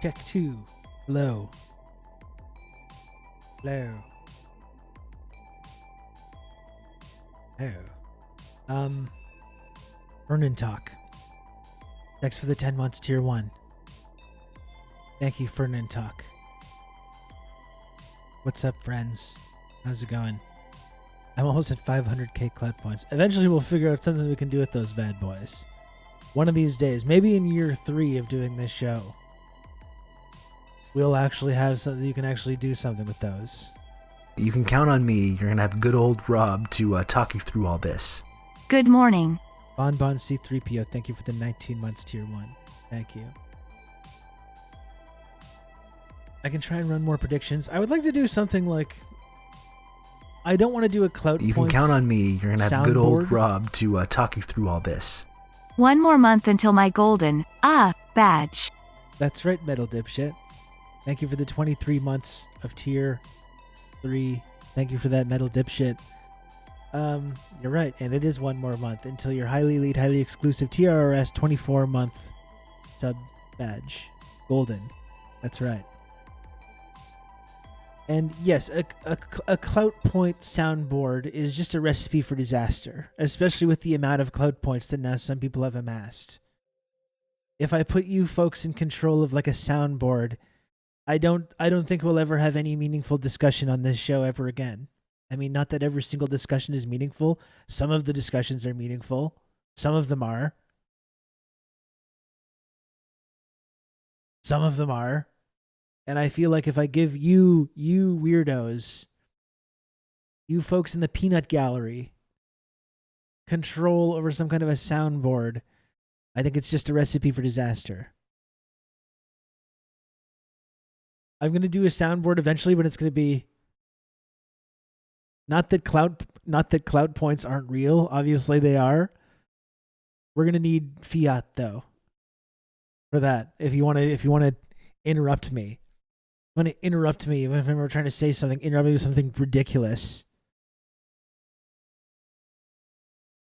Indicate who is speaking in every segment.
Speaker 1: Check 2. Hello. Hello. Hello. Vernon Talk. Thanks for the 10 months, tier 1. Thank you, Vernon Talk. What's up, friends? How's it going? I'm almost at 500k cloud points. Eventually we'll figure out something we can do with those bad boys. One of these days, maybe in year 3 of doing this show, we'll actually have something, you can actually do something with those.
Speaker 2: You can count on me. You're gonna have good old Rob to talk you through all this.
Speaker 3: Good morning.
Speaker 1: Bon C3PO, thank you for the 19 months tier 1. Thank you. I can try and run more predictions. I would like to do something like, I don't want to do a clout
Speaker 2: You
Speaker 1: points
Speaker 2: can count on me. You're gonna have good old
Speaker 1: soundboard.
Speaker 2: Rob to talk you through all this.
Speaker 3: 1 more month until my golden, badge.
Speaker 1: That's right, Metal Dipshit. Thank you for the 23 months of tier 3. Thank you for that, Metal Dipshit. You're right, and it is 1 more month until your highly elite, highly exclusive TRRS 24-month sub badge. Golden. That's right. And yes, a clout point soundboard is just a recipe for disaster, especially with the amount of clout points that now some people have amassed. If I put you folks in control of like a soundboard, I don't think we'll ever have any meaningful discussion on this show ever again. I mean, not that every single discussion is meaningful. Some of the discussions are meaningful. Some of them are. Some of them are. And I feel like if I give you weirdos, you folks in the peanut gallery, control over some kind of a soundboard, I think it's just a recipe for disaster. I'm going to do a soundboard eventually, but it's going to be not that clout points aren't real. Obviously they are. We're going to need fiat though for that. If you want to interrupt me. Want to interrupt me when we're trying to say something, interrupt me with something ridiculous.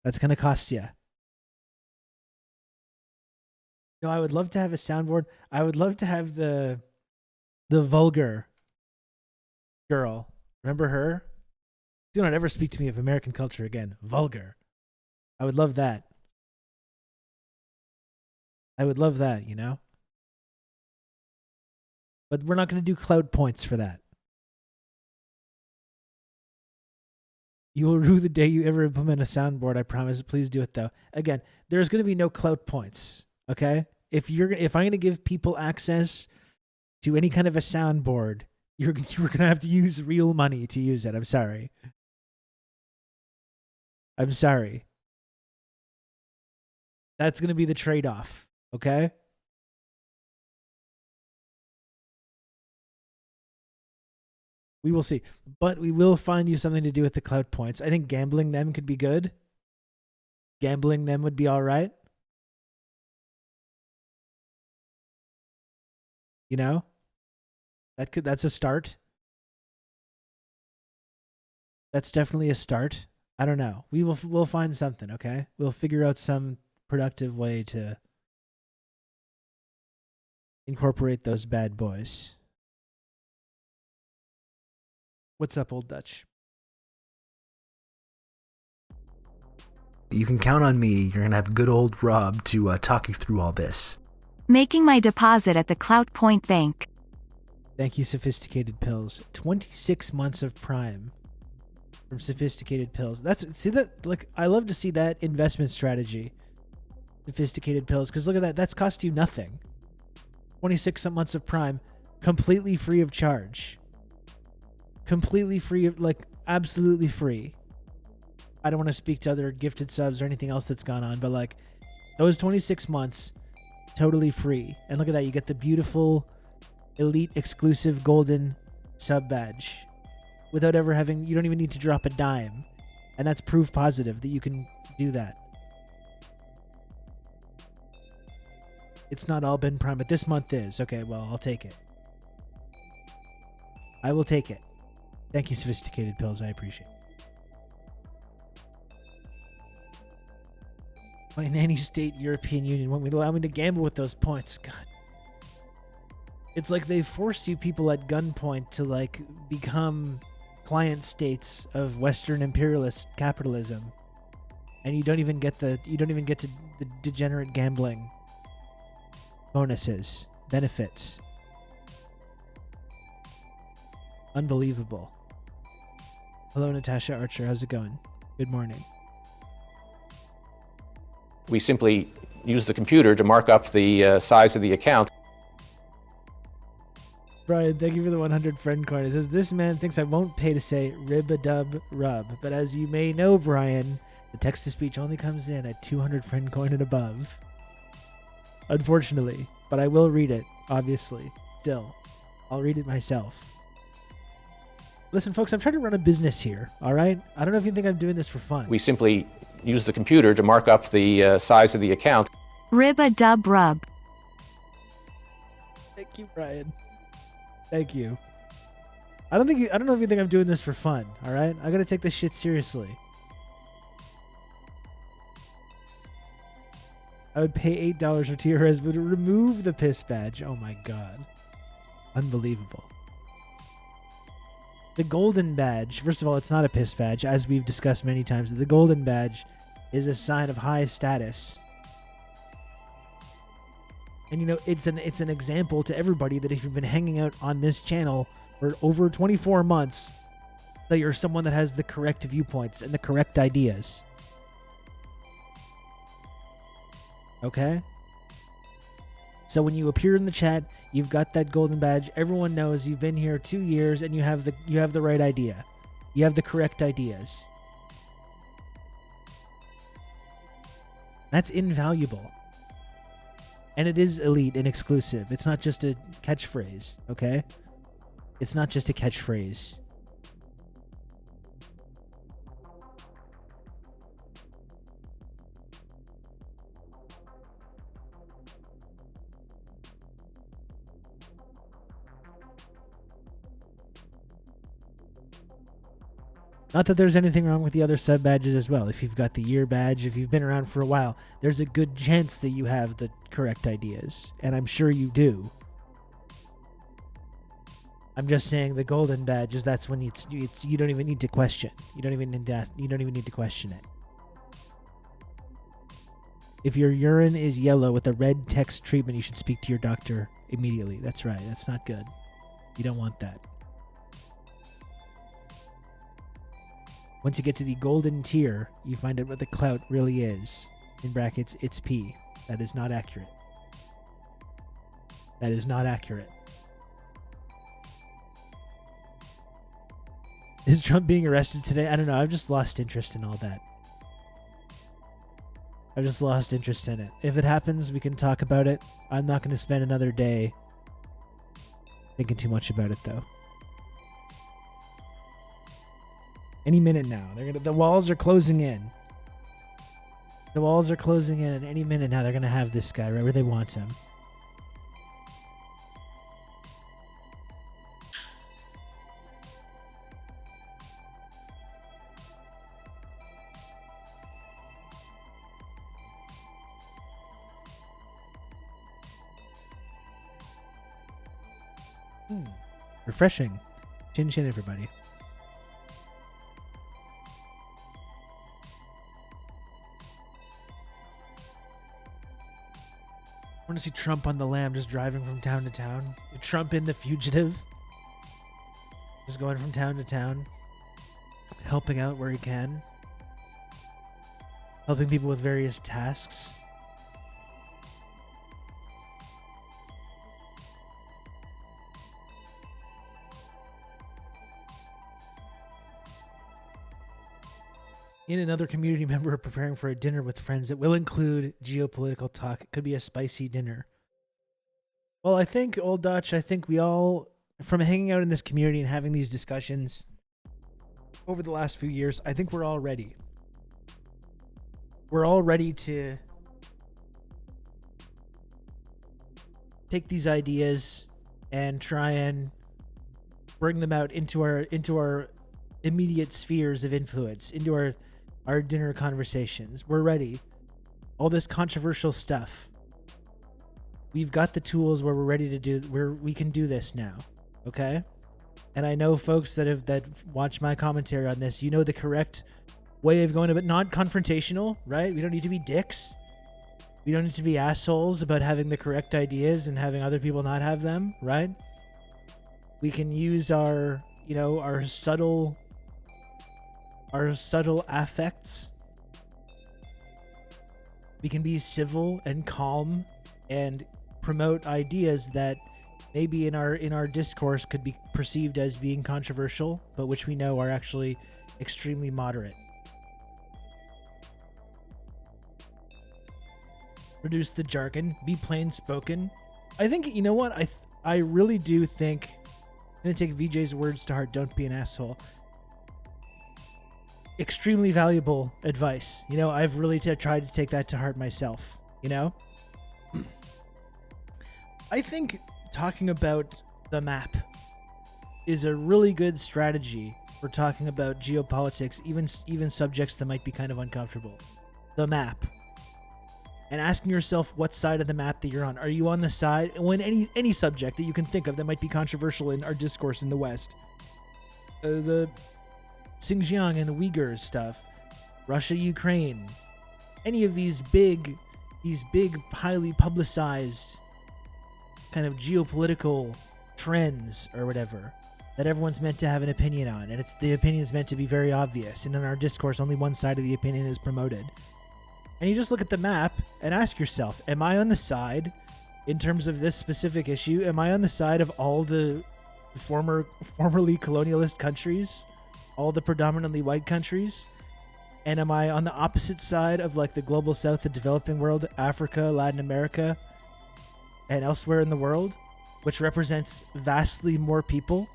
Speaker 1: That's going to cost you. No, I would love to have a soundboard. I would love to have the vulgar girl. Remember her? Do not ever speak to me of American culture again. Vulgar. I would love that. I would love that, you know? But we're not going to do cloud points for that. You will rue the day you ever implement a soundboard, I promise. Please do it, though. Again, there's going to be no cloud if I'm going to give people access to any kind of a soundboard, you're going to have to use real money to use it. I'm sorry. That's going to be the trade-off, okay? We will see. But we will find you something to do with the clout points. I think gambling them could be good. Gambling them would be all right. You know? That's a start. That's definitely a start. I don't know. We'll find something, okay? We'll figure out some productive way to incorporate those bad boys. What's up, Old Dutch?
Speaker 2: You can count on me. You're gonna have good old Rob to talk you through all this.
Speaker 3: Making my deposit at the Clout Point Bank.
Speaker 1: Thank you, Sophisticated Pills. 26 months of Prime from Sophisticated Pills. I love to see that investment strategy. Sophisticated Pills, because look at that. That's cost you nothing. 26 months of Prime, completely free of charge. Completely free of, absolutely free. I don't want to speak to other gifted subs or anything else that's gone on, but those 26 months, totally free. And look at that, you get the beautiful, elite, exclusive, golden sub badge without ever having, you don't even need to drop a dime. And that's proof positive that you can do that. It's not all been Prime, but this month is. Okay, well, I'll take it. I will take it. Thank you, Sophisticated Pills. I appreciate it. My nanny state, European Union, won't allow me to gamble with those points. God. It's like they forced you people at gunpoint to like become client states of Western imperialist capitalism, and you don't even get to the degenerate gambling bonuses, benefits. Unbelievable. Hello, Natasha Archer. How's it going? Good morning.
Speaker 4: We simply use the computer to mark up the size of the account.
Speaker 1: Brian, thank you for the 100 friend coin. It says, this man thinks I won't pay to say rib-a-dub-rub. But as you may know, Brian, the text-to-speech only comes in at 200 friend coin and above. Unfortunately. But I will read it, obviously. Still. I'll read it myself. Listen, folks, I'm trying to run a business here, all right? I don't know if you think I'm doing this for fun.
Speaker 4: We simply use the computer to mark up the size of the account.
Speaker 3: Rib-a-dub-rub.
Speaker 1: Thank you, Brian. Thank you. I don't know if you think I'm doing this for fun, all right? I gotta take this shit seriously. I would pay $8 for TRRS, but remove the piss badge. Oh my god. Unbelievable. The golden badge, first of all, it's not a piss badge, as we've discussed many times. The golden badge is a sign of high status. And you know, it's an example to everybody that if you've been hanging out on this channel for over 24 months, that you're someone that has the correct viewpoints and the correct ideas. Okay? So when you appear in the chat, you've got that golden badge. Everyone knows you've been here 2 years and you have the right idea. You have the correct ideas. That's invaluable. And it is elite and exclusive. It's not just a catchphrase, okay? It's not just a catchphrase. Not that there's anything wrong with the other sub badges as well. If you've got the year badge, if you've been around for a while, there's a good chance that you have the correct ideas. And I'm sure you do. I'm just saying the golden badge is that's when you don't even need to question. You don't even need to question it. If your urine is yellow with a red text treatment, you should speak to your doctor immediately. That's right. That's not good. You don't want that. Once you get to the golden tier, you find out what the clout really is. In brackets, it's P. That is not accurate. That is not accurate. Is Trump being arrested today? I don't know. I've just lost interest in all that. I've just lost interest in it. If it happens, we can talk about it. I'm not going to spend another day thinking too much about it, though. Any minute now. The walls are closing in. The walls are closing in, and any minute now they're going to have this guy right where they want him. Refreshing. Chin chin, everybody. I want to see Trump on the lam just driving from town to town. Trump in The Fugitive. Just going from town to town. Helping out where he can. Helping people with various tasks. In another community member preparing for a dinner with friends that will include geopolitical talk. It could be a spicy dinner. Well, I think, Old Dutch, we all, from hanging out in this community and having these discussions over the last few years, I think we're all ready. We're all ready to take these ideas and try and bring them out into our immediate spheres of influence, into our dinner conversations. We're ready. All this controversial stuff. we've got the tools where we're ready to do, where we can do this now. Okay. And I know folks that watch my commentary on this, you know the correct way of going about, not confrontational, right? We don't need to be dicks. We don't need to be assholes about having the correct ideas and having other people not have them, right? We can use our subtle affects. We can be civil and calm and promote ideas that maybe in our discourse could be perceived as being controversial, but which we know are actually extremely moderate. Reduce the jargon, be plain spoken. I think, you know what? I really do think, I'm going to take VJ's words to heart, don't be an asshole. Extremely valuable advice. You know, I've really tried to take that to heart myself, you know? I think talking about the map is a really good strategy for talking about geopolitics, even subjects that might be kind of uncomfortable. The map. And asking yourself what side of the map that you're on. Are you on the side, when any subject that you can think of that might be controversial in our discourse in the West? The Xinjiang and the Uyghurs stuff, Russia, Ukraine, any of these big, highly publicized kind of geopolitical trends or whatever that everyone's meant to have an opinion on, and the opinion is meant to be very obvious, and in our discourse only one side of the opinion is promoted. And you just look at the map and ask yourself, am I on the side, in terms of this specific issue, am I on the side of all the formerly colonialist countries, all the predominantly white countries? And am I on the opposite side of like the global south, the developing world, Africa, Latin America, and elsewhere in the world, which represents vastly more people?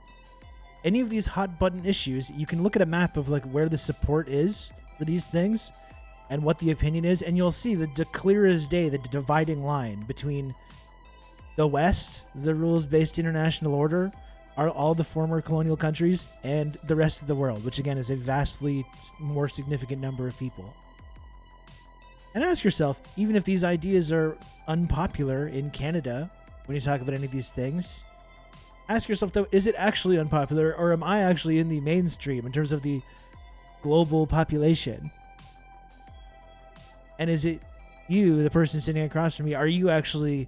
Speaker 1: Any of these hot button issues, you can look at a map of like where the support is for these things and what the opinion is, and you'll see the clear as day, the dividing line between the West, the rules-based international order, are all the former colonial countries, and the rest of the world, which again is a vastly more significant number of people. And ask yourself, even if these ideas are unpopular in Canada, when you talk about any of these things, ask yourself though, is it actually unpopular, or am I actually in the mainstream in terms of the global population? And is it you, the person sitting across from me, are you actually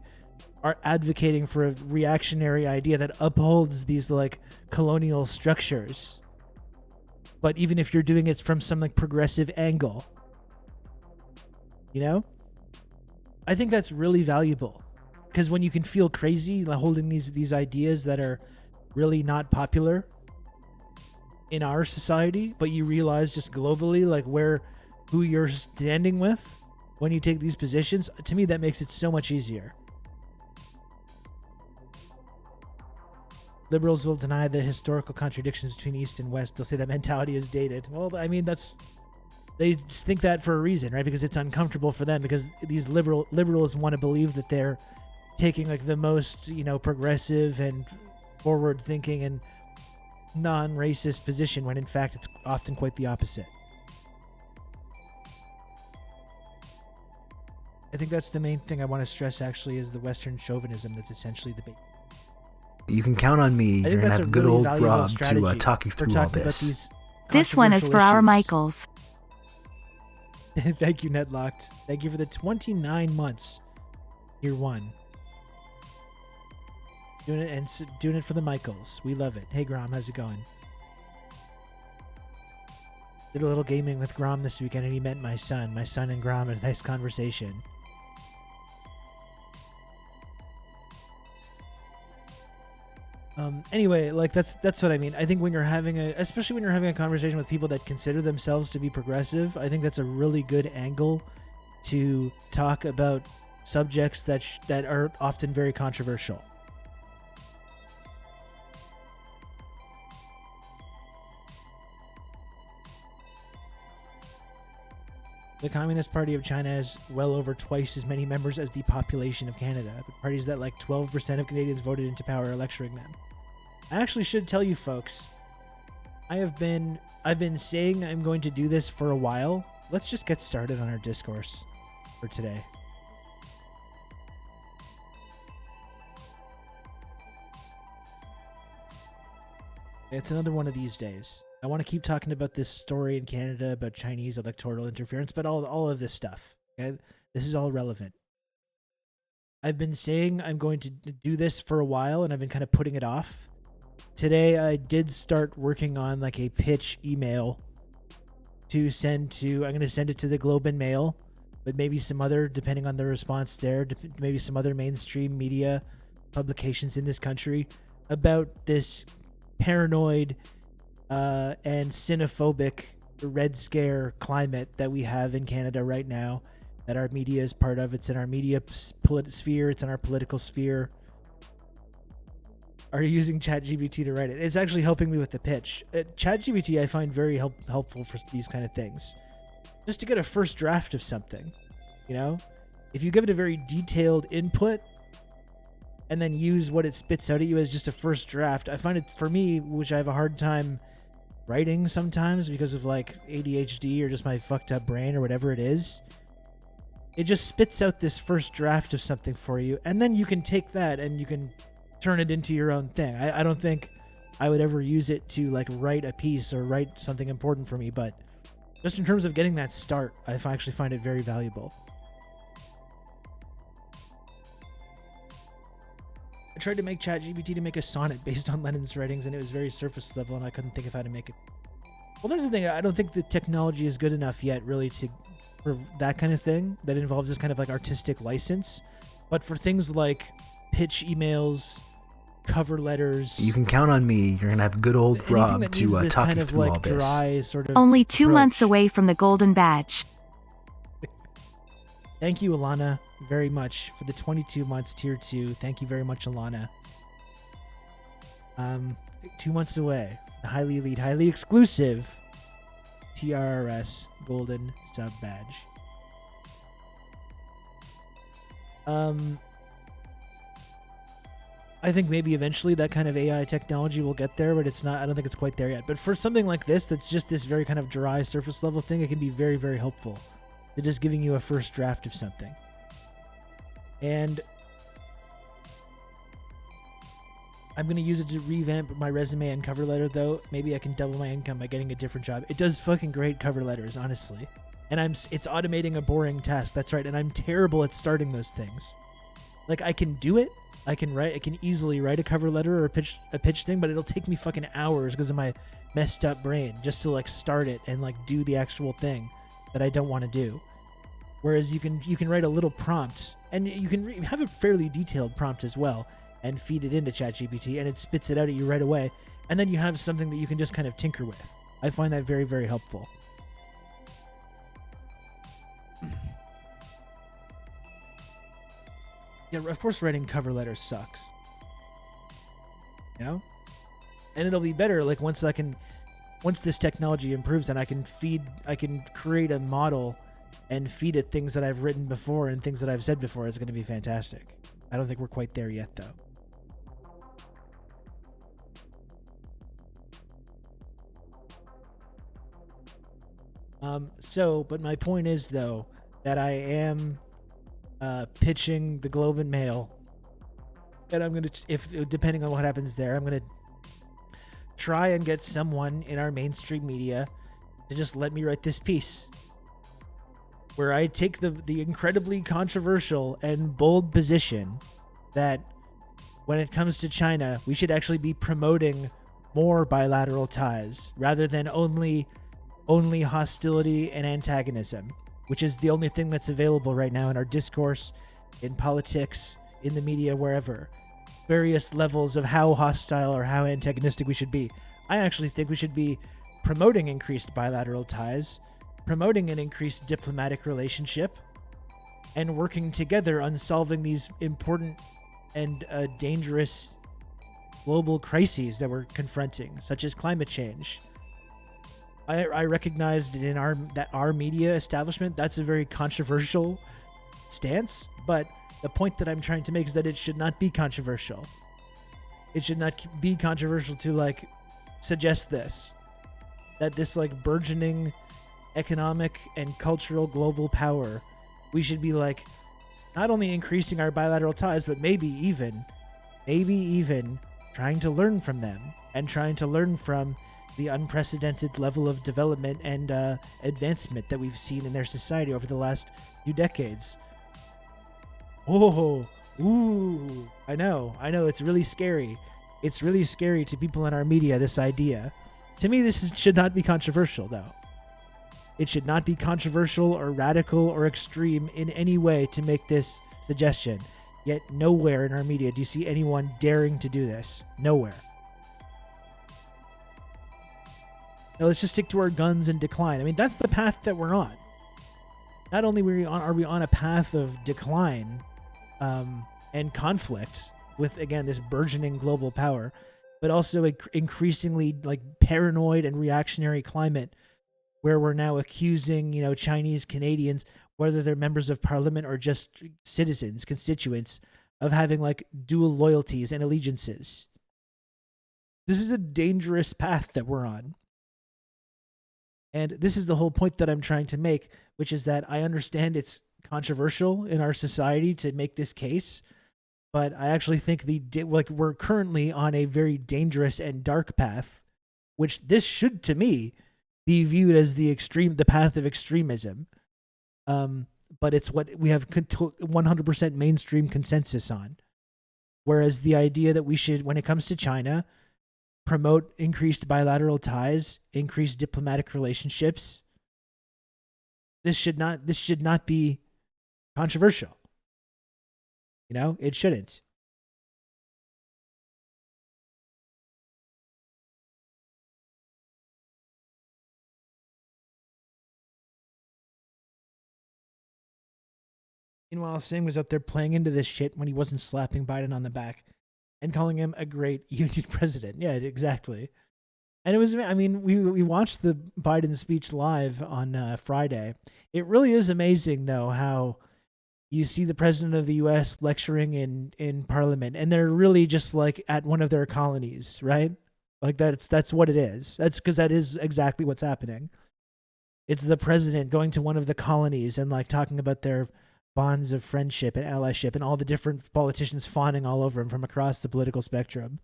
Speaker 1: advocating for a reactionary idea that upholds these like colonial structures? But even if you're doing it from some like progressive angle, you know? I think that's really valuable, because when you can feel crazy like holding these ideas that are really not popular in our society, but you realize just globally like who you're standing with when you take these positions, to me that makes it so much easier. Liberals will deny the historical contradictions between East and West. They'll say that mentality is dated. Well, I mean, they just think that for a reason, right? Because it's uncomfortable for them, because these liberals want to believe that they're taking like the most, progressive and forward-thinking and non-racist position, when in fact it's often quite the opposite. I think that's the main thing I want to stress, actually, is the Western chauvinism that's essentially the big.
Speaker 2: You can count on me. You're going to have good old Rob to talk you through all this.
Speaker 3: This one is for our Michaels.
Speaker 1: Thank you, Netlocked. Thank you for the 29 months. Year one. Doing it for the Michaels. We love it. Hey, Grom, how's it going? Did a little gaming with Grom this weekend, and he met my son. My son and Grom had a nice conversation. Anyway, like that's what I mean. I think when you're having especially when you're having a conversation with people that consider themselves to be progressive, I think that's a really good angle to talk about subjects that are often very controversial. The Communist Party of China has well over twice as many members as the population of Canada. The parties that like 12% of Canadians voted into power are lecturing them. I actually should tell you folks, I've been saying I'm going to do this for a while. Let's just get started on our discourse for today. It's another one of these days. I want to keep talking about this story in Canada about Chinese electoral interference, but all of this stuff. Okay, this is all relevant. I've been saying I'm going to do this for a while, and I've been kind of putting it off. Today, I did start working on like a pitch email to send to. I'm going to send it to the Globe and Mail, but maybe some other, depending on the response there, maybe some other mainstream media publications in this country about this paranoid and xenophobic Red Scare climate that we have in Canada right now, that our media is part of. It's in our media sphere. It's in our political sphere. Are you using ChatGPT to write it? It's actually helping me with the pitch. ChatGPT I find very helpful for these kind of things. Just to get a first draft of something, you know? If you give it a very detailed input and then use what it spits out at you as just a first draft, I find it, for me, which I have a hard time writing sometimes because of like ADHD or just my fucked up brain or whatever it is, it just spits out this first draft of something for you, and then you can take that and you can turn it into your own thing. I don't think I would ever use it to like write a piece or write something important for me, but just in terms of getting that start, I actually find it very valuable. I tried to make ChatGPT to make a sonnet based on Lenin's writings, and it was very surface level, and I couldn't think of how to make it. Well, that's the thing. I don't think the technology is good enough yet, really, for that kind of thing that involves this kind of like artistic license. But for things like pitch emails, cover letters,
Speaker 2: You can count on me. You're gonna have good old
Speaker 1: anything
Speaker 2: Rob
Speaker 1: that
Speaker 2: to
Speaker 1: needs this
Speaker 2: talk
Speaker 1: kind
Speaker 2: you
Speaker 1: of
Speaker 2: through all
Speaker 1: like
Speaker 2: this.
Speaker 1: dry sort of
Speaker 3: Only 2 months
Speaker 1: approach.
Speaker 3: away from the golden badge.
Speaker 1: Thank you, Alana, very much for the 22 months tier 2. Thank you very much, Alana. 2 months away. The highly elite, highly exclusive TRRS golden sub badge. I think maybe eventually that kind of AI technology will get there, but it's not. I don't think it's quite there yet. But for something like this, that's just this very kind of dry surface level thing, it can be very, very helpful. They're just giving you a first draft of something. And I'm going to use it to revamp my resume and cover letter, though. Maybe I can double my income by getting a different job. It does fucking great cover letters, honestly. And it's automating a boring task. That's right. And I'm terrible at starting those things. Like, I can do it. I can easily write a cover letter or a pitch thing, but it'll take me fucking hours because of my messed up brain just to like start it and like do the actual thing that I don't want to do. Whereas you can write a little prompt, and you can have a fairly detailed prompt as well, and feed it into ChatGPT, and it spits it out at you right away, and then you have something that you can just kind of tinker with. I find that very, very helpful. Yeah, of course writing cover letters sucks. You know? And it'll be better like once this technology improves and I can create a model and feed it things that I've written before and things that I've said before. It's going to be fantastic. I don't think we're quite there yet, though. But my point is, though, that I am pitching the Globe and Mail, and I'm going to, if depending on what happens there, I'm going to try and get someone in our mainstream media to just let me write this piece where I take the incredibly controversial and bold position that when it comes to China, we should actually be promoting more bilateral ties rather than only hostility and antagonism, which is the only thing that's available right now in our discourse, in politics, in the media, wherever. Various levels of how hostile or how antagonistic we should be. I actually think we should be promoting increased bilateral ties, promoting an increased diplomatic relationship, and working together on solving these important and dangerous global crises that we're confronting, such as climate change. I recognized in our media establishment, that's a very controversial stance, but the point that I'm trying to make is that it should not be controversial. It should not be controversial to like suggest this, that this like burgeoning economic and cultural global power, we should be like not only increasing our bilateral ties, but maybe even trying to learn from them and trying to learn from the unprecedented level of development and advancement that we've seen in their society over the last few decades. Oh, ooh, I know, it's really scary. It's really scary to people in our media, this idea. To me, should not be controversial, though. It should not be controversial or radical or extreme in any way to make this suggestion. Yet nowhere in our media do you see anyone daring to do this. Nowhere. Now let's just stick to our guns and decline. I mean, that's the path that we're on. Not only are we on a path of decline and conflict with, again, this burgeoning global power, but also an increasingly like paranoid and reactionary climate where we're now accusing, Chinese Canadians, whether they're members of parliament or just citizens, constituents, of having like dual loyalties and allegiances. This is a dangerous path that we're on. And this is the whole point that I'm trying to make, which is that I understand it's controversial in our society to make this case, but I actually think we're currently on a very dangerous and dark path, which this should, to me, be viewed as the path of extremism. But it's what we have 100% mainstream consensus on. Whereas the idea that we should, when it comes to China, promote increased bilateral ties, increased diplomatic relationships, this should not be controversial. It shouldn't. Meanwhile, Singh was out there playing into this shit when he wasn't slapping Biden on the back and calling him a great union president. Yeah, exactly. And it was, we watched the Biden speech live on Friday. It really is amazing, though, how you see the president of the U.S. lecturing in Parliament, and they're really just like at one of their colonies, right? Like that's what it is. That's because that is exactly what's happening. It's the president going to one of the colonies and like talking about their bonds of friendship and allyship, and all the different politicians fawning all over him from across the political spectrum.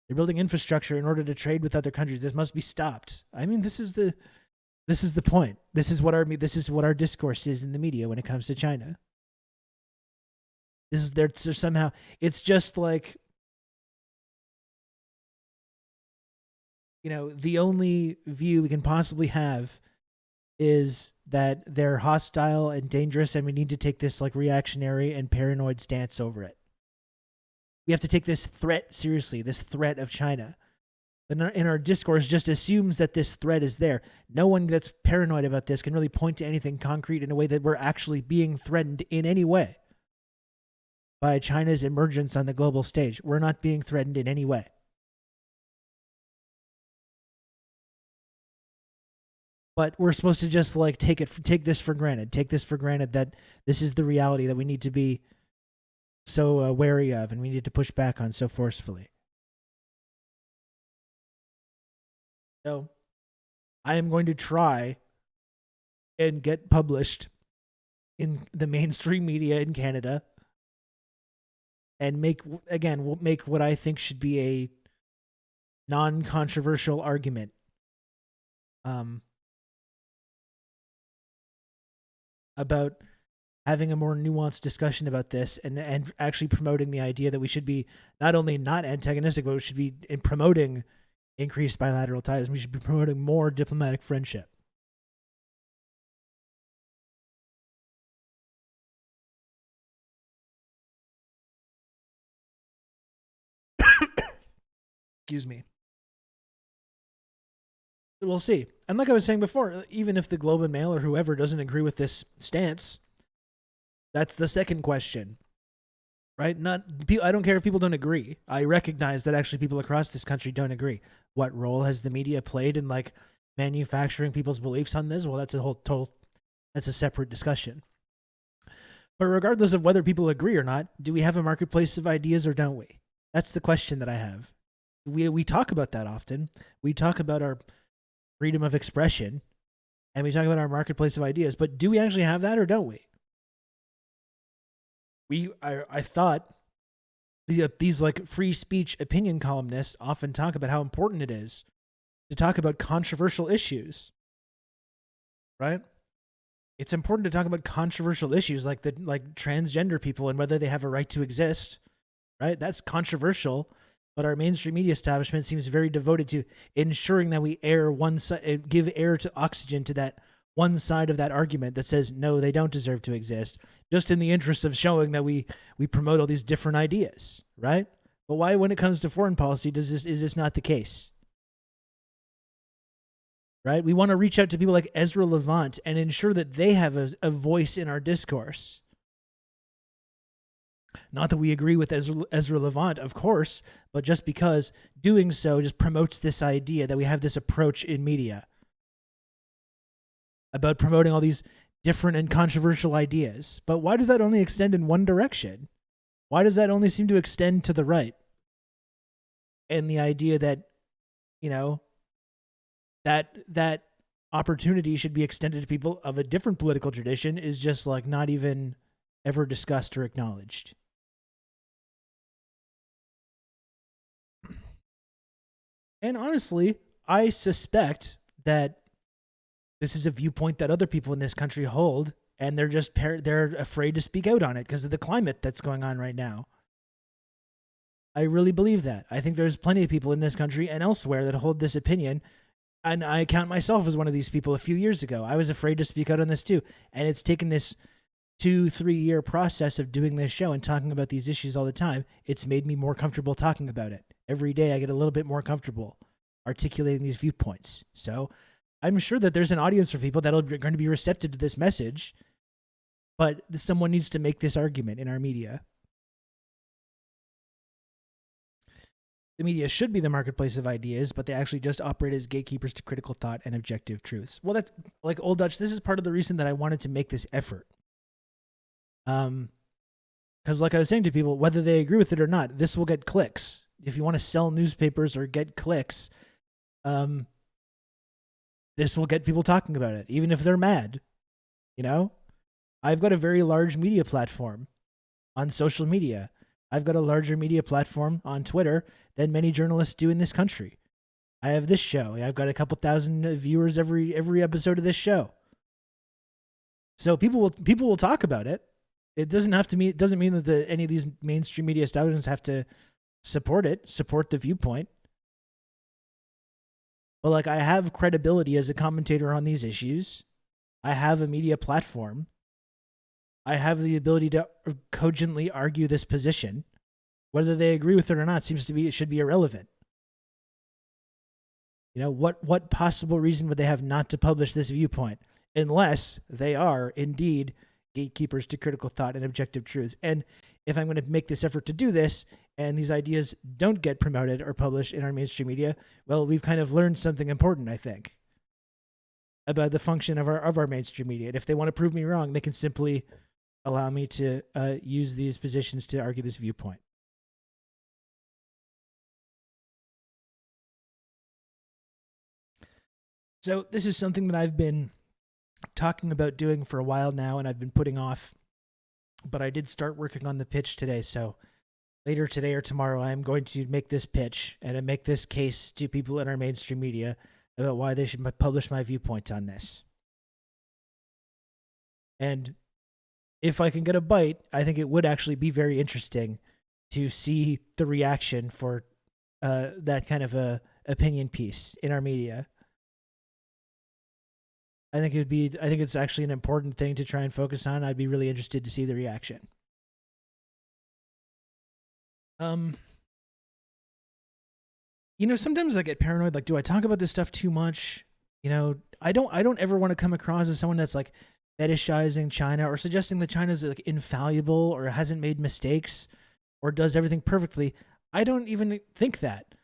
Speaker 1: They're building infrastructure in order to trade with other countries. This must be stopped. I mean, this is the point. This is what our discourse is in the media when it comes to China. Somehow it's just like, the only view we can possibly have is that they're hostile and dangerous, and we need to take this like reactionary and paranoid stance over it. We have to take this threat seriously, this threat of China. But in our discourse just assumes that this threat is there. No one that's paranoid about this can really point to anything concrete in a way that we're actually being threatened in any way by China's emergence on the global stage. We're not being threatened in any way. But we're supposed to just like take this for granted. Take this for granted that this is the reality that we need to be so wary of, and we need to push back on so forcefully. So I am going to try and get published in the mainstream media in Canada and make what I think should be a non-controversial argument about having a more nuanced discussion about this, and actually promoting the idea that we should be not only not antagonistic, but we should be promoting increased bilateral ties. We should be promoting more diplomatic friendship. Excuse me. We'll see. And like I was saying before, even if the Globe and Mail or whoever doesn't agree with this stance, that's the second question, right? I don't care if people don't agree. I recognize that actually people across this country don't agree. What role has the media played in like manufacturing people's beliefs on this? Well, that's that's a separate discussion. But regardless of whether people agree or not, do we have a marketplace of ideas or don't we? That's the question that I have. We talk about that often. We talk about our freedom of expression, and we talk about our marketplace of ideas, but do we actually have that or don't we? I thought these like free speech opinion columnists often talk about how important it is to talk about controversial issues, right? It's important to talk about controversial issues like transgender people and whether they have a right to exist, right? That's controversial, but our mainstream media establishment seems very devoted to ensuring that we give air to oxygen to that one side of that argument that says no, they don't deserve to exist, just in the interest of showing that we promote all these different ideas, right? But why, when it comes to foreign policy, is this not the case? Right? We want to reach out to people like Ezra Levant and ensure that they have a voice in our discourse. Not that we agree with Ezra Levant, of course, but just because doing so just promotes this idea that we have this approach in media about promoting all these different and controversial ideas. But why does that only extend in one direction? Why does that only seem to extend to the right? And the idea that, that opportunity should be extended to people of a different political tradition is just like not even ever discussed or acknowledged. And honestly, I suspect that this is a viewpoint that other people in this country hold, and they're afraid to speak out on it because of the climate that's going on right now. I really believe that. I think there's plenty of people in this country and elsewhere that hold this opinion. And I count myself as one of these people. A few years ago, I was afraid to speak out on this too. And it's taken this 2-3 year process of doing this show and talking about these issues all the time. It's made me more comfortable talking about it. Every day I get a little bit more comfortable articulating these viewpoints. So I'm sure that there's an audience for people that are going to be receptive to this message, but someone needs to make this argument in our media. The media should be the marketplace of ideas, but they actually just operate as gatekeepers to critical thought and objective truths. Well, that's like Old Dutch. This is part of the reason that I wanted to make this effort. Because like I was saying to people, whether they agree with it or not, this will get clicks. If you want to sell newspapers or get clicks, this will get people talking about it, even if they're mad. I've got a very large media platform on social media. I've got a larger media platform on Twitter than many journalists do in this country. I have this show. I've got a couple thousand viewers every episode of this show. So people will talk about it. It doesn't mean that any of these mainstream media establishments have to support the viewpoint. But like, I have credibility as a commentator on these issues. I have a media platform. I have the ability to cogently argue this position. Whether they agree with it or not should be irrelevant. What possible reason would they have not to publish this viewpoint unless they are indeed gatekeepers to critical thought and objective truths? And if I'm going to make this effort to do this and these ideas don't get promoted or published in our mainstream media, well, we've kind of learned something important, I think, about the function of our mainstream media. And if they want to prove me wrong, they can simply allow me to use these positions to argue this viewpoint. So this is something that I've been talking about doing for a while now, and I've been putting off, but I did start working on the pitch today. So later today or tomorrow, I'm going to make this pitch and make this case to people in our mainstream media about why they should publish my viewpoint on this. And if I can get a bite, I think it would actually be very interesting to see the reaction for that kind of a opinion piece in our media. I think it's actually an important thing to try and focus on. I'd be really interested to see the reaction. Sometimes I get paranoid. Like, do I talk about this stuff too much? I don't ever want to come across as someone that's like fetishizing China or suggesting that China's like infallible or hasn't made mistakes or does everything perfectly. I don't even think that.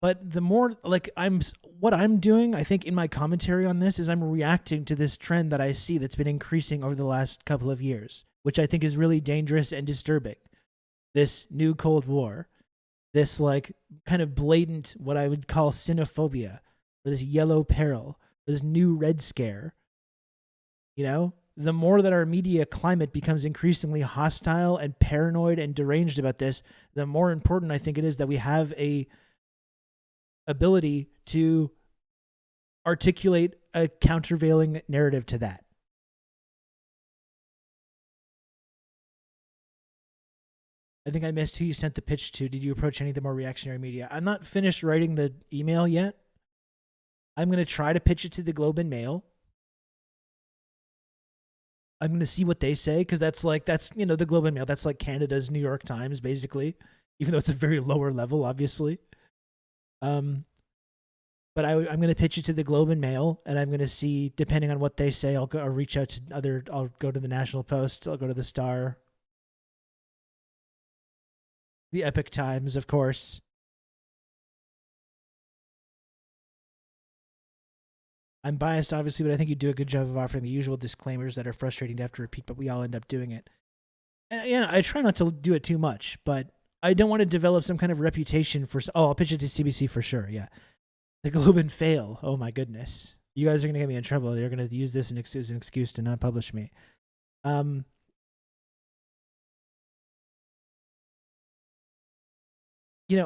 Speaker 1: But the more like what I'm doing, I think in my commentary on this is I'm reacting to this trend that I see that's been increasing over the last couple of years, which I think is really dangerous and disturbing. This new Cold War, this like kind of blatant, what I would call xenophobia, or this yellow peril, or this new Red Scare. the more that our media climate becomes increasingly hostile and paranoid and deranged about this, the more important I think it is that we have a ability to articulate a countervailing narrative to that. I think I missed who you sent the pitch to. Did you approach any of the more reactionary media? I'm not finished writing the email yet. I'm going to try to pitch it to the Globe and Mail. I'm going to see what they say, because that's the Globe and Mail. That's like Canada's New York Times, basically, even though it's a very lower level, obviously. But I'm going to pitch it to the Globe and Mail, and I'm going to see, depending on what they say, I'll reach out to I'll go to the National Post, I'll go to the Star, the Epic Times, of course. I'm biased, obviously, but I think you do a good job of offering the usual disclaimers that are frustrating to have to repeat, but we all end up doing it. And yeah, I try not to do it too much, but I don't want to develop some kind of reputation for. Oh, I'll pitch it to CBC for sure. Yeah, the Globe and fail. Oh my goodness, you guys are gonna get me in trouble. They're gonna use this as an excuse to not publish me.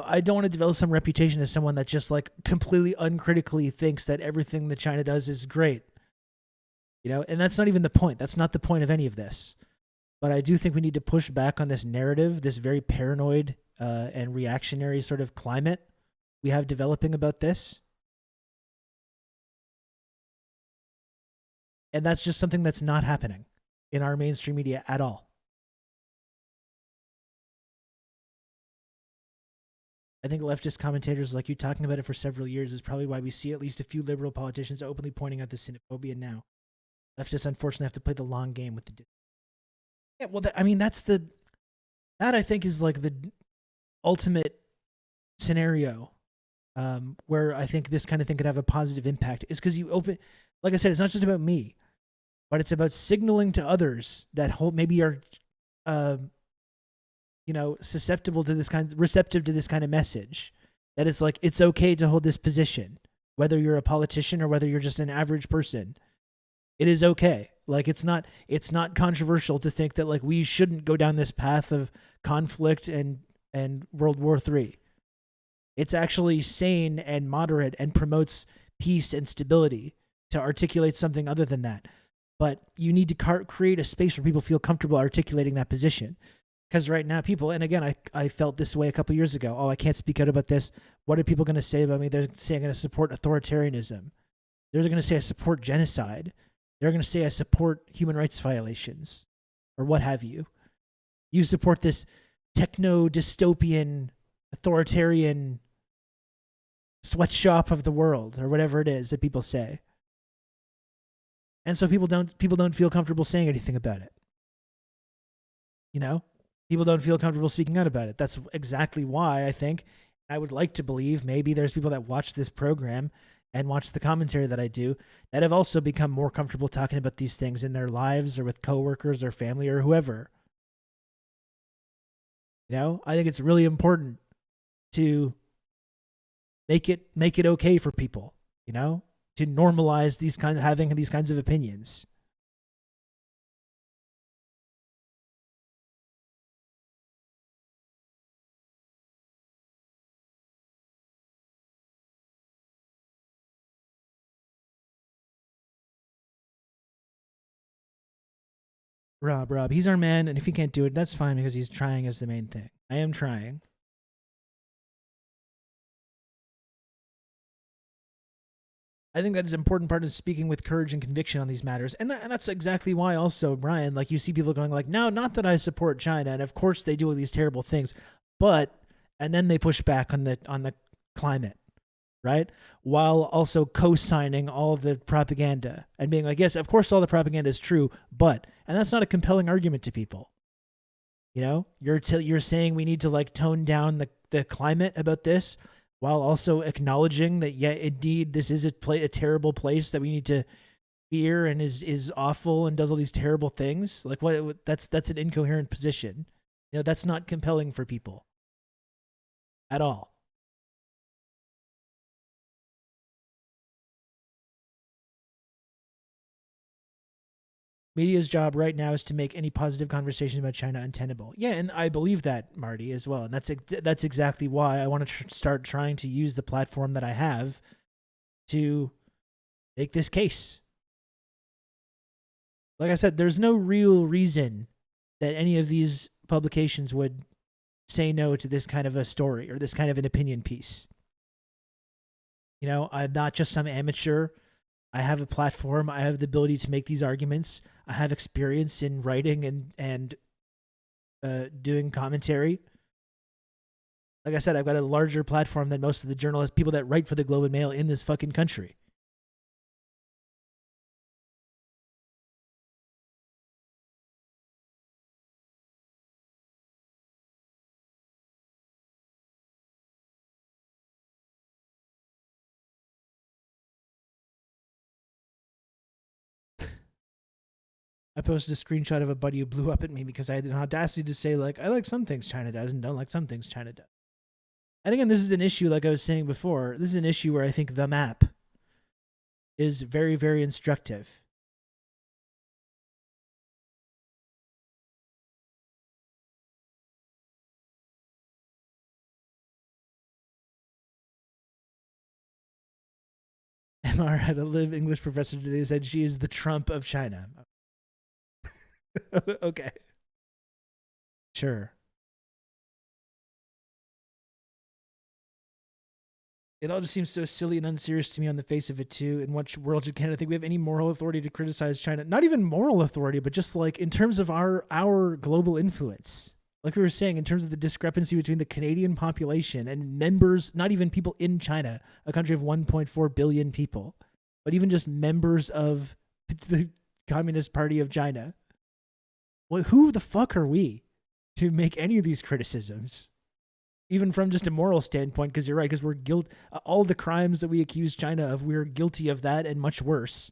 Speaker 1: I don't want to develop some reputation as someone that just like completely uncritically thinks that everything that China does is great. And that's not even the point. That's not the point of any of this. But I do think we need to push back on this narrative, this very paranoid and reactionary sort of climate we have developing about this. And that's just something that's not happening in our mainstream media at all. I think leftist commentators like you talking about it for several years is probably why we see at least a few liberal politicians openly pointing out the xenophobia now. Leftists unfortunately have to play the long game with the. Yeah, well, that I think is like the ultimate scenario where I think this kind of thing could have a positive impact. Is because you open, like I said, it's not just about me, but it's about signaling to others that maybe are. Receptive to this kind of message, that it's like, it's okay to hold this position, whether you're a politician or whether you're just an average person. It is okay. Like, it's not controversial to think that like we shouldn't go down this path of conflict and World War III. It's actually sane and moderate and promotes peace and stability to articulate something other than that. But you need to create a space where people feel comfortable articulating that position. Because right now people, and again, I felt this way a couple years ago. Oh, I can't speak out about this. What are people going to say about me? They're saying I'm going to support authoritarianism. They're going to say I support genocide. They're going to say I support human rights violations or what have you. You support this techno-dystopian, authoritarian sweatshop of the world or whatever it is that people say. And so people don't feel comfortable saying anything about it. People don't feel comfortable speaking out about it. That's exactly why I think, I would like to believe, maybe there's people that watch this program and watch the commentary that I do that have also become more comfortable talking about these things in their lives or with coworkers or family or whoever. I think it's really important to make it okay for people, to normalize having these kinds of opinions. Rob, he's our man, and if he can't do it, that's fine, because he's trying is the main thing. I am trying. I think that is an important part of speaking with courage and conviction on these matters. And that's exactly why also, Brian, like you see people going like, no, not that I support China. And of course they do all these terrible things, and then they push back on the climate, right? While also co-signing all the propaganda and being like, yes, of course all the propaganda is true, and that's not a compelling argument to people. You're saying we need to like tone down the climate about this, while also acknowledging that, yeah, indeed, this is a terrible place that we need to fear and is awful and does all these terrible things. Like, that's an incoherent position. That's not compelling for people at all. Media's job right now is to make any positive conversation about China untenable. Yeah, and I believe that, Marty, as well. And that's exactly why I want to start trying to use the platform that I have to make this case. Like I said, there's no real reason that any of these publications would say no to this kind of a story or this kind of an opinion piece. You know, I'm not just some amateur. I have a platform. I have the ability to make these arguments. I have experience in writing and doing commentary. Like I said, I've got a larger platform than most of the journalists, people that write for the Globe and Mail in this fucking country. I posted a screenshot of a buddy who blew up at me because I had an audacity to say, like, I like some things China does and don't like some things China does. And again, this is an issue, like I was saying before, this is an issue where I think the map is very, very instructive. MR had a live English professor today who said she is the Trump of China. Okay. Sure. It all just seems so silly and unserious to me on the face of it, too. In what world should Canada think we have any moral authority to criticize China? Not even moral authority, but just like in terms of our global influence. Like we were saying, in terms of the discrepancy between the Canadian population and members, not even people in China, a country of 1.4 billion people, but even just members of the Communist Party of China. Well, who the fuck are we to make any of these criticisms? Even from just a moral standpoint, because you're right, because we're all the crimes that we accuse China of, we're guilty of that and much worse.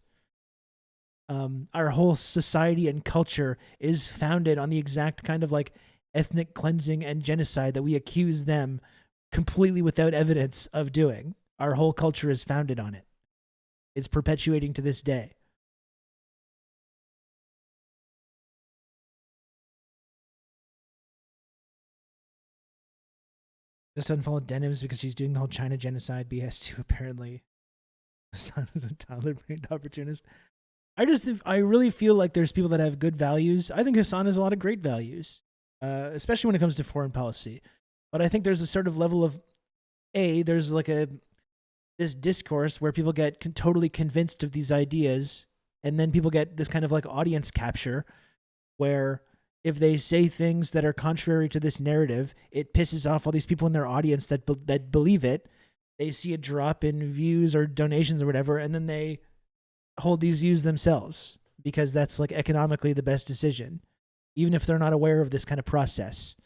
Speaker 1: Our whole society and culture is founded on the exact kind of like ethnic cleansing and genocide that we accuse them completely without evidence of doing. Our whole culture is founded on it. It's perpetuating to this day. Just unfollowed Denims because she's doing the whole China genocide BS too, apparently. Hassan is a toddler-brained opportunist. I really feel like there's people that have good values. I think Hassan has a lot of great values, especially when it comes to foreign policy. But I think there's a sort of level of, there's like this discourse where people get totally convinced of these ideas, and then people get this kind of like audience capture where if they say things that are contrary to this narrative, it pisses off all these people in their audience that believe it. They see a drop in views or donations or whatever, and then they hold these views themselves because that's like economically the best decision, even if they're not aware of this kind of process.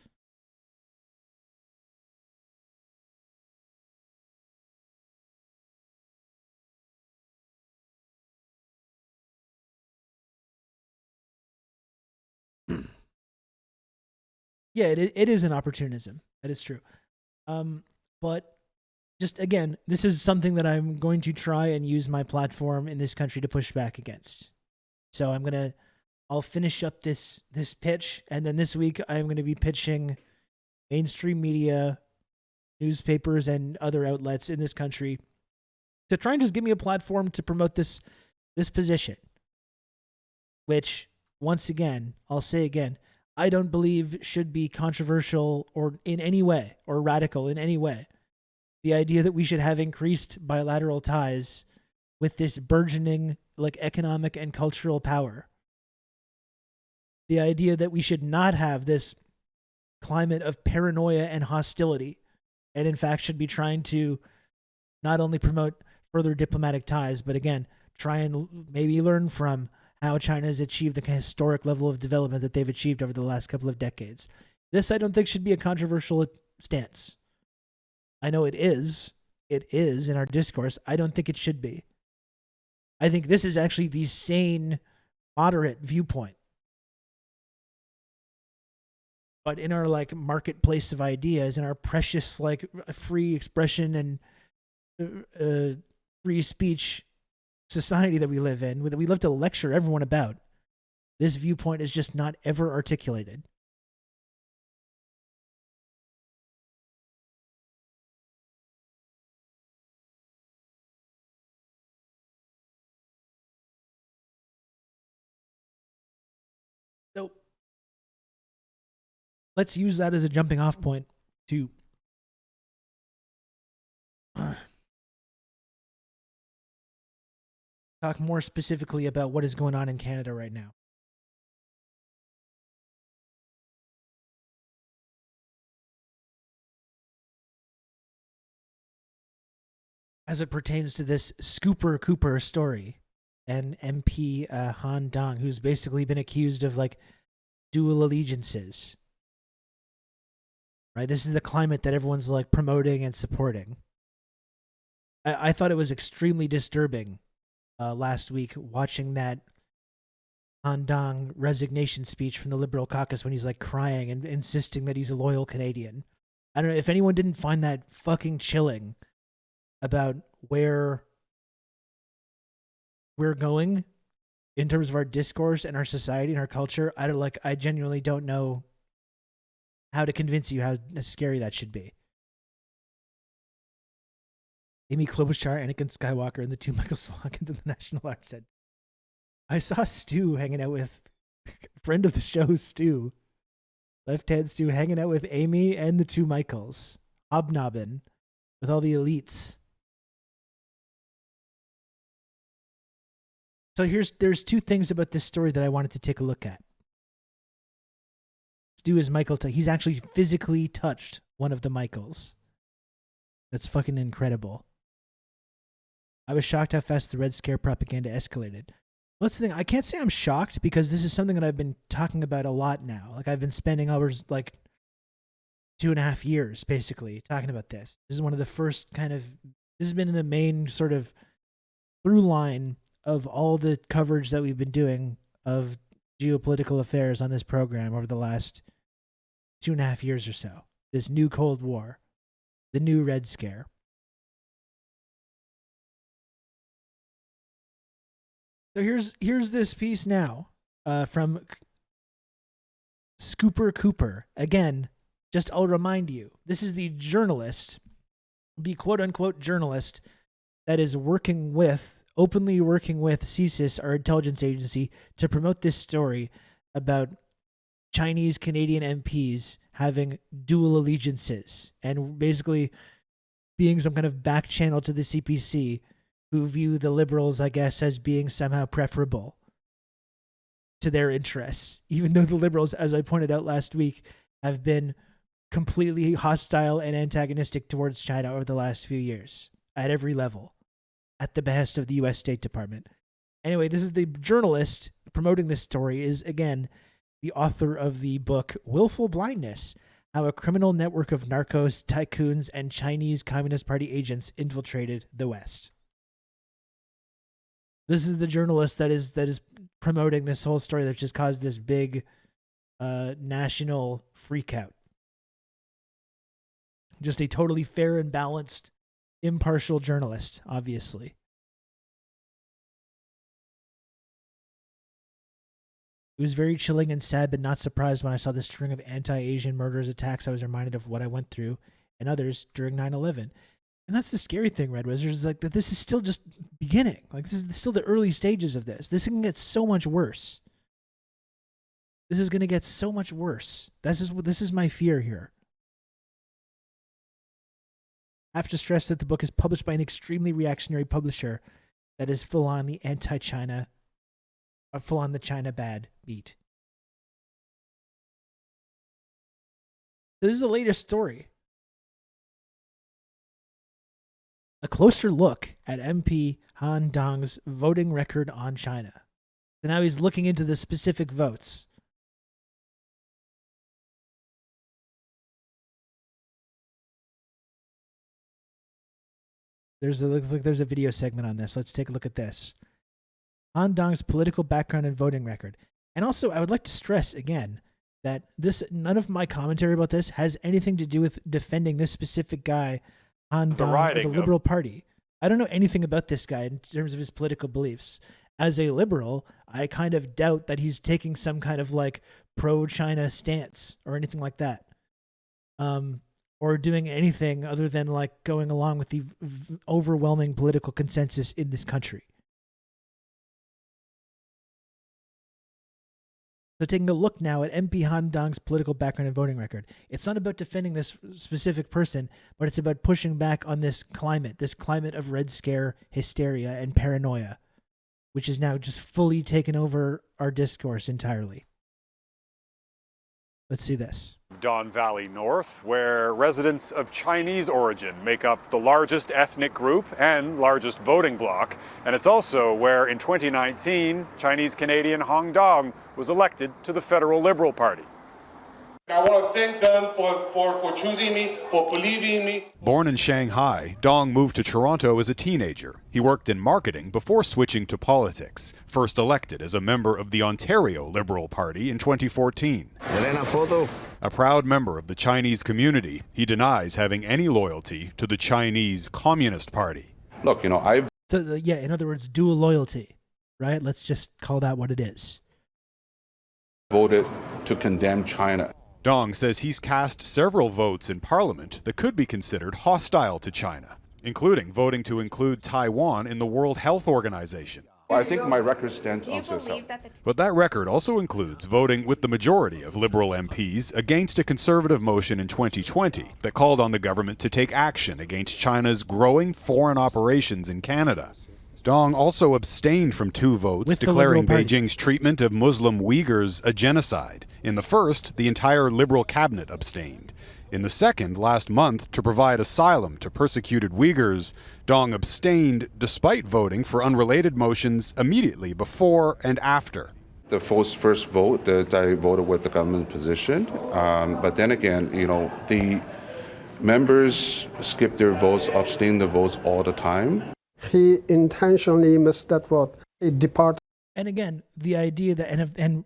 Speaker 1: Yeah, it is an opportunism. That is true. But just again, this is something that I'm going to try and use my platform in this country to push back against. So I'll finish up this pitch, and then this week I'm going to be pitching mainstream media, newspapers, and other outlets in this country to try and just give me a platform to promote this position. Which, once again, I'll say again, I don't believe should be controversial or in any way or radical in any way. The idea that we should have increased bilateral ties with this burgeoning like economic and cultural power. The idea that we should not have this climate of paranoia and hostility, and in fact should be trying to not only promote further diplomatic ties, but again, try and maybe learn from how China has achieved the historic level of development that they've achieved over the last couple of decades. This, I don't think, should be a controversial stance. I know it is. It is in our discourse. I don't think it should be. I think this is actually the sane, moderate viewpoint. But in our like marketplace of ideas, in our precious like free expression and free speech society that we live in, that we love to lecture everyone about, This viewpoint is just not ever articulated. So let's use that as a jumping off point to talk more specifically about what is going on in Canada right now. As it pertains to this Scooper Cooper story and MP Han Dong, who's basically been accused of like dual allegiances. Right? This is the climate that everyone's like promoting and supporting. I thought it was extremely disturbing last week watching that Han Dong resignation speech from the Liberal caucus when he's like crying and insisting that he's a loyal Canadian. I don't know if anyone didn't find that fucking chilling about where we're going in terms of our discourse and our society and our culture. I genuinely don't know how to convince you how scary that should be. Amy Klobuchar, Anakin Skywalker, and the two Michaels walk into the National Arts Center. I saw Stu hanging out with friend of the show, Stu. Left hand Stu hanging out with Amy and the two Michaels. Hobnobbing with all the elites. So there's two things about this story that I wanted to take a look at. Stu is Michael. He's actually physically touched one of the Michaels. That's fucking incredible. I was shocked how fast the Red Scare propaganda escalated. Well, that's the thing. I can't say I'm shocked because this is something that I've been talking about a lot now. Like I've been spending hours, like 2.5 years, basically talking about this. This is one of the first this has been the main sort of through line of all the coverage that we've been doing of geopolitical affairs on this program over the last 2.5 years or so. This new Cold War, the new Red Scare. So here's this piece now from Scooper Cooper. Again, I'll remind you, this is the journalist, the quote-unquote journalist that is openly working with CSIS, our intelligence agency, to promote this story about Chinese Canadian MPs having dual allegiances and basically being some kind of back channel to the CPC who view the Liberals, I guess, as being somehow preferable to their interests, even though the Liberals, as I pointed out last week, have been completely hostile and antagonistic towards China over the last few years at every level, at the behest of the U.S. State Department. Anyway, this is the journalist promoting this story is, again, the author of the book Willful Blindness, How a Criminal Network of Narcos, Tycoons, and Chinese Communist Party Agents Infiltrated the West. This is the journalist that is promoting this whole story that just caused this big national freakout. Just a totally fair and balanced, impartial journalist, obviously. It was very chilling and sad, but not surprised when I saw the string of anti-Asian murderous attacks. I was reminded of what I went through and others during 9/11. And that's the scary thing, Red Wizard, is like that this is still just beginning. Like this is still the early stages of this. This can get so much worse. This is going to get so much worse. This is my fear here. I have to stress that the book is published by an extremely reactionary publisher that is full on the anti-China, or full on the China bad beat. This is the latest story. A closer look at MP Han Dong's voting record on China. So now he's looking into the specific votes. Looks like there's a video segment on this. Let's take a look at this. Han Dong's political background and voting record. And also, I would like to stress again that none of my commentary about this has anything to do with defending this specific guy, Han Dong, or the Liberal Party. I don't know anything about this guy in terms of his political beliefs. as a liberal, I kind of doubt that he's taking some kind of like pro-China stance or anything like that. Or doing anything other than like going along with the overwhelming political consensus in this country. So taking a look now at MP Han Dong's political background and voting record, it's not about defending this specific person, but it's about pushing back on this climate of Red Scare hysteria and paranoia, which is now just fully taken over our discourse entirely. Let's see this.
Speaker 5: Don Valley North, where residents of Chinese origin make up the largest ethnic group and largest voting bloc. And it's also where in 2019, Chinese-Canadian Han Dong was elected to the Federal Liberal Party.
Speaker 6: I want to thank them for choosing me, for believing in me.
Speaker 7: Born in Shanghai, Dong moved to Toronto as a teenager. He worked in marketing before switching to politics, first elected as a member of the Ontario Liberal Party in 2014. A proud member of the Chinese community, he denies having any loyalty to the Chinese Communist Party.
Speaker 8: Look, I've...
Speaker 1: So, yeah, in other words, dual loyalty, right? Let's just call that what it is.
Speaker 8: voted to condemn China.
Speaker 7: Dong says he's cast several votes in Parliament that could be considered hostile to China, including voting to include Taiwan in the World Health Organization.
Speaker 8: I think my record stands on itself.
Speaker 7: But that record also includes voting with the majority of Liberal MPs against a Conservative motion in 2020 that called on the government to take action against China's growing foreign operations in Canada. Dong also abstained from 2 votes declaring Beijing's treatment of Muslim Uyghurs a genocide. In the first, the entire Liberal cabinet abstained. In the second, last month, to provide asylum to persecuted Uyghurs, Dong abstained despite voting for unrelated motions immediately before and after.
Speaker 8: The first vote that I voted with the government position, but then again, the members skip their votes, abstain the votes all the time.
Speaker 9: He intentionally missed that vote. He departed.
Speaker 1: And again, the idea that and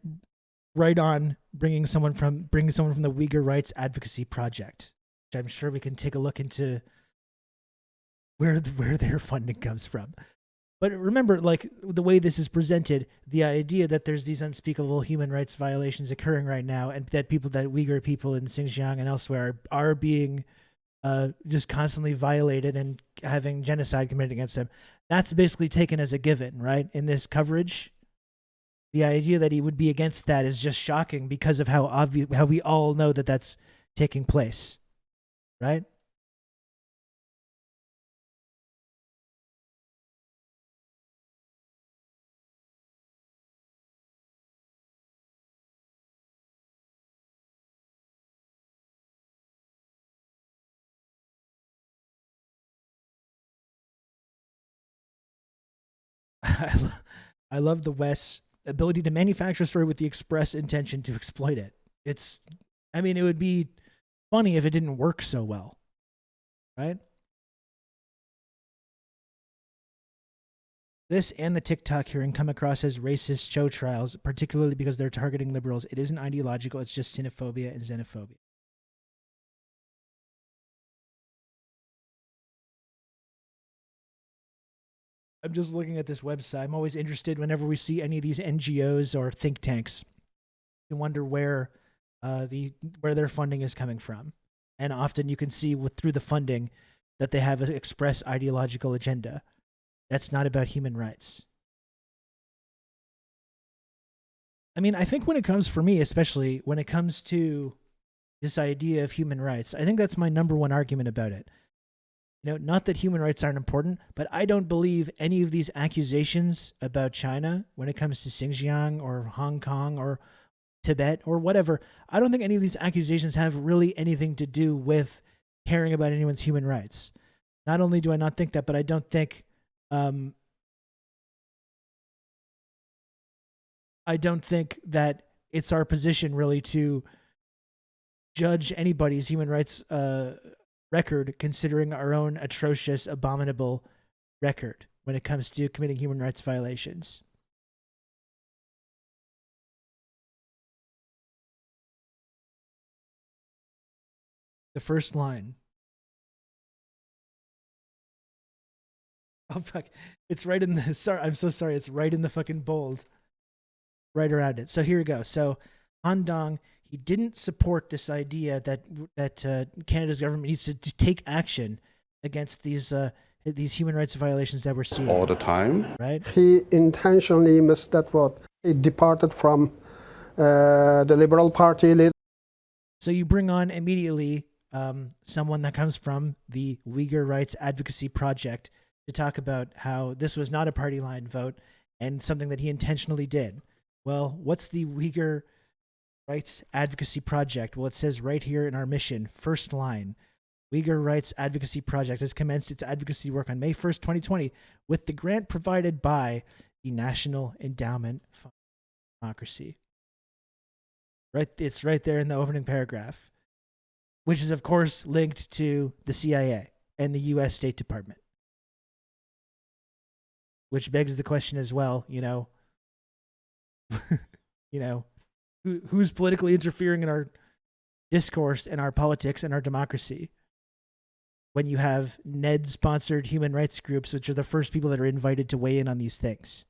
Speaker 1: right on bringing someone from the Uyghur Rights Advocacy Project, which I'm sure we can take a look into where their funding comes from. But remember, like the way this is presented, the idea that there's these unspeakable human rights violations occurring right now, and that Uyghur people in Xinjiang and elsewhere are being just constantly violated and having genocide committed against them. That's basically taken as a given, right? In this coverage, the idea that he would be against that is just shocking because of how we all know that that's taking place, right? I love the West's ability to manufacture a story with the express intention to exploit it. It would be funny if it didn't work so well, right? This and the TikTok hearing come across as racist show trials, particularly because they're targeting liberals. It isn't ideological, it's just xenophobia and xenophobia. I'm just looking at this website. I'm always interested whenever we see any of these NGOs or think tanks to wonder where their funding is coming from. And often you can see through the funding that they have an express ideological agenda. That's not about human rights. I think when it comes, for me especially, when it comes to this idea of human rights, I think that's my number one argument about it. Not that human rights aren't important, but I don't believe any of these accusations about China when it comes to Xinjiang or Hong Kong or Tibet or whatever. I don't think any of these accusations have really anything to do with caring about anyone's human rights. Not only do I not think that, but I don't think that it's our position really to judge anybody's human rights record, considering our own atrocious, abominable record when it comes to committing human rights violations. The first line. Oh fuck! It's right in the. Sorry, I'm so sorry. It's right in the fucking bold, right around it. So here we go. So Han Dong, he didn't support this idea that Canada's government needs to take action against these human rights violations that we're seeing
Speaker 8: all the time.
Speaker 1: Right?
Speaker 9: He intentionally missed that vote. He departed from the Liberal Party.
Speaker 1: So you bring on immediately someone that comes from the Uyghur Rights Advocacy Project to talk about how this was not a party line vote and something that he intentionally did. Well, what's the Uyghur Rights Advocacy Project? Well, it says right here in our mission, first line, Uyghur Rights Advocacy Project has commenced its advocacy work on May 1st, 2020, with the grant provided by the National Endowment for Democracy. Right, it's right there in the opening paragraph, which is, of course, linked to the CIA and the U.S. State Department. Which begs the question as well, who's politically interfering in our discourse and our politics and our democracy? When you have Ned-sponsored human rights groups, which are the first people that are invited to weigh in on these things.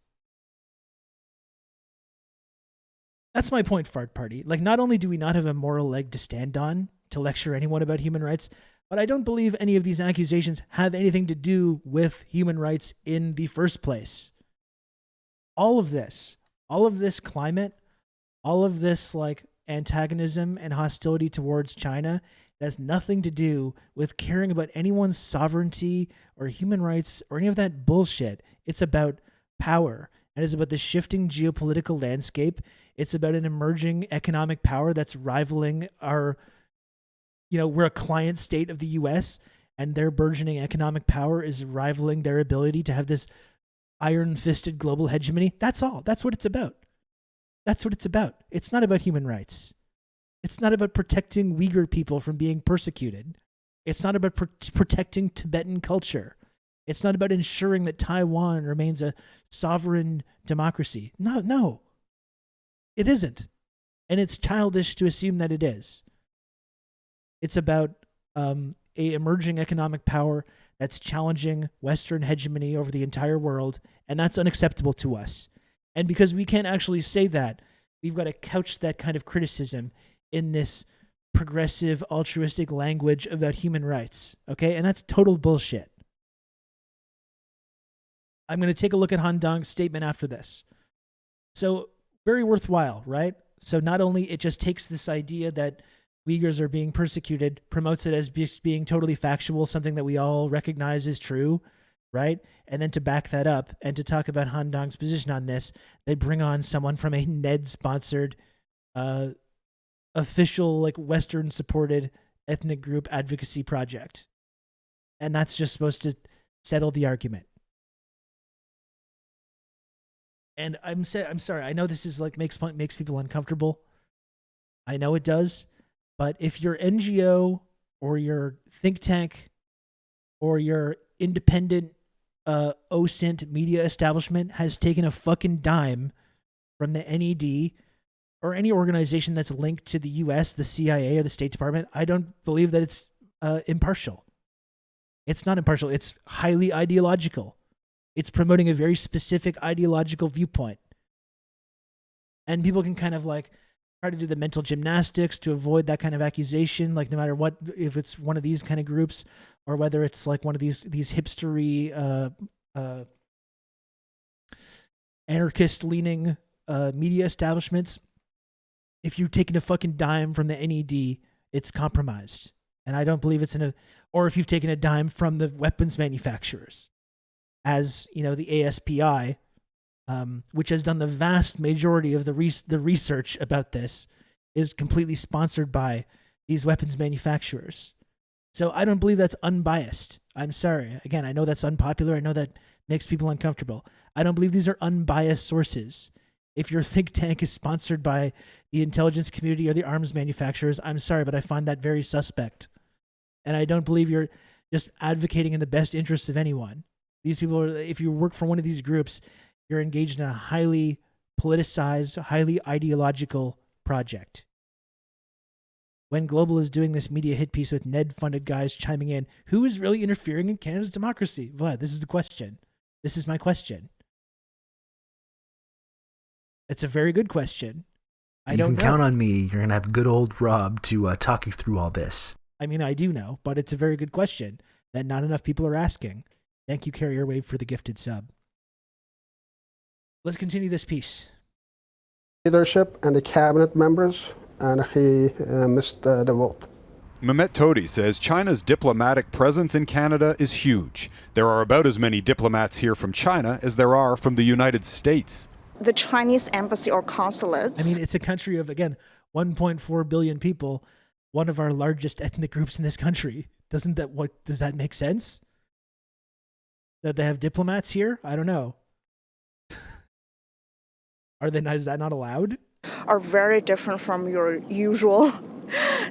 Speaker 1: That's my point, Fart Party. Like, not only do we not have a moral leg to stand on to lecture anyone about human rights, but I don't believe any of these accusations have anything to do with human rights in the first place. All of this climate, all of this like antagonism and hostility towards China, it has nothing to do with caring about anyone's sovereignty or human rights or any of that bullshit. It's about power. And it's about the shifting geopolitical landscape. It's about an emerging economic power that's rivaling our, we're a client state of the US, and their burgeoning economic power is rivaling their ability to have this iron-fisted global hegemony. That's all. That's what it's about. That's what it's about. It's not about human rights. It's not about protecting Uyghur people from being persecuted. It's not about protecting Tibetan culture. It's not about ensuring that Taiwan remains a sovereign democracy. No. It isn't. And it's childish to assume that it is. It's about a emerging economic power that's challenging Western hegemony over the entire world, and that's unacceptable to us. And because we can't actually say that, we've got to couch that kind of criticism in this progressive, altruistic language about human rights. Okay? And that's total bullshit. I'm going to take a look at Han Dong's statement after this. So, very worthwhile, right? So not only it just takes this idea that Uyghurs are being persecuted, promotes it as just being totally factual, something that we all recognize is true, right? And then to back that up and to talk about Han Dong's position on this, they bring on someone from a Ned-sponsored, official, like Western-supported ethnic group advocacy project. And that's just supposed to settle the argument. And I'm sorry. I know this is like makes people uncomfortable. I know it does. But if your NGO or your think tank or your independent OSINT media establishment has taken a fucking dime from the NED or any organization that's linked to the US, the CIA, or the State Department, I don't believe that it's impartial. It's not impartial. It's highly ideological. It's promoting a very specific ideological viewpoint. And people can kind of like try to do the mental gymnastics to avoid that kind of accusation, like no matter what, if it's one of these kind of groups or whether it's like one of these hipstery, anarchist-leaning media establishments. If you're taking a fucking dime from the NED, it's compromised. And I don't believe or if you've taken a dime from the weapons manufacturers. As the ASPI, which has done the vast majority of the research about this, is completely sponsored by these weapons manufacturers. So I don't believe that's unbiased. I'm sorry. Again, I know that's unpopular. I know that makes people uncomfortable. I don't believe these are unbiased sources. If your think tank is sponsored by the intelligence community or the arms manufacturers, I'm sorry, but I find that very suspect. And I don't believe you're just advocating in the best interests of anyone. These people are, if you work for one of these groups, you're engaged in a highly politicized, highly ideological project. When Global is doing this media hit piece with Ned-funded guys chiming in, who is really interfering in Canada's democracy? Vlad, this is the question. This is my question. It's a very good question.
Speaker 2: You can count on me. You're going to have good old Rob to talk you through all this.
Speaker 1: I mean, I do know, but it's a very good question that not enough people are asking. Thank you, Carrier Wave, for the gifted sub. Let's continue this piece.
Speaker 9: Leadership and the cabinet members, and he missed the vote.
Speaker 7: Mehmet Todi says China's diplomatic presence in Canada is huge. There are about as many diplomats here from China as there are from the United States.
Speaker 10: The Chinese embassy or consulates.
Speaker 1: I mean, it's a country of, again, 1.4 billion people, one of our largest ethnic groups in this country. Does that make sense? That they have diplomats here? I don't know. Is that not allowed?
Speaker 10: Are very different from your usual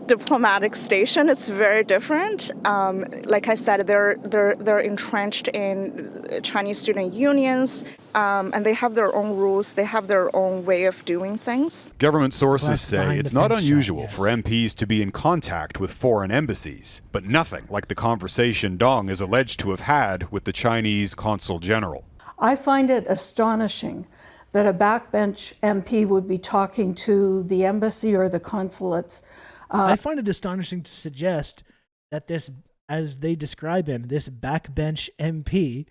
Speaker 10: diplomatic station. It's very different. Like I said, they're entrenched in Chinese student unions, and they have their own rules. They have their own way of doing things.
Speaker 7: Government sources say it's not unusual for MPs to be in contact with foreign embassies, but nothing like the conversation Dong is alleged to have had with the Chinese consul general.
Speaker 11: I find it astonishing that a backbench MP would be talking to the embassy or the consulates.
Speaker 1: I find it astonishing to suggest that this, as they describe him, this backbench MP,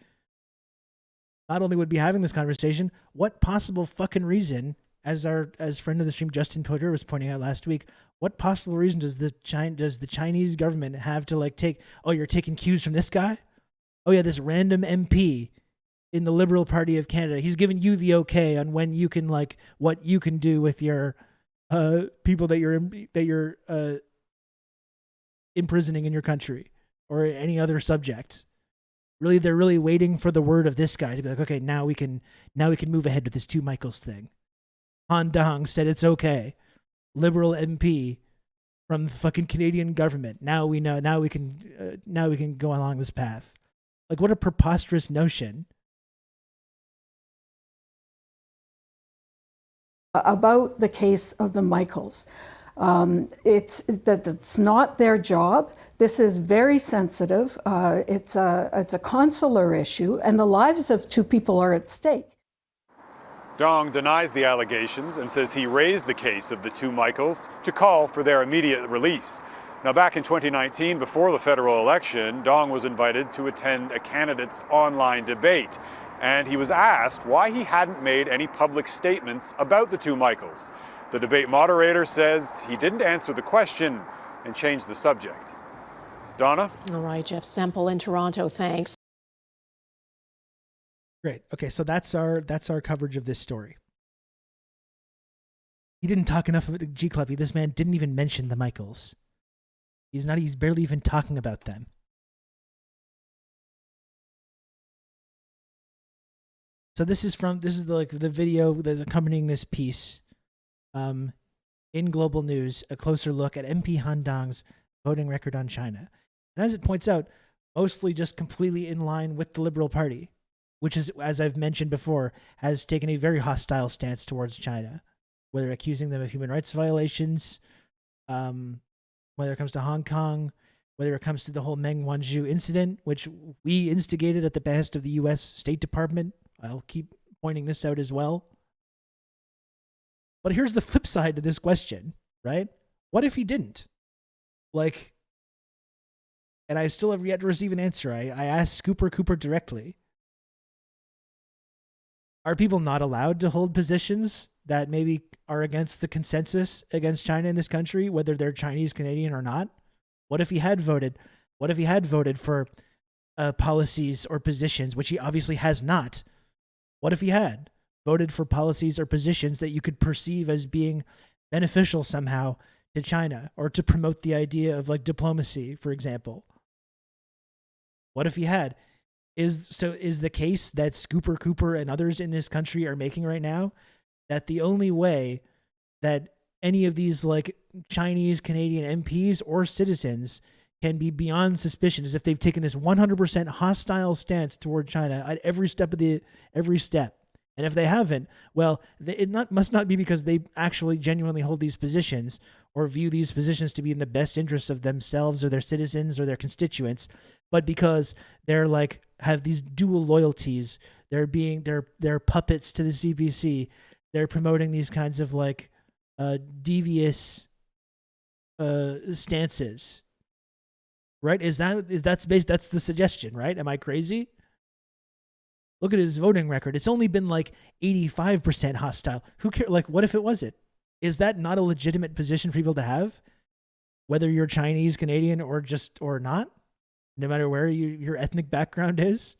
Speaker 1: not only would be having this conversation, what possible fucking reason, as friend of the stream Justin Potter was pointing out last week, what possible reason does the Chinese government have to take, oh, you're taking cues from this guy? Oh yeah, this random MP in the Liberal Party of Canada, he's giving you the okay on when you can, what you can do with your people that you're imprisoning in your country or any other subject. Really, they're really waiting for the word of this guy to be like, okay, now we can move ahead with this Two Michaels thing. Han Dong said it's okay. Liberal MP from the fucking Canadian government. Now we know. Now we can go along this path. What a preposterous notion.
Speaker 11: About the case of the Michaels. It's not their job. This is very sensitive. It's a consular issue, and the lives of two people are at stake.
Speaker 5: Dong denies the allegations and says he raised the case of the two Michaels to call for their immediate release. Now, back in 2019, before the federal election, Dong was invited to attend a candidate's online debate. And he was asked why he hadn't made any public statements about the two Michaels. The debate moderator says he didn't answer the question and changed the subject. Donna?
Speaker 12: All right, Jeff Semple in Toronto, thanks.
Speaker 1: Great. Okay, so that's our coverage of this story. He didn't talk enough about G Cluppy. This man didn't even mention the Michaels. He's barely even talking about them. So this is the video that's accompanying this piece in Global News, a closer look at MP Han Dong's voting record on China. And as it points out, mostly just completely in line with the Liberal Party, which is, as I've mentioned before, has taken a very hostile stance towards China, whether accusing them of human rights violations, whether it comes to Hong Kong, whether it comes to the whole Meng Wanzhou incident, which we instigated at the behest of the U.S. State Department. I'll keep pointing this out as well. But here's the flip side to this question, right? What if he didn't? And I still have yet to receive an answer. I asked Scooper Cooper directly. Are people not allowed to hold positions that maybe are against the consensus against China in this country, whether they're Chinese, Canadian, or not? What if he had voted? What if he had voted for policies or positions, which he obviously has not? What if he had voted for policies or positions that you could perceive as being beneficial somehow to China or to promote the idea of diplomacy, for example? What if he had? Is the case that Scooper Cooper and others in this country are making right now that the only way that any of these Chinese, Canadian MPs or citizens can be beyond suspicion is if they've taken this 100% hostile stance toward China at every step. And if they haven't, well, must not be because they actually genuinely hold these positions or view these positions to be in the best interests of themselves or their citizens or their constituents, but because they're have these dual loyalties they're puppets to the CPC. They're promoting these kinds of like devious stances, right? That's the suggestion, right? Am I crazy? Look at his voting record. It's only been like 85% hostile. Who cares? Like, what if it wasn't? Is that not a legitimate position for people to have? Whether you're Chinese, Canadian, or not, no matter where your ethnic background is?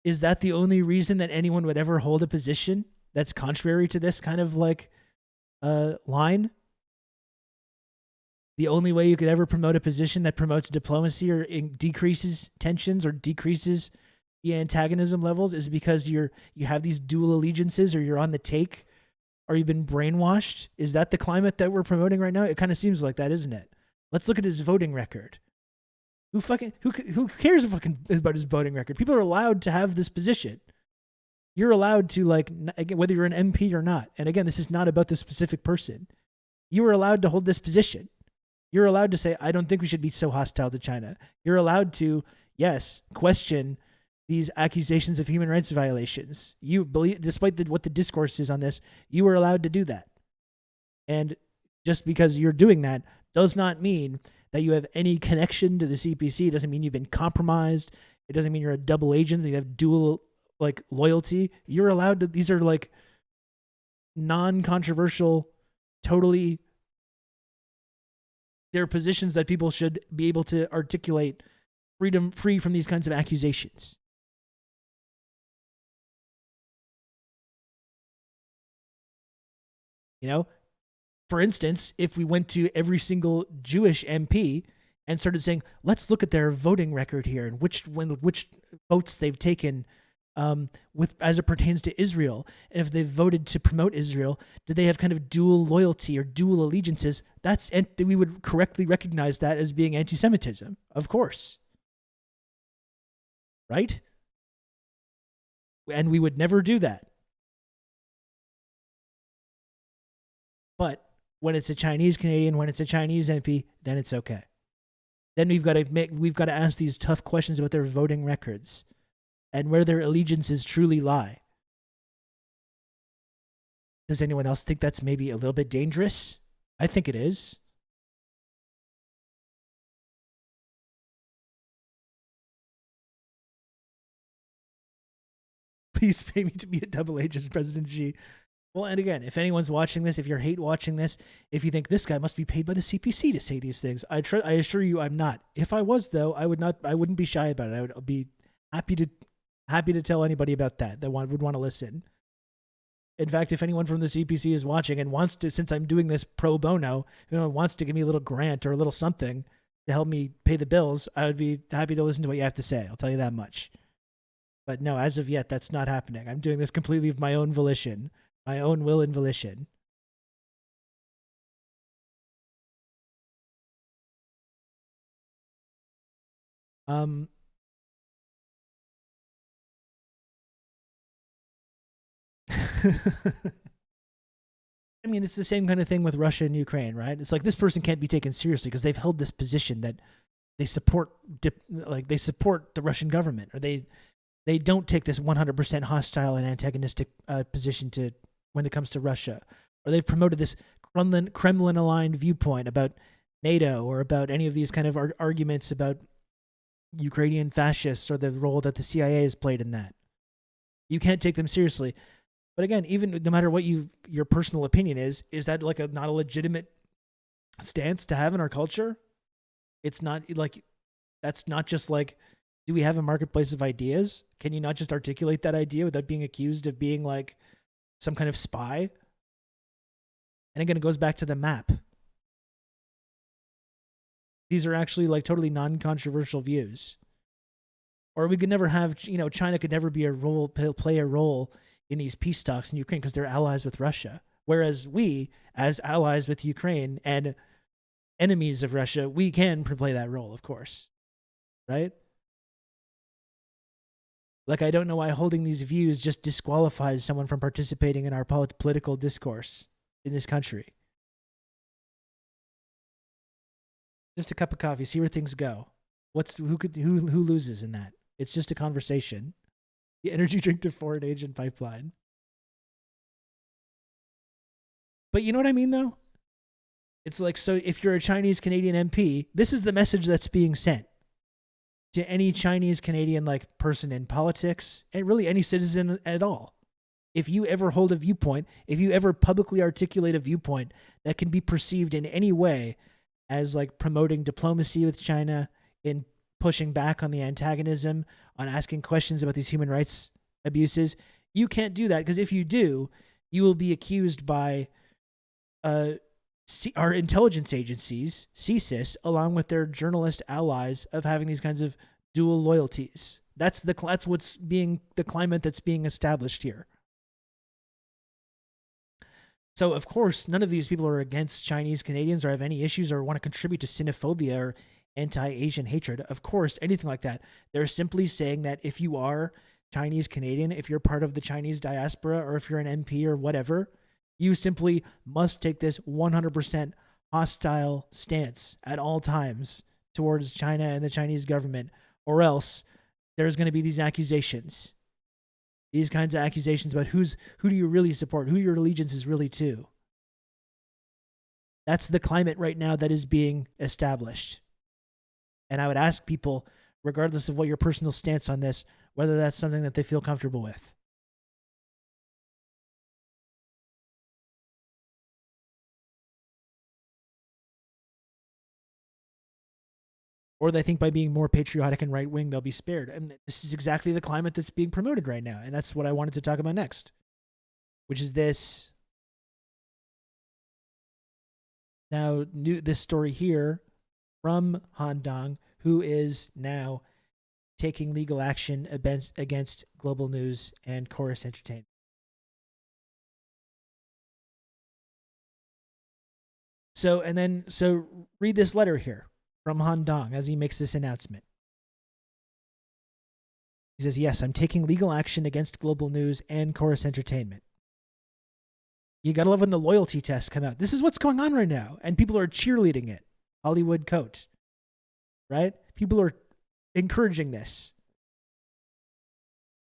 Speaker 1: Is that the only reason that anyone would ever hold a position that's contrary to this kind of like line? The only way you could ever promote a position that promotes diplomacy or decreases tensions or decreases the antagonism levels is because you have these dual allegiances, or you're on the take, or you've been brainwashed. Is that the climate that we're promoting right now? It kind of seems like that, isn't it? Let's look at his voting record. Who cares about his voting record? People are allowed to have this position. You're allowed to, like, whether you're an MP or not. And again, this is not about the specific person. You are allowed to hold this position. You're allowed to say, I don't think we should be so hostile to China. You're allowed to, yes, question these accusations of human rights violations. You believe, despite what the discourse is on this, you are allowed to do that. And just because you're doing that does not mean that you have any connection to the CPC. It doesn't mean you've been compromised. It doesn't mean you're a double agent. You have dual like loyalty. You're allowed to. These are like non-controversial, totally. They're positions that people should be able to articulate, free from these kinds of accusations. You know, for instance, if we went to every single Jewish MP and started saying, let's look at their voting record here and which votes they've taken with as it pertains to Israel, and if they've voted to promote Israel, do they have kind of dual loyalty or dual allegiances? We would correctly recognize that as being anti-Semitism, of course. Right? And we would never do that. But when it's a Chinese Canadian, when it's a Chinese MP, then it's okay. Then we've got to ask these tough questions about their voting records and where their allegiances truly lie. Does anyone else think that's maybe a little bit dangerous? I think it is. Please pay me to be a double agent, President Xi. Well, and again, if anyone's watching this, if you're watching this, if you think this guy must be paid by the CPC to say these things, I assure you I'm not. If I was, though, I wouldn't be shy about it. I would be happy to tell anybody about that would want to listen. In fact, if anyone from the CPC is watching and wants to, since I'm doing this pro bono, if anyone wants to give me a little grant or a little something to help me pay the bills, I would be happy to listen to what you have to say. I'll tell you that much. But no, as of yet, that's not happening. I'm doing this completely of my own volition. My own will and volition. I mean, it's the same kind of thing with Russia and Ukraine, right? It's like this person can't be taken seriously because they've held this position that they support, they support the Russian government, or they don't take this 100% hostile and antagonistic position when it comes to Russia, or they've promoted this Kremlin-aligned viewpoint about NATO or about any of these kind of arguments about Ukrainian fascists or the role that the CIA has played in that. You can't take them seriously. But again, even no matter what your personal opinion is that like not a legitimate stance to have in our culture? It's not like, that's not just like, do we have a marketplace of ideas? Can you not just articulate that idea without being accused of being like some kind of spy? And again, it goes back to the map. These are actually like totally non-controversial views. Or we could never have, China could never play a role in these peace talks in Ukraine because they're allies with Russia. Whereas we, as allies with Ukraine and enemies of Russia, we can play that role, of course. Right? Like, I don't know why holding these views just disqualifies someone from participating in our political discourse in this country. Just a cup of coffee, see where things go. Who loses in that? It's just a conversation. The energy drink to foreign agent pipeline. But you know what I mean, though? It's like, so if you're a Chinese Canadian MP, this is the message that's being sent to any Chinese Canadian like person in politics and really any citizen at all. If you ever hold a viewpoint, if you ever publicly articulate a viewpoint that can be perceived in any way as like promoting diplomacy with China, in pushing back on the antagonism, on asking questions about these human rights abuses, you can't do that, because if you do, you will be accused by our intelligence agencies, CSIS, along with their journalist allies, of having these kinds of dual loyalties. That's what's being the climate that's being established here. So, of course, none of these people are against Chinese Canadians or have any issues or want to contribute to xenophobia or anti-Asian hatred. Of course, anything like that. They're simply saying that if you are Chinese Canadian, if you're part of the Chinese diaspora, or if you're an MP or whatever, you simply must take this 100% hostile stance at all times towards China and the Chinese government, or else there's going to be these accusations. These kinds of accusations about who do you really support, who your allegiance is really to. That's the climate right now that is being established. And I would ask people, regardless of what your personal stance on this, whether that's something that they feel comfortable with. Or they think by being more patriotic and right-wing, they'll be spared. And this is exactly the climate that's being promoted right now. And that's what I wanted to talk about next, which is this. Now, this story here from Han Dong, who is now taking legal action against Global News and Chorus Entertainment. So read this letter here from Han Dong as he makes this announcement. He says, yes, I'm taking legal action against Global News and Chorus Entertainment. You gotta love when the loyalty tests come out. This is what's going on right now, and people are cheerleading it. Hollywood coat, right? People are encouraging this.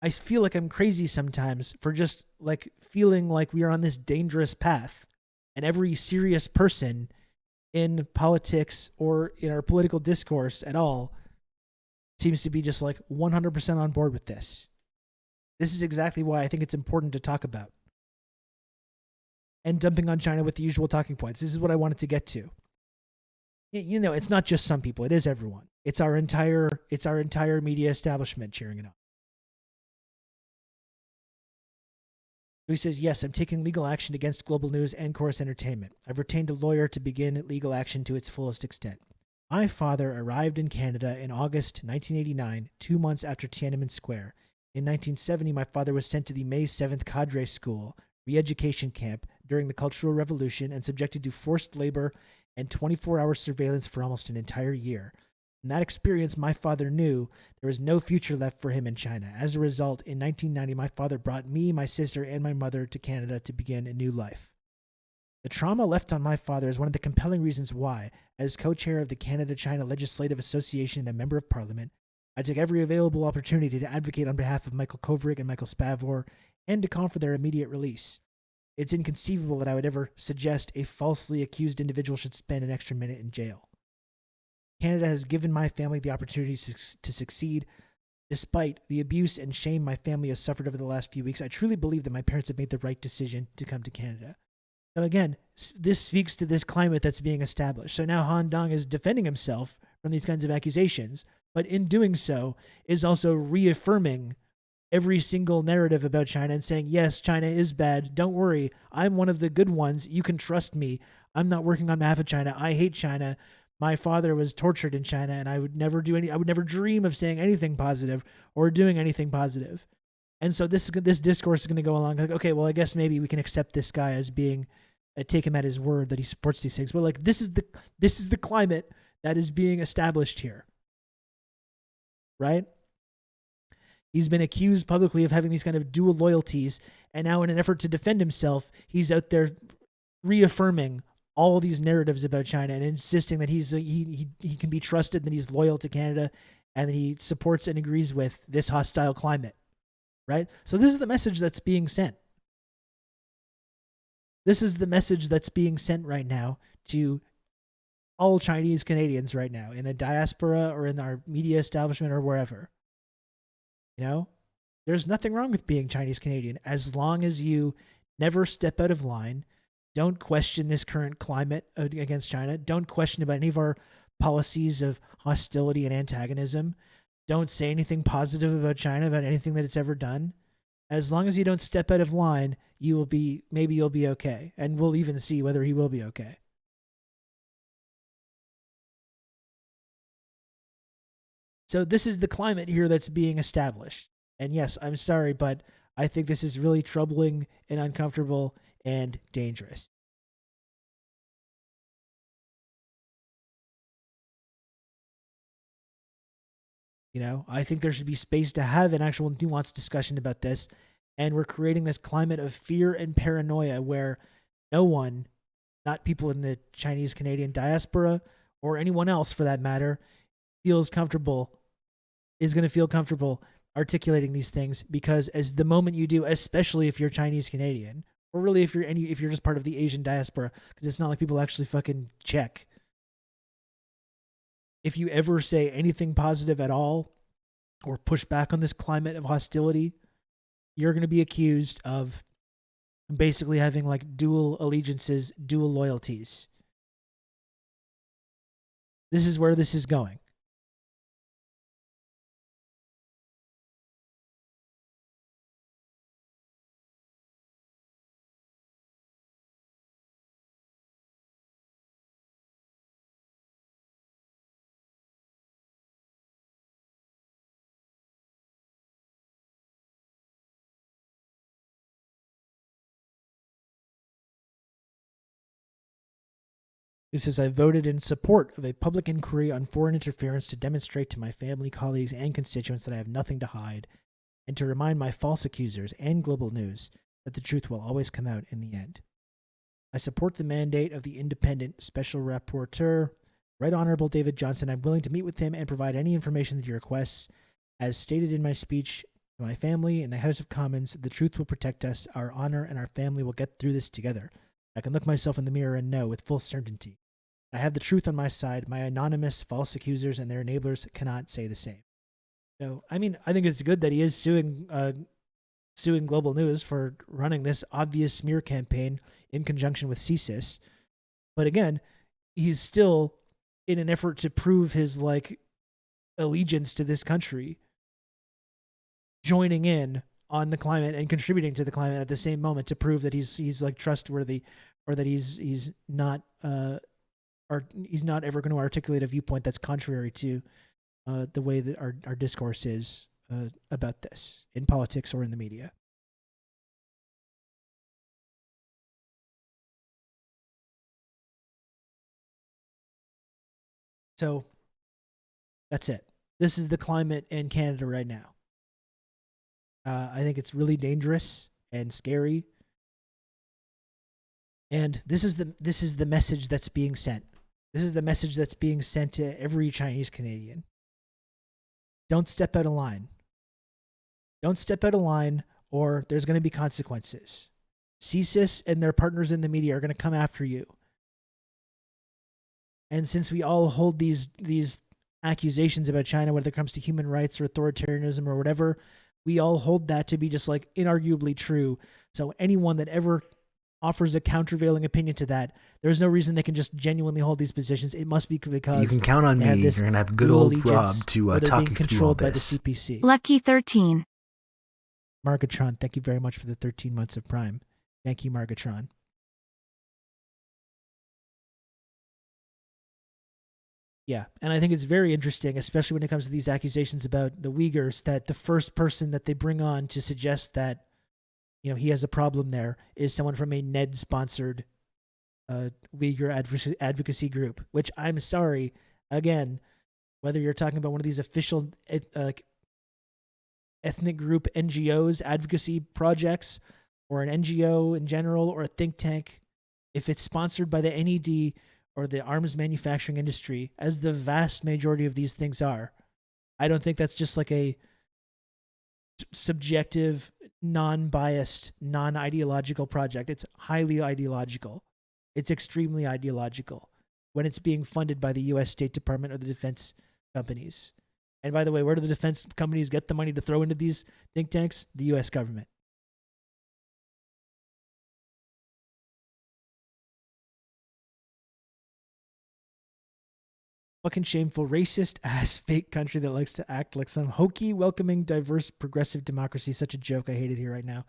Speaker 1: I feel like I'm crazy sometimes for just like feeling like we are on this dangerous path, and every serious person in politics or in our political discourse at all seems to be just like 100% on board with this. This is exactly why I think it's important to talk about. And dumping on China with the usual talking points. This is what I wanted to get to. You know, it's not just some people, it is everyone. It's our entire media establishment cheering it on. He says, yes, I'm taking legal action against Global News and Chorus Entertainment. I've retained a lawyer to begin legal action to its fullest extent. My father arrived in Canada in August 1989, 2 months after Tiananmen Square. In 1970, my father was sent to the May 7th Cadre School, re-education camp, during the Cultural Revolution and subjected to forced labor and 24-hour surveillance for almost an entire year. In that experience, my father knew there was no future left for him in China. As a result, in 1990, my father brought me, my sister, and my mother to Canada to begin a new life. The trauma left on my father is one of the compelling reasons why, as co-chair of the Canada-China Legislative Association and a member of Parliament, I took every available opportunity to advocate on behalf of Michael Kovrig and Michael Spavor and to call for their immediate release. It's inconceivable that I would ever suggest a falsely accused individual should spend an extra minute in jail. Canada has given my family the opportunity to succeed. Despite the abuse and shame my family has suffered over the last few weeks, I truly believe that my parents have made the right decision to come to Canada. Now again, this speaks to this climate that's being established. So now Han Dong is defending himself from these kinds of accusations, but in doing so is also reaffirming every single narrative about China and saying, yes, China is bad. Don't worry. I'm one of the good ones. You can trust me. I'm not working on behalf of China. I hate China. My father was tortured in China, and I would never dream of saying anything positive or doing anything positive. And so this discourse is going to go along like, okay, well, I guess maybe we can accept this guy as being, take him at his word that he supports these things. But like, this is the climate that is being established here, right? He's been accused publicly of having these kind of dual loyalties, and now in an effort to defend himself, he's out there reaffirming all these narratives about China and insisting that he can be trusted, that he's loyal to Canada, and that he supports and agrees with this hostile climate. right? So this is the message that's being sent. This is the message that's being sent right now to all Chinese Canadians right now in the diaspora or in our media establishment or wherever. You know, there's nothing wrong with being Chinese Canadian as long as you never step out of line. Don't question this current climate against China. Don't question about any of our policies of hostility and antagonism. Don't say anything positive about China, about anything that it's ever done. As long as you don't step out of line, maybe you'll be okay. And we'll even see whether he will be okay. So this is the climate here that's being established. And yes, I'm sorry, but I think this is really troubling and uncomfortable and dangerous. You know, I think there should be space to have an actual nuanced discussion about this. And we're creating this climate of fear and paranoia where no one, not people in the Chinese Canadian diaspora or anyone else for that matter, is going to feel comfortable articulating these things, because as the moment you do, especially if you're Chinese Canadian, or really if you're just part of the Asian diaspora, because it's not like people actually fucking check. If you ever say anything positive at all or push back on this climate of hostility, you're going to be accused of basically having like dual allegiances, dual loyalties. This is where this is going. It says, I voted in support of a public inquiry on foreign interference to demonstrate to my family, colleagues, and constituents that I have nothing to hide, and to remind my false accusers and global news that the truth will always come out in the end. I support the mandate of the independent special rapporteur, Right Honorable David Johnson. I'm willing to meet with him and provide any information that he requests. As stated in my speech to my family in the House of Commons, the truth will protect us, our honor, and our family will get through this together. I can look myself in the mirror and know with full certainty I have the truth on my side. My anonymous false accusers and their enablers cannot say the same. So, I mean, I think it's good that he is suing Global News for running this obvious smear campaign in conjunction with CSIS. But again, he's still, in an effort to prove his like allegiance to this country, joining in on the climate and contributing to the climate at the same moment to prove that he's like trustworthy, or that he's not ever going to articulate a viewpoint that's contrary to the way that our discourse is about this in politics or in the media. So that's it. This is the climate in Canada right now. I think it's really dangerous and scary. And this is the message that's being sent. This is the message that's being sent to every Chinese Canadian. Don't step out of line. Don't step out of line, or there's going to be consequences. CSIS and their partners in the media are going to come after you. And since we all hold these accusations about China, whether it comes to human rights or authoritarianism or whatever, we all hold that to be just like inarguably true. So anyone that ever offers a countervailing opinion to that, there's no reason they can just genuinely hold these positions. It must be because
Speaker 2: you can count on me. You're going to have good old Rob to talk you through all this.
Speaker 1: By the CPC.
Speaker 3: Lucky 13.
Speaker 1: Margatron, thank you very much for the 13 months of Prime. Thank you, Margatron. Yeah, and I think it's very interesting, especially when it comes to these accusations about the Uyghurs, that the first person that they bring on to suggest that, you know, he has a problem there is someone from a NED-sponsored Uyghur advocacy group, which I'm sorry, again, whether you're talking about one of these official ethnic group NGOs, advocacy projects, or an NGO in general, or a think tank, if it's sponsored by the NED or the arms manufacturing industry, as the vast majority of these things are, I don't think that's just like a subjective, non-biased, non-ideological project. It's highly ideological. It's extremely ideological when it's being funded by the U.S. State Department or the defense companies. And by the way, where do the defense companies get the money to throw into these think tanks? The U.S. government. Fucking shameful, racist ass fake country that likes to act like some hokey, welcoming, diverse, progressive democracy. Such a joke. I hate it here right now.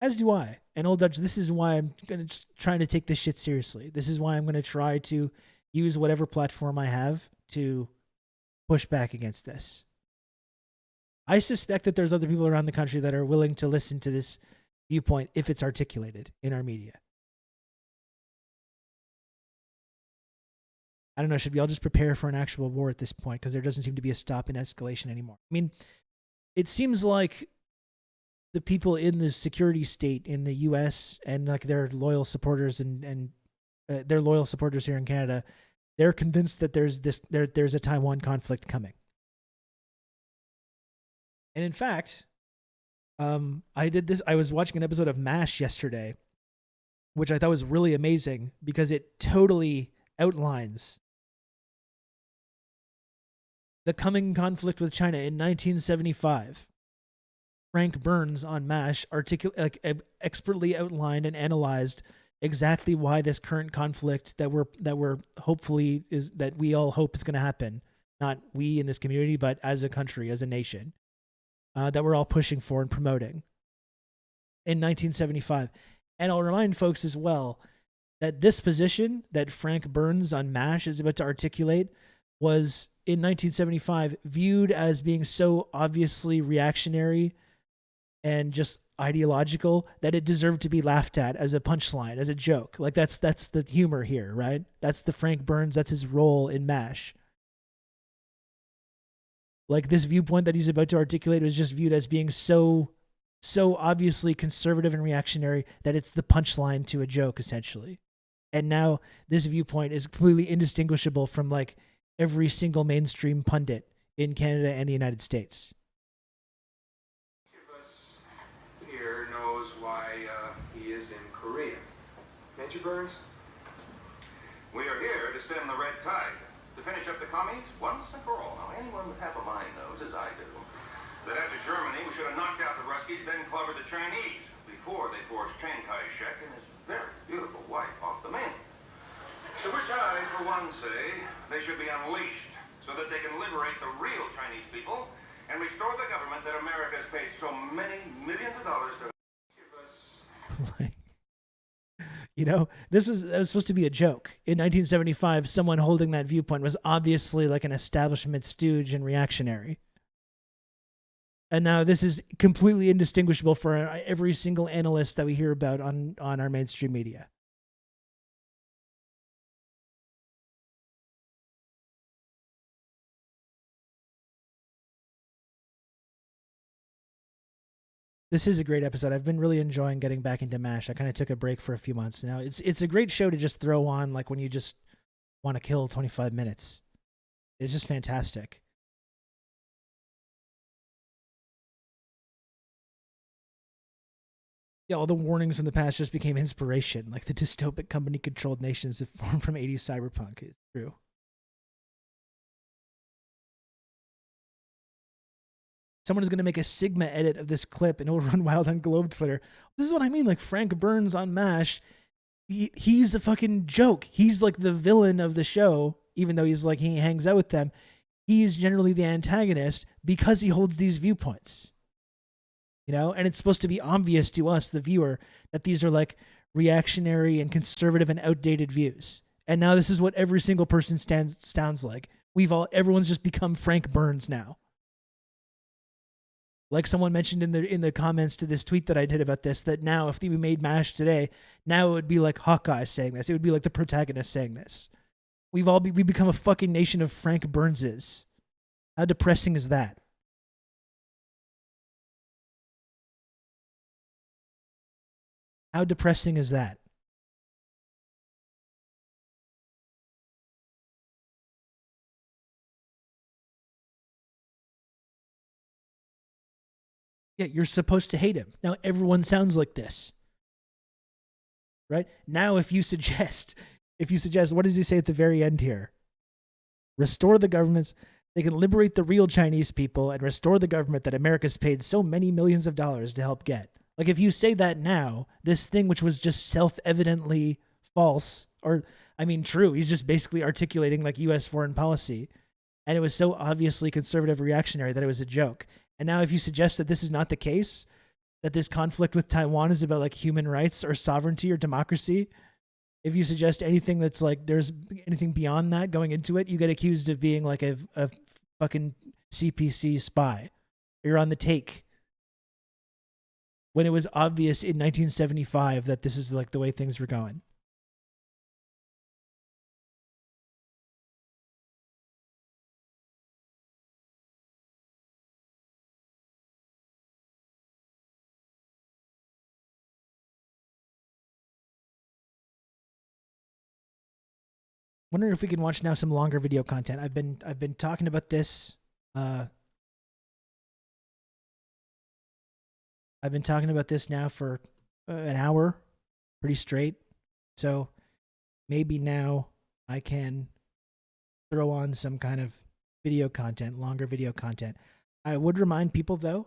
Speaker 1: As do I. And Old Dutch, this is why I'm trying to take this shit seriously. This is why I'm going to try to use whatever platform I have to push back against this. I suspect that there's other people around the country that are willing to listen to this viewpoint if it's articulated in our media. I don't know, should we all just prepare for an actual war at this point? Because there doesn't seem to be a stop in escalation anymore. I mean, it seems like the people in the security state in the U.S. and like their loyal supporters and their loyal supporters here in Canada, they're convinced that there's a Taiwan conflict coming. And in fact, I was watching an episode of MASH yesterday, which I thought was really amazing because it totally outlines the coming conflict with China in 1975. Frank Burns on MASH expertly outlined and analyzed exactly why this current conflict that we all hope is going to happen, not we in this community, but as a country, as a nation, that we're all pushing for and promoting in 1975. And I'll remind folks as well that this position that Frank Burns on MASH is about to articulate was in 1975 viewed as being so obviously reactionary and just ideological that it deserved to be laughed at as a punchline, as a joke. Like that's the humor here, right? That's the Frank Burns, that's his role in MASH. Like this viewpoint that he's about to articulate was just viewed as being so obviously conservative and reactionary that it's the punchline to a joke, essentially. And now this viewpoint is completely indistinguishable from like every single mainstream pundit in Canada and the United States.
Speaker 13: Each of us here knows why he is in Korea. Major Burns?
Speaker 14: We are here to stem the red tide, to finish up the commies once and for all. Now, anyone with half a mind knows, as I do, that after Germany, we should have knocked out the Ruskies, then clobbered the Chinese, before they forced Chiang Kai-shek and his very beautiful wife off the mainland. To which I, for one, say they should be unleashed so that they can liberate the real Chinese people and restore the government that America has paid so many millions of dollars to.
Speaker 1: You know, that was supposed to be a joke. In 1975, someone holding that viewpoint was obviously like an establishment stooge and reactionary. And now this is completely indistinguishable for every single analyst that we hear about on our mainstream media. This is a great episode. I've been really enjoying getting back into MASH. I kind of took a break for a few months now. It's a great show to just throw on like when you just want to kill 25 minutes. It's just fantastic. Yeah, all the warnings from the past just became inspiration. Like the dystopic company-controlled nations that formed from 80s cyberpunk. It's true. Someone is going to make a Sigma edit of this clip and it will run wild on Globe Twitter. This is what I mean. Like Frank Burns on MASH, he's a fucking joke. He's like the villain of the show, even though he's like, he hangs out with them. He's generally the antagonist because he holds these viewpoints. You know, and it's supposed to be obvious to us, the viewer, that these are like reactionary and conservative and outdated views. And now this is what every single person sounds like. Everyone's just become Frank Burns now. Like someone mentioned in the comments to this tweet that I did about this, that now if we made MASH today, now it would be like Hawkeye saying this. It would be like the protagonist saying this. We become a fucking nation of Frank Burnses. How depressing is that? How depressing is that? Yeah, you're supposed to hate him. Now everyone sounds like this. Right? Now if you suggest, what does he say at the very end here? Restore the governments. They can liberate the real Chinese people and restore the government that America's paid so many millions of dollars to help get. Like, if you say that now, this thing which was just self-evidently false, or, I mean, true, he's just basically articulating like U.S. foreign policy, and it was so obviously conservative reactionary that it was a joke. And now if you suggest that this is not the case, that this conflict with Taiwan is about like human rights or sovereignty or democracy, if you suggest anything that's like there's anything beyond that going into it, you get accused of being like a fucking CPC spy. You're on the take. When it was obvious in 1975 that this is like the way things were going. Wondering if we can watch now some longer video content. I've been talking about this. I've been talking about this now for an hour, pretty straight. So maybe now I can throw on some kind of video content, longer video content. I would remind people though,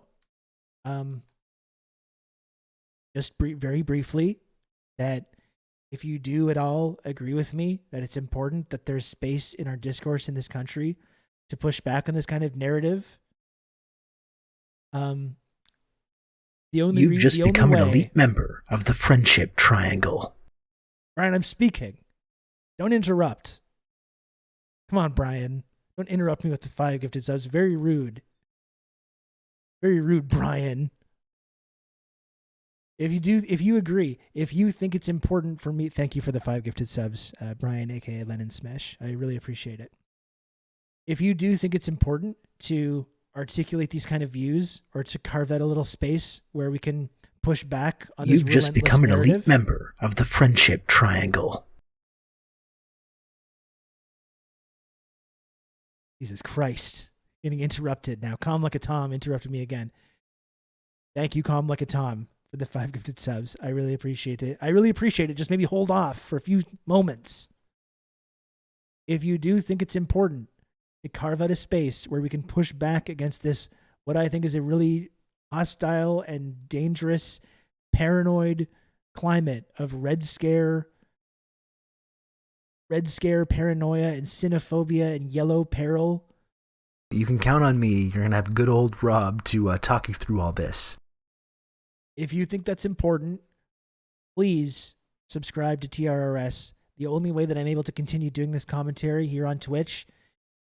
Speaker 1: just very briefly, that if you do at all agree with me that it's important that there's space in our discourse in this country to push back on this kind of narrative,
Speaker 2: You've just become an elite member of the Friendship Triangle.
Speaker 1: Brian, I'm speaking. Don't interrupt. Come on, Brian. Don't interrupt me with the 5 gifted subs. Very rude. Very rude, Brian. If you agree, if you think it's important for me, thank you for the 5 gifted subs, Brian, aka Lennon Smesh. I really appreciate it. If you do think it's important to articulate these kind of views or to carve out a little space where we can push back on this
Speaker 2: You've just become an
Speaker 1: narrative,
Speaker 2: elite member of the Friendship Triangle.
Speaker 1: Jesus Christ. Getting interrupted now. Calm Like a Tom interrupted me again. Thank you, Calm Like a Tom, for the 5 gifted subs. I really appreciate it. I really appreciate it. Just maybe hold off for a few moments. If you do think it's important to carve out a space where we can push back against this, what I think is a really hostile and dangerous, paranoid climate of red scare paranoia and xenophobia and yellow peril.
Speaker 2: You can count on me. You're going to have good old Rob to talk you through all this.
Speaker 1: If you think that's important, please subscribe to TRRS. The only way that I'm able to continue doing this commentary here on Twitch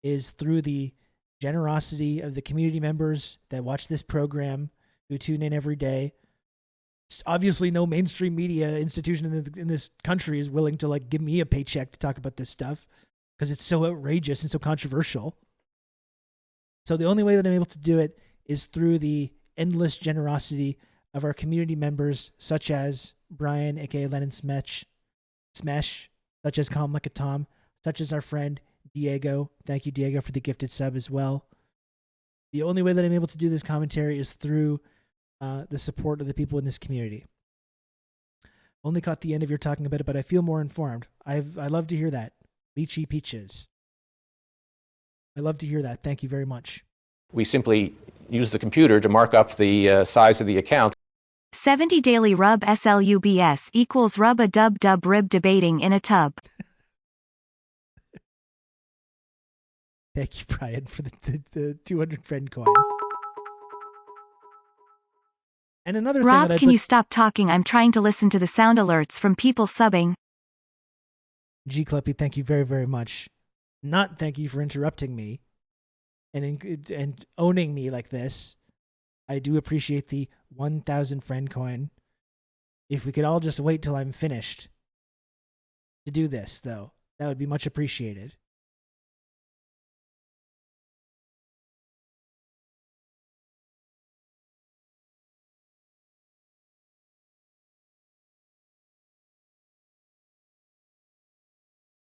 Speaker 1: is through the generosity of the community members that watch this program, who tune in every day. Obviously, no mainstream media institution in this country is willing to like give me a paycheck to talk about this stuff because it's so outrageous and so controversial. So the only way that I'm able to do it is through the endless generosity of our community members, such as Brian, aka Lennon Smesh, such as Calm Like a Tom, such as our friend Diego. Thank you, Diego, for the gifted sub as well. The only way that I'm able to do this commentary is through the support of the people in this community. Only caught the end of your talking about it, but I feel more informed. I love to hear that. Lychee Peaches. I love to hear that. Thank you very much.
Speaker 4: We simply use the computer to mark up the size of the account.
Speaker 3: 70 daily rub slubs equals rub a dub dub rib debating in a tub.
Speaker 1: Thank you, Brian, for the 200 friend coin. And another
Speaker 3: Rob,
Speaker 1: thing that
Speaker 3: can you stop talking? I'm trying to listen to the sound alerts from people subbing.
Speaker 1: G Clippy, thank you very, very much. Not thank you for interrupting me and owning me like this. I do appreciate the 1,000 friend coin. If we could all just wait till I'm finished to do this, though, that would be much appreciated.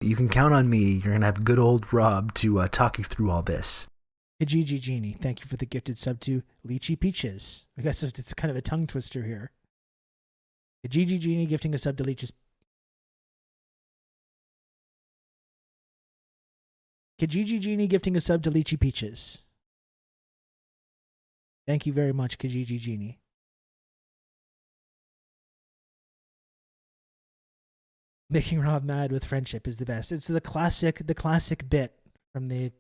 Speaker 2: You can count on me. You're going to have good old Rob to talk you through all this.
Speaker 1: Kijiji Genie, thank you for the gifted sub to Lychee Peaches. I guess it's kind of a tongue twister here. Kijiji Genie gifting a sub to Lychee's. Kijiji Genie gifting a sub to Lychee Peaches. Thank you very much, Kijiji Genie. Making Rob mad with friendship is the best. It's the classic bit from the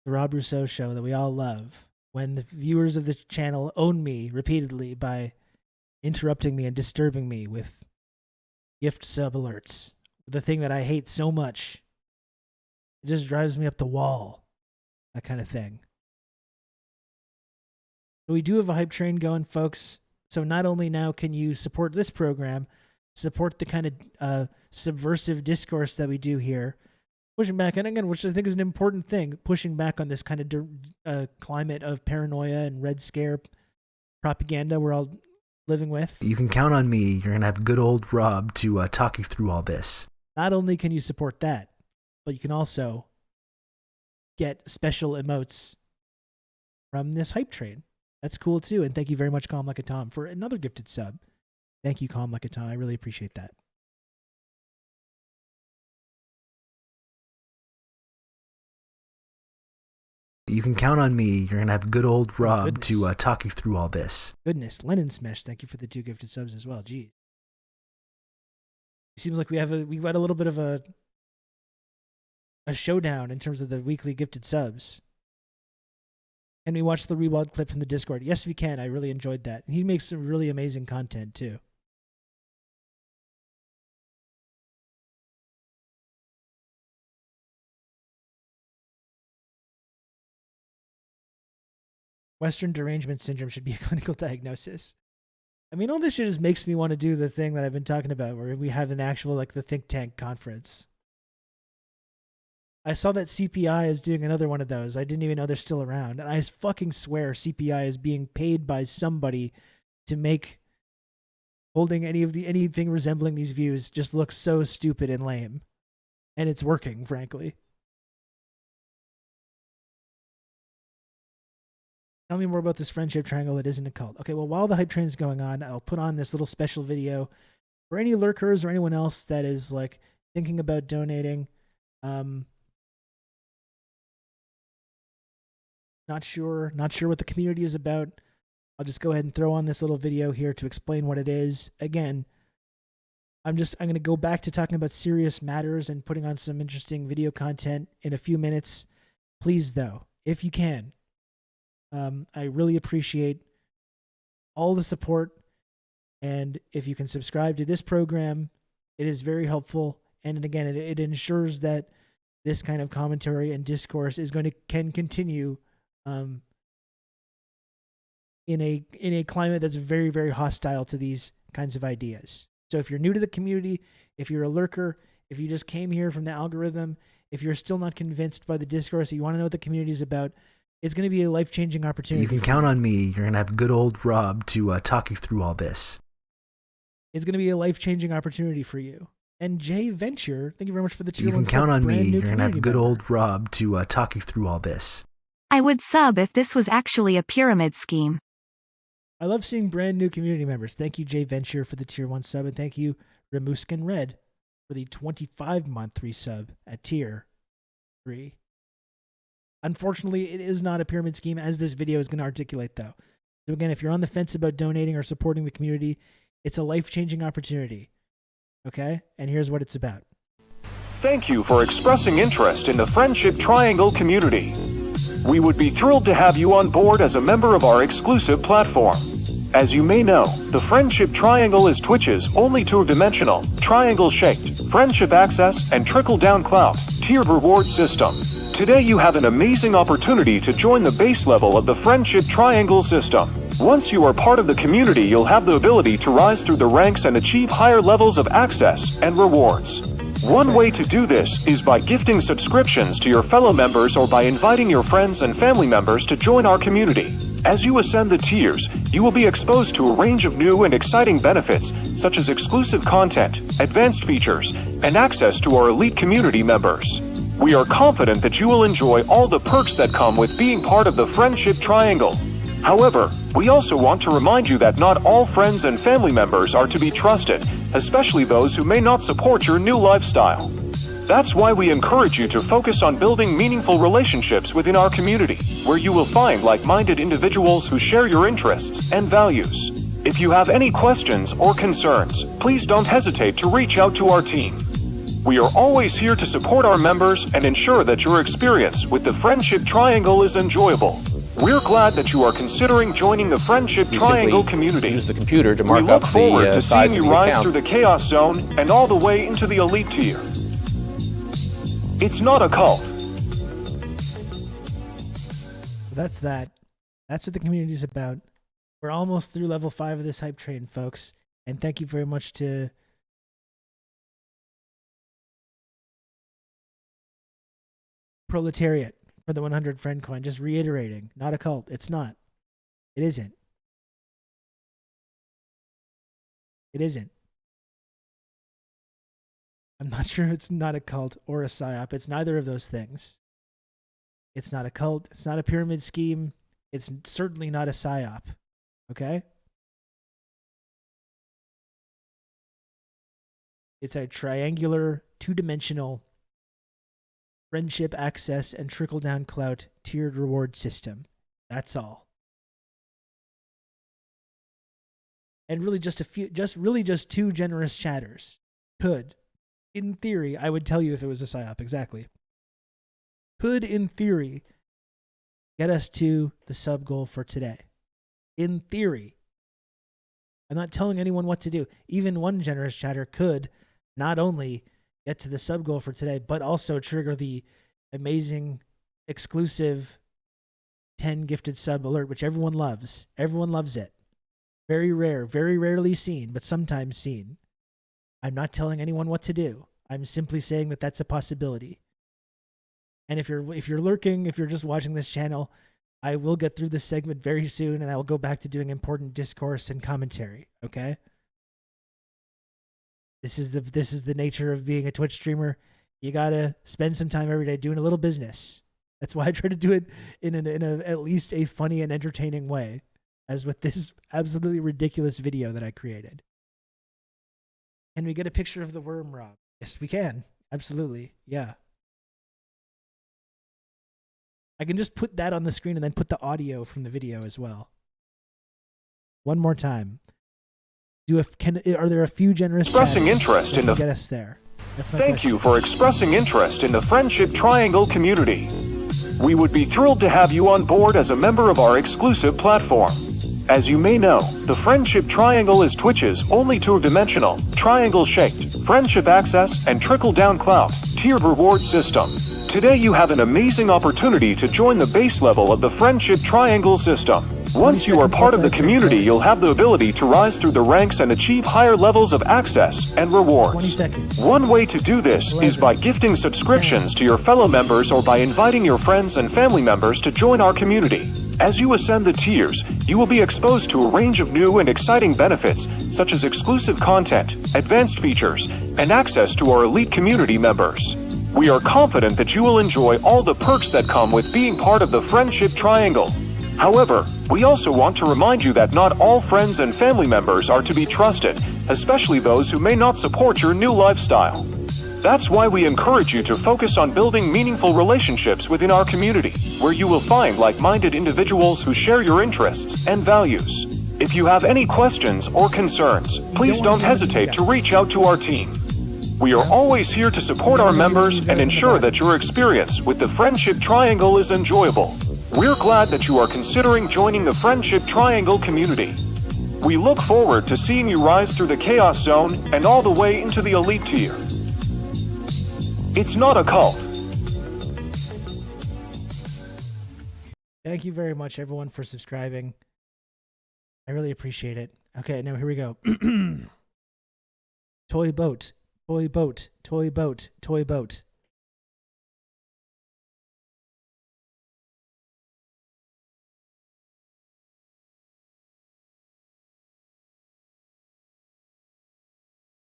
Speaker 1: Rob Rousseau show that we all love, when the viewers of the channel own me repeatedly by interrupting me and disturbing me with gift sub alerts. The thing that I hate so much. It just drives me up the wall. That kind of thing. So we do have a hype train going, folks. So not only now can you support this program, support the kind of subversive discourse that we do here, pushing back, and again, which I think is an important thing, pushing back on this kind of climate of paranoia and Red Scare propaganda we're all living with.
Speaker 2: You can count on me. You're going to have good old Rob to talk you through all this.
Speaker 1: Not only can you support that, but you can also get special emotes from this hype train. That's cool too. And thank you very much, Calm Like a Tom, for another gifted sub. Thank you, Calm Like a Tom. I really appreciate that.
Speaker 2: You can count on me. You're going to have good old Rob to talk you through all this.
Speaker 1: Goodness. Lennon Smash, thank you for the 2 gifted subs as well. Geez. It seems like we've got a little bit of a showdown in terms of the weekly gifted subs. Can we watch the Rewald clip from the Discord? Yes, we can. I really enjoyed that. And he makes some really amazing content too. Western derangement syndrome should be a clinical diagnosis. I mean, all this shit just makes me want to do the thing that I've been talking about, where we have an actual, like, the think tank conference. I saw that CPI is doing another one of those. I didn't even know they're still around. And I fucking swear CPI is being paid by somebody to make holding anything resembling these views just look so stupid and lame. And it's working, frankly. Tell me more about this friendship triangle that isn't a cult. Okay, well, while the hype train is going on, I'll put on this little special video for any lurkers or anyone else that is, like, thinking about donating. Not sure what the community is about. I'll just go ahead and throw on this little video here to explain what it is. Again, I'm going to go back to talking about serious matters and putting on some interesting video content in a few minutes. Please, though, if you can, I really appreciate all the support. And if you can subscribe to this program, it is very helpful. And again, it ensures that this kind of commentary and discourse can continue in a climate that's very, very hostile to these kinds of ideas. So if you're new to the community, if you're a lurker, if you just came here from the algorithm, if you're still not convinced by the discourse, you want to know what the community is about, it's going to be a life-changing opportunity.
Speaker 2: You can count on me. You're going to have good old Rob to talk you through all this.
Speaker 1: It's going to be a life-changing opportunity for you. And Jay Venture, thank you very much for the tier 1
Speaker 2: You can count on me. You're going to have good
Speaker 1: member.
Speaker 2: old Rob to talk you through all this.
Speaker 3: I would sub if this was actually a pyramid scheme.
Speaker 1: I love seeing brand new community members. Thank you, Jay Venture, for the tier 1 sub. And thank you, Remuskin Red, for the 25-month resub at tier 3. Unfortunately, it is not a pyramid scheme, as this video is going to articulate, though. So again, if you're on the fence about donating or supporting the community, it's a life-changing opportunity. Okay? And here's what it's about.
Speaker 15: Thank you for expressing interest in the Friendship Triangle community. We would be thrilled to have you on board as a member of our exclusive platform. As you may know, the Friendship Triangle is Twitch's only two-dimensional, triangle-shaped, friendship access and trickle-down clout, tiered reward system. Today you have an amazing opportunity to join the base level of the Friendship Triangle system. Once you are part of the community, you'll have the ability to rise through the ranks and achieve higher levels of access and rewards. One way to do this is by gifting subscriptions to your fellow members or by inviting your friends and family members to join our community. As you ascend the tiers, you will be exposed to a range of new and exciting benefits, such as exclusive content, advanced features, and access to our elite community members. We are confident that you will enjoy all the perks that come with being part of the Friendship Triangle. However, we also want to remind you that not all friends and family members are to be trusted, especially those who may not support your new lifestyle. That's why we encourage you to focus on building meaningful relationships within our community, where you will find like-minded individuals who share your interests and values. If you have any questions or concerns, please don't hesitate to reach out to our team. We are always here to support our members and ensure that your experience with the Friendship Triangle is enjoyable. We're glad that you are considering joining the Friendship Triangle community.
Speaker 4: Use the computer to mark
Speaker 15: we look
Speaker 4: up
Speaker 15: forward
Speaker 4: the
Speaker 15: to
Speaker 4: size
Speaker 15: seeing
Speaker 4: of
Speaker 15: you
Speaker 4: the
Speaker 15: rise
Speaker 4: account.
Speaker 15: through the Chaos Zone and all the way into the elite tier. It's not a cult.
Speaker 1: That's that. That's what the community is about. We're almost through level 5 of this hype train, folks. And thank you very much to Proletariat for the 100 friend coin. Just reiterating, not a cult. It's not. It isn't. It isn't. I'm not sure it's not a cult or a psyop. It's neither of those things. It's not a cult. It's not a pyramid scheme. It's certainly not a psyop. Okay? It's a triangular, two-dimensional friendship access and trickle-down clout tiered reward system. That's all. And really just two generous chatters could, in theory, I would tell you if it was a psyop, exactly. Could, in theory, get us to the sub goal for today. In theory. I'm not telling anyone what to do. Even one generous chatter could not only get to the sub goal for today, but also trigger the amazing, exclusive 10 gifted sub alert, which everyone loves. Everyone loves it. Very rare, very rarely seen, but sometimes seen. I'm not telling anyone what to do. I'm simply saying that that's a possibility. And if you're lurking, if you're just watching this channel, I will get through this segment very soon, and I will go back to doing important discourse and commentary. Okay. This is the nature of being a Twitch streamer. You gotta spend some time every day doing a little business. That's why I try to do it in at least a funny and entertaining way, as with this absolutely ridiculous video that I created. Can we get a picture of the worm, Rob? Yes, we can. Absolutely. Yeah. I can just put that on the screen and then put the audio from the video as well. One more time. Are there a few generous
Speaker 15: Expressing interest in the
Speaker 1: get us there? That's my
Speaker 15: Thank
Speaker 1: question.
Speaker 15: you for expressing interest in the Friendship Triangle community. We would be thrilled to have you on board as a member of our exclusive platform. As you may know, the Friendship Triangle is Twitch's only two-dimensional, triangle-shaped, friendship access and trickle-down clout tiered reward system. Today you have an amazing opportunity to join the base level of the Friendship Triangle system. Once you are part of the community, you'll have the ability to rise through the ranks and achieve higher levels of access and rewards. One way to do this is by gifting subscriptions to your fellow members or by inviting your friends and family members to join our community. As you ascend the tiers, you will be exposed to a range of new and exciting benefits, such as exclusive content, advanced features, and access to our elite community members. We are confident that you will enjoy all the perks that come with being part of the Friendship Triangle. However, we also want to remind you that not all friends and family members are to be trusted, especially those who may not support your new lifestyle. That's why we encourage you to focus on building meaningful relationships within our community, where you will find like-minded individuals who share your interests and values. If you have any questions or concerns, please don't hesitate to reach out to our team. We are always here to support our members and ensure that your experience with the Friendship Triangle is enjoyable. We're glad that you are considering joining the Friendship Triangle community. We look forward to seeing you rise through the Chaos Zone and all the way into the elite tier. It's not a cult.
Speaker 1: Thank you very much, everyone, for subscribing. I really appreciate it. Okay, now here we go. Toy boat, toy boat, toy boat, toy boat.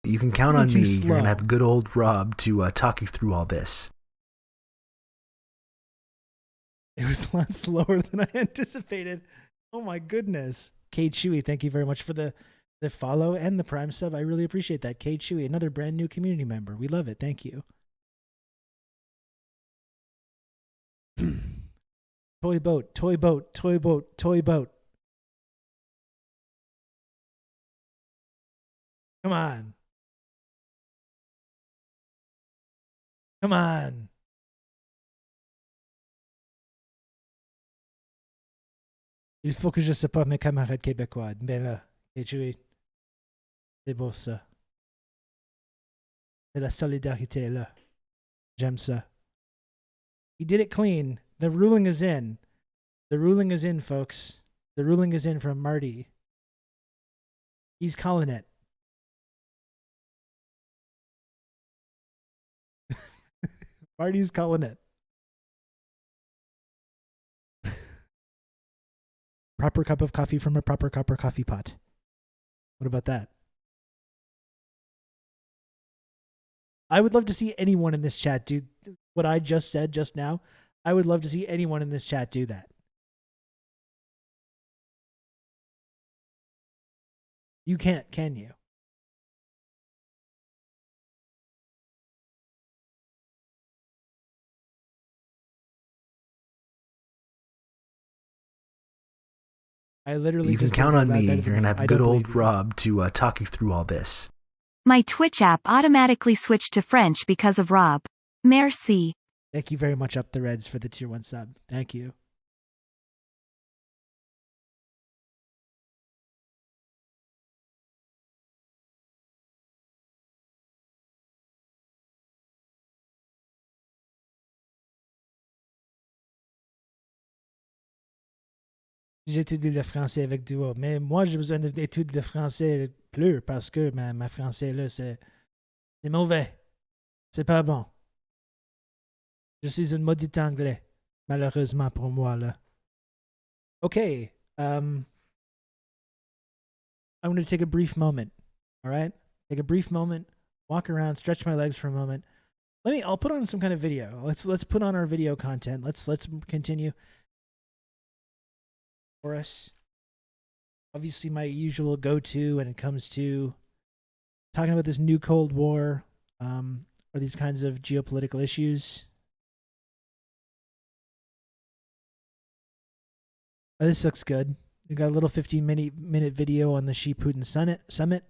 Speaker 2: You can count on
Speaker 1: Too
Speaker 2: me.
Speaker 1: slow.
Speaker 2: You're going to have good old Rob to talk you through all this.
Speaker 1: It was a lot slower than I anticipated. Oh my goodness. Kate Chewy, thank you very much for the follow and the Prime sub. I really appreciate that. Kate Chewy, another brand new community member. We love it. Thank you. Toy boat, toy boat, toy boat, toy boat. Come on. Come on. Il faut que je supporte mes camarades québécois. Ben là, et tu c'est beau ça. C'est la solidarité là. J'aime ça. He did it clean. The ruling is in. The ruling is in, folks. The ruling is in from Marty. He's calling it. Marty's calling it. Proper cup of coffee from a proper copper coffee pot. What about that? I would love to see anyone in this chat do what I just said just now. I would love to see anyone in this chat do that. You can't, can you? I literally
Speaker 2: You can
Speaker 1: just
Speaker 2: count
Speaker 1: told
Speaker 2: on
Speaker 1: that
Speaker 2: me.
Speaker 1: guy
Speaker 2: You're going to have
Speaker 1: I
Speaker 2: good
Speaker 1: don't
Speaker 2: old
Speaker 1: believe you.
Speaker 2: Rob to talk you through all this.
Speaker 3: My Twitch app automatically switched to French because of Rob. Merci.
Speaker 1: Thank you very much, Up the Reds, for the tier 1 sub. Thank you. J'étudie le français avec Duo, mais moi j'ai besoin d'études de français plus parce que ma français là c'est mauvais. C'est pas bon. Je suis une maudite anglais, malheureusement pour moi là. Okay, I'm going to take a brief moment. All right, take a brief moment, walk around, stretch my legs for a moment. I'll put on some kind of video. Let's put on our video content. Let's continue. For us, obviously my usual go-to when it comes to talking about this new Cold War, or these kinds of geopolitical issues. Oh, this looks good. We got a little 15-minute video on the Xi Putin summit.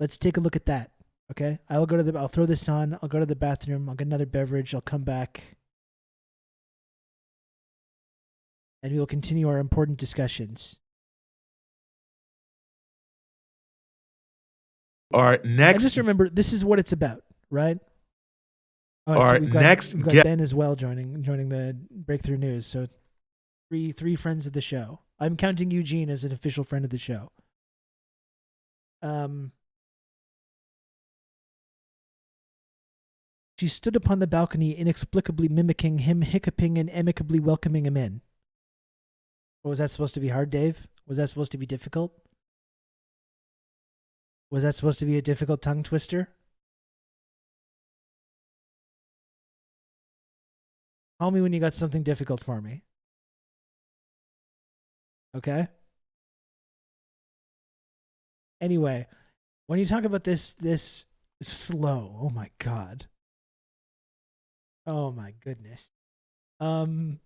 Speaker 1: Let's take a look at that. Okay, I'll throw this on. I'll go to the bathroom. I'll get another beverage. I'll come back. And we will continue our important discussions.
Speaker 16: All right, next.
Speaker 1: And just remember, this is what it's about, right? Oh,
Speaker 16: all right,
Speaker 1: we've got,
Speaker 16: next.
Speaker 1: We've got Ben as well joining the Breakthrough News. So three friends of the show. I'm counting Eugene as an official friend of the show. She stood upon the balcony, inexplicably mimicking him, hiccuping and amicably welcoming him in. What, was that supposed to be hard, Dave? Was that supposed to be difficult? Was that supposed to be a difficult tongue twister? Call me when you got something difficult for me. Okay? Anyway, when you talk about this slow, oh my God. Oh my goodness. When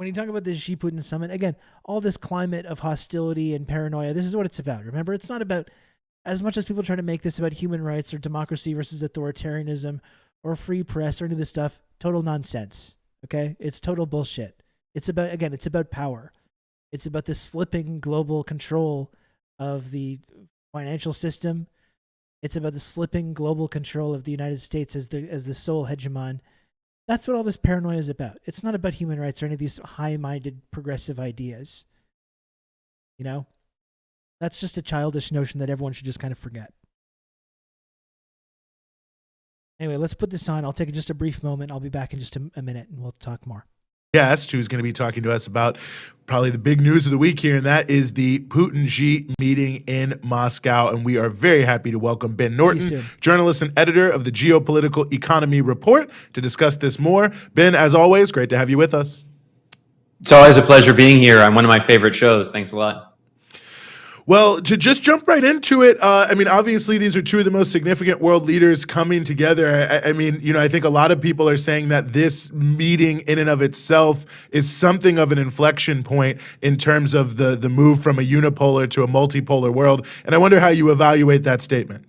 Speaker 1: you talk about this Xi Putin summit, again, all this climate of hostility and paranoia, this is what it's about. Remember, it's not about, as much as people try to make this about human rights or democracy versus authoritarianism or free press or any of this stuff, total nonsense. Okay? It's total bullshit. It's about, again, it's about power. It's about the slipping global control of the financial system. It's about the slipping global control of the United States as the sole hegemon. That's what all this paranoia is about. It's not about human rights or any of these high-minded progressive ideas. You know? That's just a childish notion that everyone should just kind of forget. Anyway, let's put this on. I'll take just a brief moment. I'll be back in just a minute and we'll talk more.
Speaker 16: guest who's going to be talking to us about probably the big news of the week here, and that is the Putin-Xi meeting in Moscow. And we are very happy to welcome Ben Norton, journalist and editor of the Geopolitical Economy Report, to discuss this more. Ben, as always, great to have you with us.
Speaker 17: It's always a pleasure being here on one of my favorite shows. Thanks a lot.
Speaker 16: Well, to just jump right into it, I mean, obviously these are two of the most significant world leaders coming together. I mean, you know, I think a lot of people are saying that this meeting in and of itself is something of an inflection point in terms of the move from a unipolar to a multipolar world. And I wonder how you evaluate that statement.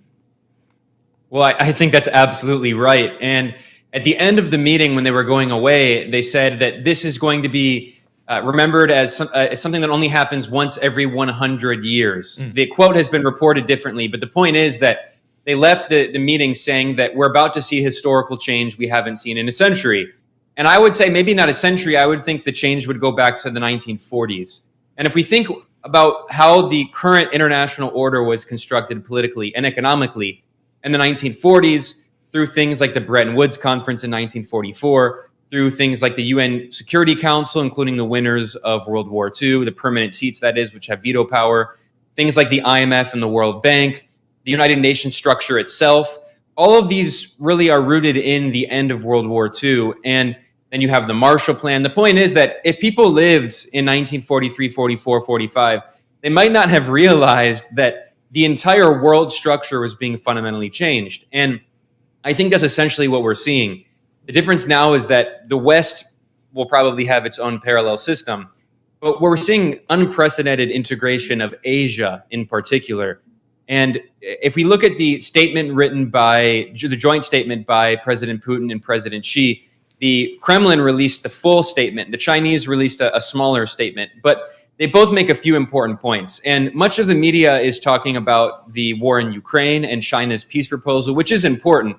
Speaker 17: Well, I think that's absolutely right. And at the end of the meeting, when they were going away, they said that this is going to be remembered as something that only happens once every 100 years. The quote has been reported differently, but the point is that they left the meeting saying that we're about to see historical change we haven't seen in a century. And I would say maybe not a century, I would think the change would go back to the 1940s. And if we think about how the current international order was constructed politically and economically in the 1940s, through things like the Bretton Woods Conference in 1944, through things like the UN Security Council, including the winners of World War II, the permanent seats, that is, which have veto power, things like the IMF and the World Bank, the United Nations structure itself. All of these really are rooted in the end of World War II. And then you have the Marshall Plan. The point is that if people lived in 1943, 44, 45, they might not have realized that the entire world structure was being fundamentally changed. And I think that's essentially what we're seeing. The difference now is that the West will probably have its own parallel system, but we're seeing unprecedented integration of Asia in particular. And if we look at the statement written by the joint statement by President Putin and President Xi, the Kremlin released the full statement. The Chinese released a smaller statement, but they both make a few important points. And much of the media is talking about the war in Ukraine and China's peace proposal, which is important.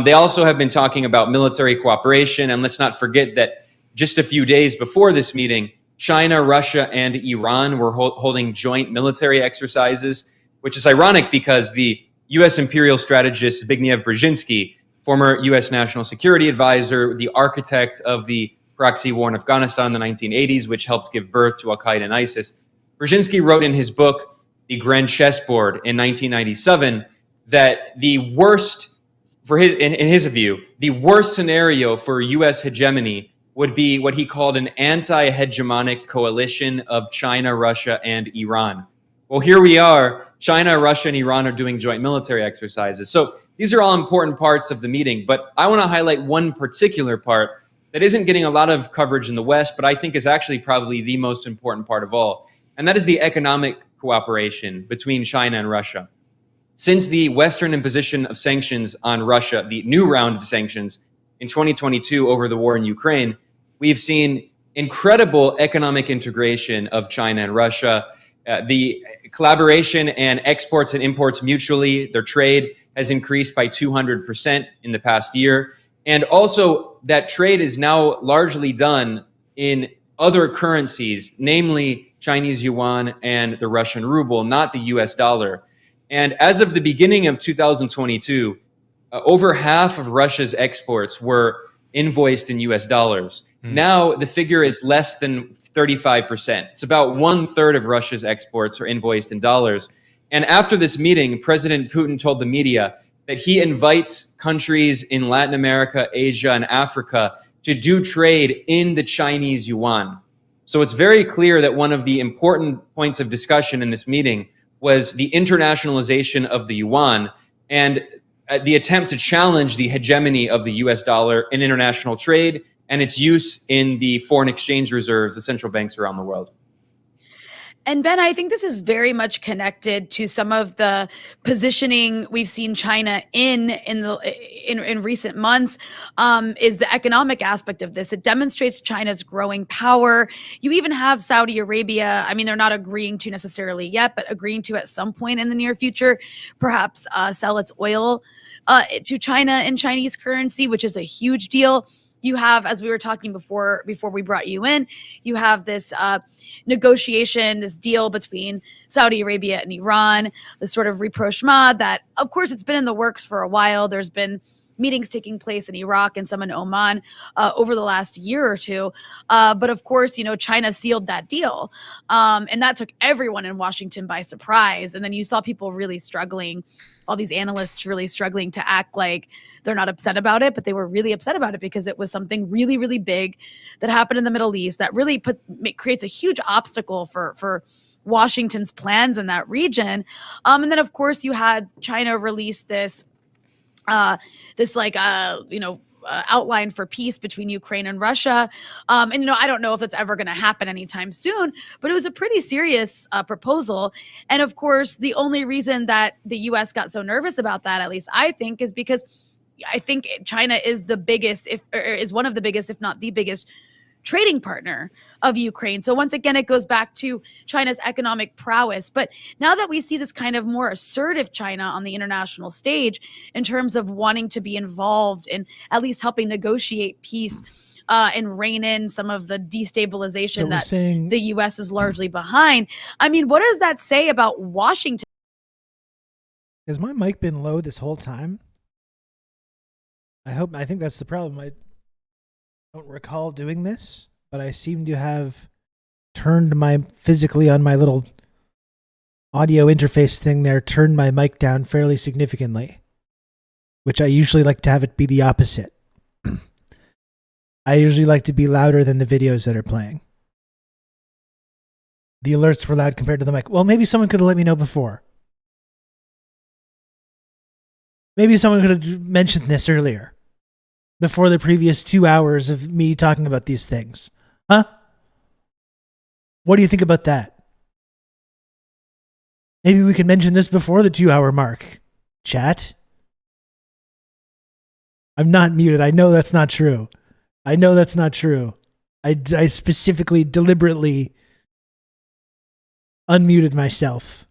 Speaker 17: They also have been talking about military cooperation. And let's not forget that just a few days before this meeting, China, Russia, and Iran were holding joint military exercises, which is ironic because the U.S. imperial strategist Zbigniew Brzezinski, former U.S. national security advisor, the architect of the proxy war in Afghanistan in the 1980s, which helped give birth to Al-Qaeda and ISIS, Brzezinski wrote in his book, The Grand Chessboard, in 1997, that the worst, in his view, the worst scenario for U.S. hegemony would be what he called an anti-hegemonic coalition of China, Russia, and Iran. Well, here we are. China, Russia, and Iran are doing joint military exercises. So these are all important parts of the meeting, but I want to highlight one particular part that isn't getting a lot of coverage in the West, but I think is actually probably the most important part of all, and that is the economic cooperation between China and Russia. Since the Western imposition of sanctions on Russia, the new round of sanctions in 2022 over the war in Ukraine, we've seen incredible economic integration of China and Russia. The collaboration and exports and imports mutually, their trade has increased by 200% in the past year. And also that trade is now largely done in other currencies, namely Chinese yuan and the Russian ruble, not the US dollar. And as of the beginning of 2022, over half of Russia's exports were invoiced in US dollars. Now the figure is less than 35%. It's about 1/3 of Russia's exports are invoiced in dollars. And after this meeting, President Putin told the media that he invites countries in Latin America, Asia, and Africa to do trade in the Chinese yuan. So it's very clear that one of the important points of discussion in this meeting was the internationalization of the yuan and the attempt to challenge the hegemony of the US dollar in international trade and its use in the foreign exchange reserves of central banks around the world.
Speaker 18: And Ben, I think this is very much connected to some of the positioning we've seen China in recent months, is the economic aspect of this. It demonstrates China's growing power. You even have Saudi Arabia. I mean, they're not agreeing to necessarily yet, but agreeing to at some point in the near future, perhaps sell its oil to China in Chinese currency, which is a huge deal. You have, as we were talking before we brought you in, you have this negotiation, this deal between Saudi Arabia and Iran, this sort of rapprochement that, of course, it's been in the works for a while. There's been meetings taking place in Iraq and some in Oman over the last year or two. But of course, China sealed that deal. And that took everyone in Washington by surprise. And then you saw people really struggling, all these analysts really struggling to act like they're not upset about it, but they were really upset about it because it was something really, really big that happened in the Middle East that really creates a huge obstacle for Washington's plans in that region. And then of course you had China release this outline for peace between Ukraine and Russia. And I don't know if it's ever going to happen anytime soon, but it was a pretty serious proposal. And of course, the only reason that the US got so nervous about that, at least I think, is because I think China is is one of the biggest, if not the biggest, trading partner of Ukraine. So once again, it goes back to China's economic prowess. But now that we see this kind of more assertive China on the international stage in terms of wanting to be involved in at least helping negotiate peace and rein in some of the destabilization that the U.S. is largely behind, I mean, what does that say about Washington?
Speaker 1: Has my mic been low this whole time? I think that's the problem. I don't recall doing this, but I seem to have turned physically on my little audio interface thing there, turned my mic down fairly significantly, which I usually like to have it be the opposite. I usually like to be louder than the videos that are playing. The alerts were loud compared to the mic. Well, maybe someone could have let me know before. Maybe someone could have mentioned this earlier, before the previous 2 hours of me talking about these things. Huh? What do you think about that? Maybe we could mention this before the 2-hour mark. Chat? I'm not muted. I know that's not true. I specifically, deliberately unmuted myself.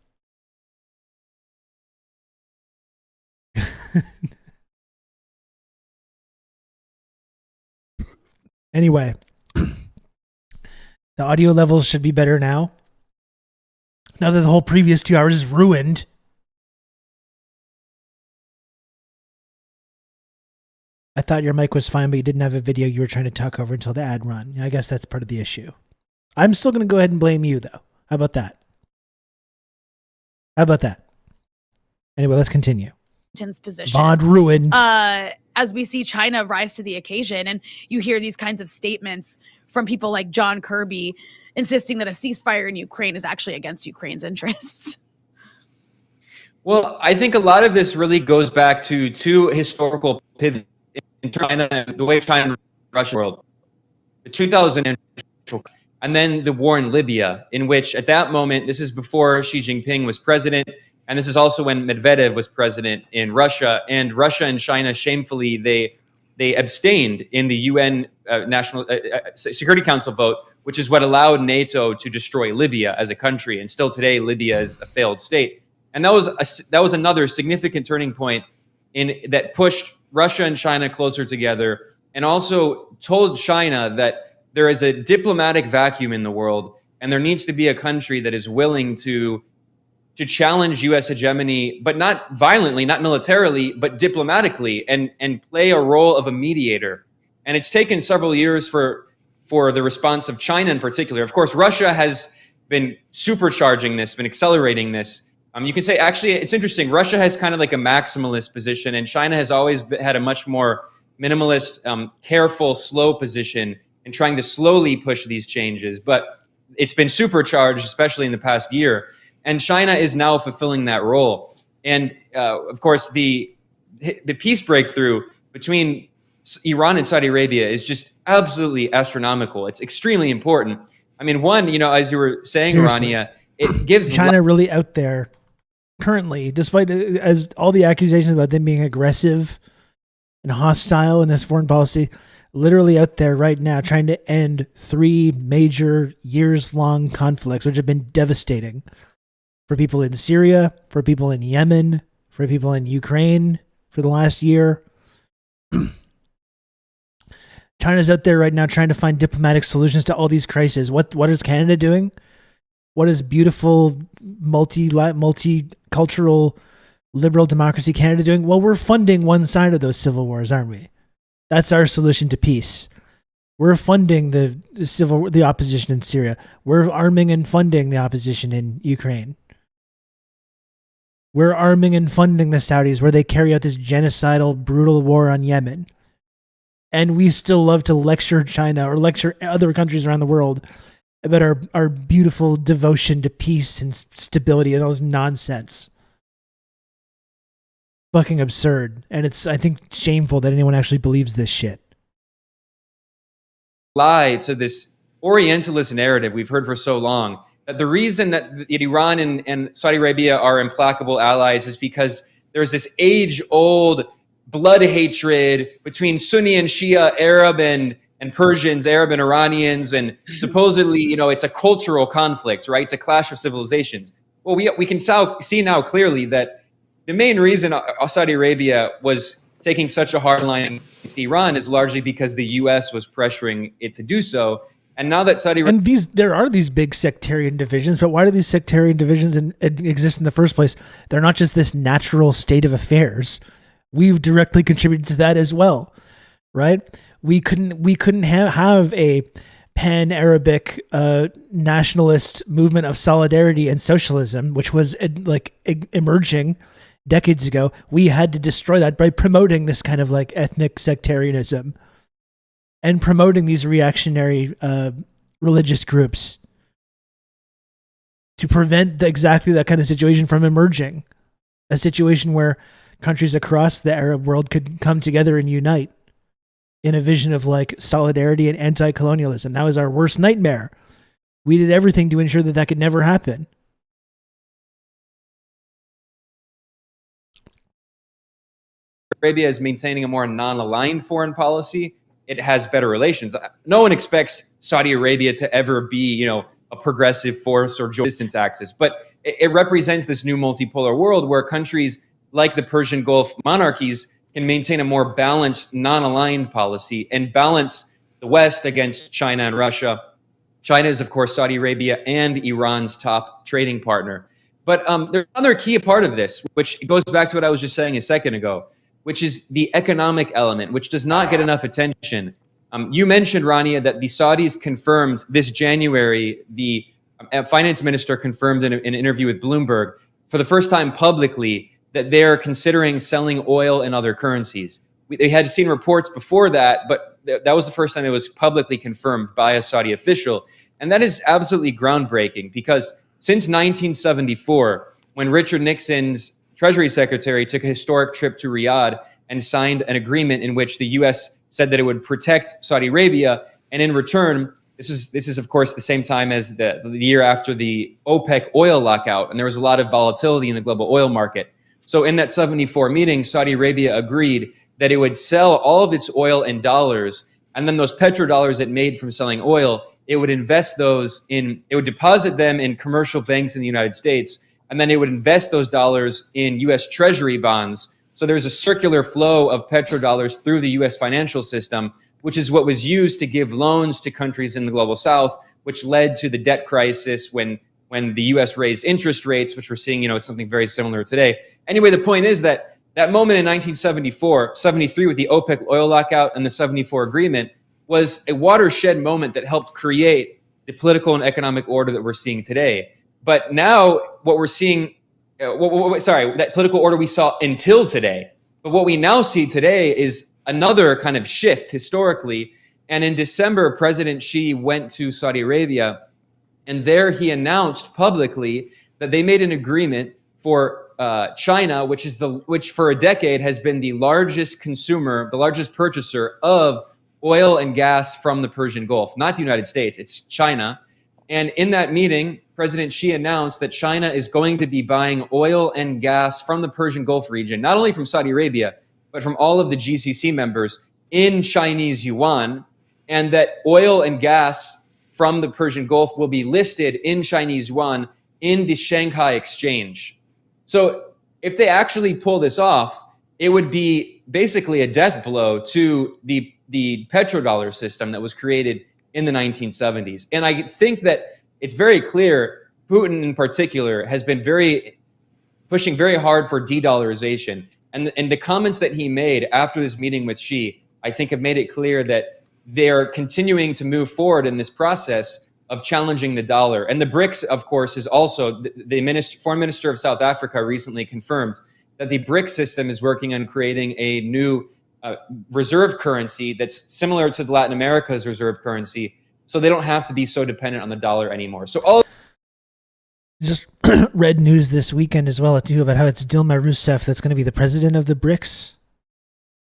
Speaker 1: Anyway, the audio levels should be better now. Now that the whole previous 2 hours is ruined. I thought your mic was fine, but you didn't have a video you were trying to talk over until the ad run. I guess that's part of the issue. I'm still going to go ahead and blame you, though. How about that? Anyway, let's continue.
Speaker 18: Position.
Speaker 1: Bond ruined.
Speaker 18: As we see China rise to the occasion, and you hear these kinds of statements from people like John Kirby insisting that a ceasefire in Ukraine is actually against Ukraine's interests.
Speaker 17: Well, I think a lot of this really goes back to two historical pivots in China, the way China and Russia world. The 2000 and then the war in Libya, in which at that moment, this is before Xi Jinping was president, and this is also when Medvedev was president in Russia. And Russia and China, shamefully, they abstained in the UN National Security Council vote, which is what allowed NATO to destroy Libya as a country. And still today, Libya is a failed state. And that was another significant turning point that pushed Russia and China closer together, and also told China that there is a diplomatic vacuum in the world, and there needs to be a country that is willing to challenge U.S. hegemony, but not violently, not militarily, but diplomatically, and play a role of a mediator. And it's taken several years for the response of China in particular. Of course, Russia has been supercharging this, been accelerating this. You can say, actually, it's interesting. Russia has kind of like a maximalist position, and China has always had a much more minimalist, careful, slow position in trying to slowly push these changes. But it's been supercharged, especially in the past year. And China is now fulfilling that role. And of course, the peace breakthrough between Iran and Saudi Arabia is just absolutely astronomical. It's extremely important. I mean, one, as you were saying, Rania, it gives
Speaker 1: China really out there currently, despite as all the accusations about them being aggressive and hostile in this foreign policy, literally out there right now trying to end 3 major years-long conflicts, which have been devastating for people in Syria, for people in Yemen, for people in Ukraine for the last year. China's out there right now trying to find diplomatic solutions to all these crises. What is Canada doing? What is beautiful multicultural liberal democracy Canada doing? Well, we're funding one side of those civil wars, aren't we? That's our solution to peace. We're funding the opposition in Syria. We're arming and funding the opposition in Ukraine. We're arming and funding the Saudis where they carry out this genocidal, brutal war on Yemen. And we still love to lecture China or lecture other countries around the world about our beautiful devotion to peace and stability and all this nonsense. Fucking absurd. And it's, I think, shameful that anyone actually believes this shit.
Speaker 17: Lie to this Orientalist narrative we've heard for so long, that the reason that Iran and Saudi Arabia are implacable allies is because there's this age-old blood hatred between Sunni and Shia, Arab and Persians, Arab and Iranians, and supposedly, it's a cultural conflict, right? It's a clash of civilizations. Well, we can see now clearly that the main reason Saudi Arabia was taking such a hard line against Iran is largely because the U.S. was pressuring it to do so. And now that Saudi Arabia...
Speaker 1: And there are these big sectarian divisions, but why do these sectarian divisions exist in the first place? They're not just this natural state of affairs. We've directly contributed to that as well, right? We couldn't have a pan-Arabic nationalist movement of solidarity and socialism, which was emerging decades ago. We had to destroy that by promoting this kind of ethnic sectarianism and promoting these reactionary religious groups to prevent exactly that kind of situation from emerging. A situation where countries across the Arab world could come together and unite in a vision of solidarity and anti-colonialism. That was our worst nightmare. We did everything to ensure that could never happen.
Speaker 17: Arabia is maintaining a more non-aligned foreign policy. It has better relations. No one expects Saudi Arabia to ever be, a progressive force or joint distance axis, but it represents this new multipolar world where countries like the Persian Gulf monarchies can maintain a more balanced, non-aligned policy and balance the West against China and Russia. China is, of course, Saudi Arabia and Iran's top trading partner. But there's another key part of this, which goes back to what I was just saying a second ago, which is the economic element, which does not get enough attention. You mentioned, Rania, that the Saudis confirmed this January, the finance minister confirmed in an interview with Bloomberg for the first time publicly that they're considering selling oil in other currencies. They had seen reports before that, but that was the first time it was publicly confirmed by a Saudi official. And that is absolutely groundbreaking because since 1974, when Richard Nixon's Treasury Secretary took a historic trip to Riyadh and signed an agreement in which the U.S. said that it would protect Saudi Arabia, and in return, this is of course the same time as the year after the OPEC oil lockout, and there was a lot of volatility in the global oil market. So in that 74 meeting, Saudi Arabia agreed that it would sell all of its oil in dollars, and then those petrodollars it made from selling oil, it would invest those it would deposit them in commercial banks in the United States, and then it would invest those dollars in U.S. Treasury bonds. So there's a circular flow of petrodollars through the U.S. financial system, which is what was used to give loans to countries in the global south, which led to the debt crisis when the U.S. raised interest rates, which we're seeing, something very similar today. Anyway, the point is that moment in 1973 with the OPEC oil lockout and the 74 agreement was a watershed moment that helped create the political and economic order that we're seeing today. But now what we're seeing, that political order we saw until today, but what we now see today is another kind of shift historically. And in December, President Xi went to Saudi Arabia, and there he announced publicly that they made an agreement for China, which for a decade has been the largest consumer, the largest purchaser of oil and gas from the Persian Gulf, not the United States, it's China. And in that meeting, President Xi announced that China is going to be buying oil and gas from the Persian Gulf region, not only from Saudi Arabia, but from all of the GCC members in Chinese yuan, and that oil and gas from the Persian Gulf will be listed in Chinese yuan in the Shanghai Exchange. So if they actually pull this off, it would be basically a death blow to the petrodollar system that was created in the 1970s. And I think that it's very clear, Putin in particular has been very pushing very hard for de-dollarization. And the comments that he made after this meeting with Xi, I think, have made it clear that they're continuing to move forward in this process of challenging the dollar. And the BRICS, of course, is also, the foreign minister of South Africa recently confirmed that the BRICS system is working on creating a new reserve currency that's similar to Latin America's reserve currency, so they don't have to be so dependent on the dollar anymore. So all
Speaker 1: just read news this weekend as well too about how it's Dilma Rousseff that's going to be the president of the BRICS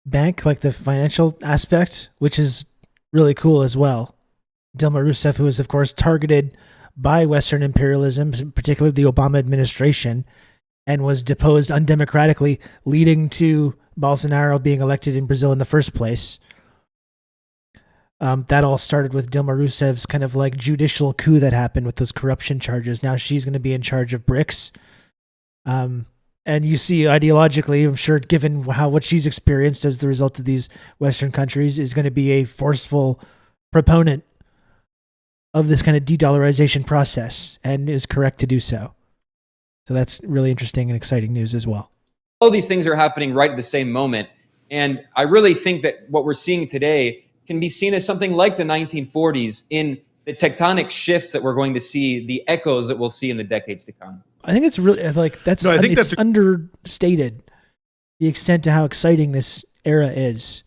Speaker 1: bank, like the financial aspect, which is really cool as well. Dilma Rousseff, who is of course targeted by Western imperialism, particularly the Obama administration, and was deposed undemocratically, leading to Bolsonaro being elected in Brazil in the first place. That all started with Dilma Rousseff's kind of like judicial coup that happened with those corruption charges. Now she's going to be in charge of BRICS. And you see ideologically, I'm sure, given what she's experienced as the result of these Western countries, is going to be a forceful proponent of this kind of de-dollarization process, and is correct to do so. So that's really interesting and exciting news as well.
Speaker 17: all these things are happening right at the same moment. And I really think that what we're seeing today can be seen as something like the 1940s in the tectonic shifts that we're going to see, the echoes that we'll see in the decades to come.
Speaker 1: I think it's really like that's. No, I think that's understated the extent to how exciting this era is.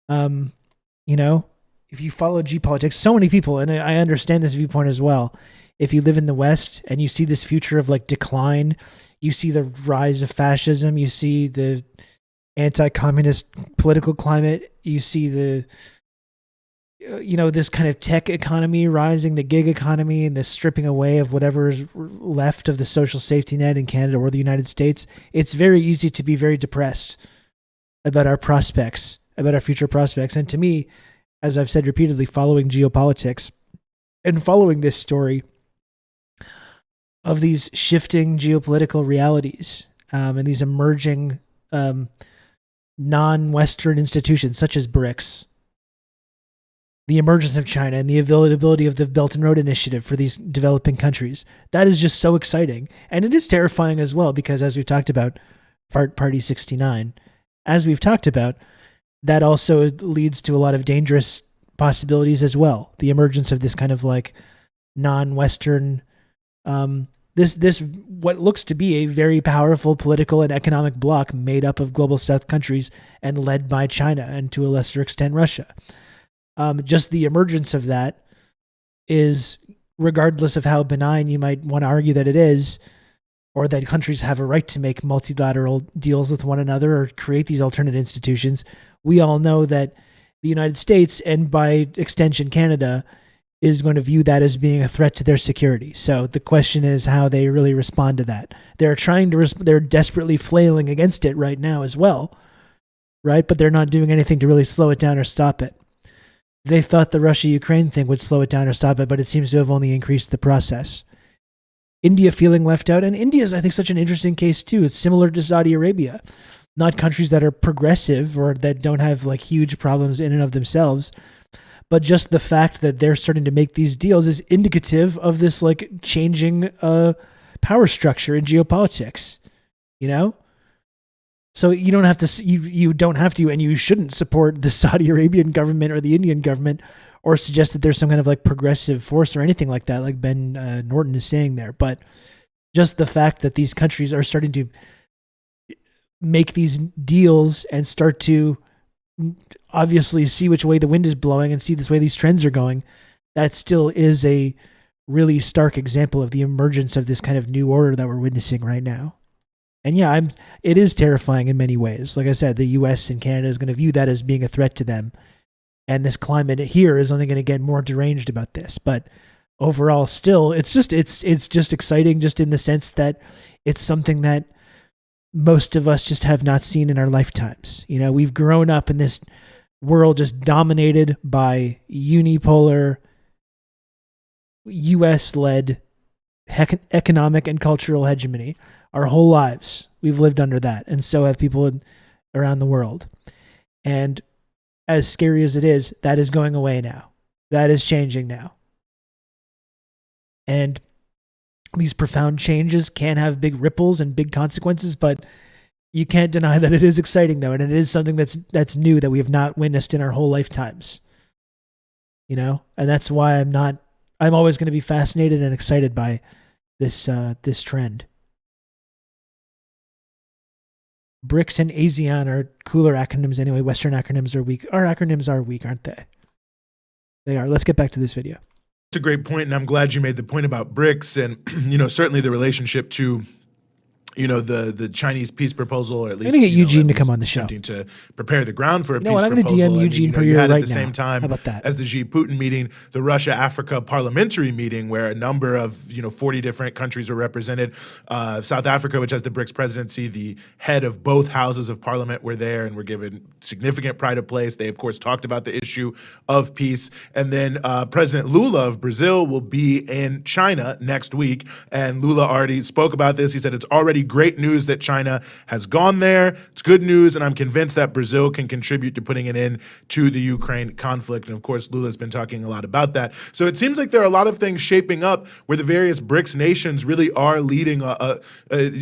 Speaker 1: You know, if you follow geopolitics, so many people, and I understand this viewpoint as well. If you live in the West and you see this future of like decline, you see the rise of fascism, you see the anti-communist political climate, you see the, you know, this kind of tech economy rising, the gig economy, and the stripping away of whatever is left of the social safety net in Canada or the United States. It's very easy to be very depressed about our prospects, about our future prospects. And to me, as I've said repeatedly, following geopolitics and following this story of these shifting geopolitical realities and these emerging non-Western institutions such as BRICS, the emergence of China and the availability of the Belt and Road Initiative for these developing countries, that is just so exciting. And it is terrifying as well, because as we've talked about, Party 69, as we've talked about, that also leads to a lot of dangerous possibilities as well. The emergence of this kind of like non-Western, this what looks to be a very powerful political and economic bloc made up of global South countries and led by China and to a lesser extent Russia. Just the emergence of that is, regardless of how benign you might want to argue that it is, or that countries have a right to make multilateral deals with one another or create these alternate institutions, we all know that the United States, and by extension Canada, is going to view that as being a threat to their security. So the question is how they really respond to that. They're trying to, they're desperately flailing against it right now as well, right? But they're not doing anything to really slow it down or stop it. They thought the Russia-Ukraine thing would slow it down or stop it, but it seems to have only increased the process. India feeling left out, and India is, I think, such an interesting case too. It's similar to Saudi Arabia. Not countries that are progressive or that don't have like huge problems in and of themselves, but just the fact that they're starting to make these deals is indicative of this like changing power structure in geopolitics, you know? So you don't have to, you don't have to, and you shouldn't support the Saudi Arabian government or the Indian government or suggest that there's some kind of like progressive force or anything like that, like Ben Norton is saying there. But just the fact that these countries are starting to make these deals and start to obviously see which way the wind is blowing and see this way these trends are going, that still is a really stark example of the emergence of this kind of new order that we're witnessing right now. And yeah, it is terrifying in many ways. Like I said, the US and Canada is going to view that as being a threat to them. And this climate here is only going to get more deranged about this. But overall, still, it's just exciting, just in the sense that it's something that most of us just have not seen in our lifetimes. You know, we've grown up in this world just dominated by unipolar, US-led economic and cultural hegemony. Our whole lives, we've lived under that. And so have people around the world. And as scary as it is, that is going away now. That is changing now. And these profound changes can have big ripples and big consequences, but you can't deny that it is exciting though, and it is something that's new that we have not witnessed in our whole lifetimes. You know, and that's why I'm always going to be fascinated and excited by this trend. BRICS and ASEAN are cooler acronyms anyway. Western acronyms are weak. Our acronyms are weak, aren't they? They are. Let's get back to this video.
Speaker 16: It's a great point, and I'm glad you made the point about BRICS and, certainly the relationship to, the Chinese peace proposal, or at least
Speaker 1: I'm going to get Eugene to come on the show.
Speaker 16: To prepare the ground for a peace
Speaker 1: I'm
Speaker 16: proposal.
Speaker 1: going to DM Eugene
Speaker 16: you had
Speaker 1: right
Speaker 16: at the same
Speaker 1: now.
Speaker 16: time
Speaker 1: How about that?
Speaker 16: as the Xi-Putin meeting, the Russia-Africa parliamentary meeting, where a number of 40 different countries were represented. South Africa, which has the BRICS presidency, the head of both houses of parliament were there and were given significant pride of place. They, of course, talked about the issue of peace. And then President Lula of Brazil will be in China next week. And Lula already spoke about this. He said it's already great news that China has gone there. It's good news, and I'm convinced that Brazil can contribute to putting an end to the Ukraine conflict. And of course, Lula's been talking a lot about that. So it seems like there are a lot of things shaping up where the various BRICS nations really are leading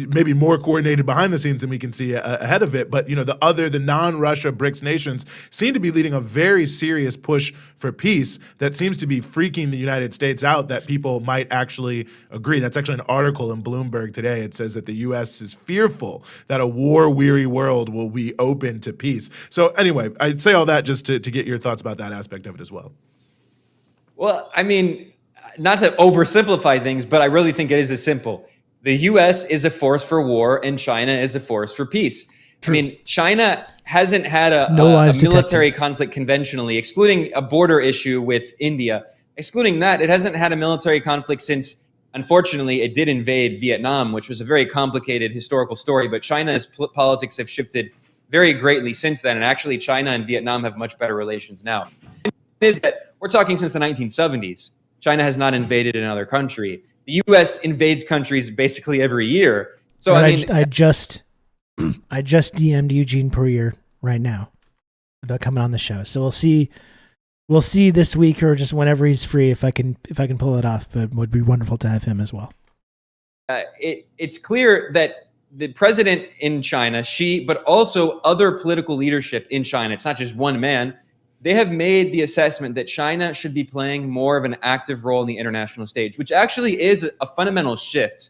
Speaker 16: maybe more coordinated behind the scenes than we can see ahead of it. But the non-Russia BRICS nations seem to be leading a very serious push for peace that seems to be freaking the United States out that people might actually agree. That's actually an article in Bloomberg today. It says that the U.S. is fearful that a war-weary world will be open to peace. So anyway, I'd say all that just to get your thoughts about that aspect of it as well.
Speaker 17: Well, I mean, not to oversimplify things, but I really think it is this simple. The U.S. is a force for war, and China is a force for peace. True. I mean, China hasn't had a military conflict conventionally, excluding a border issue with India. Excluding that, it hasn't had a military conflict since, unfortunately, it did invade Vietnam, which was a very complicated historical story. But China's politics have shifted very greatly since then. And actually, China and Vietnam have much better relations now. Is that we're talking since the 1970s. China has not invaded another country. The U.S. invades countries basically every year. So
Speaker 1: I just DM'd Eugene Poirier right now about coming on the show. So we'll see this week or just whenever he's free if I can pull it off. But it would be wonderful to have him as well.
Speaker 17: It's clear that the president in China, Xi, but also other political leadership in China, it's not just one man, they have made the assessment that China should be playing more of an active role in the international stage, which actually is a fundamental shift.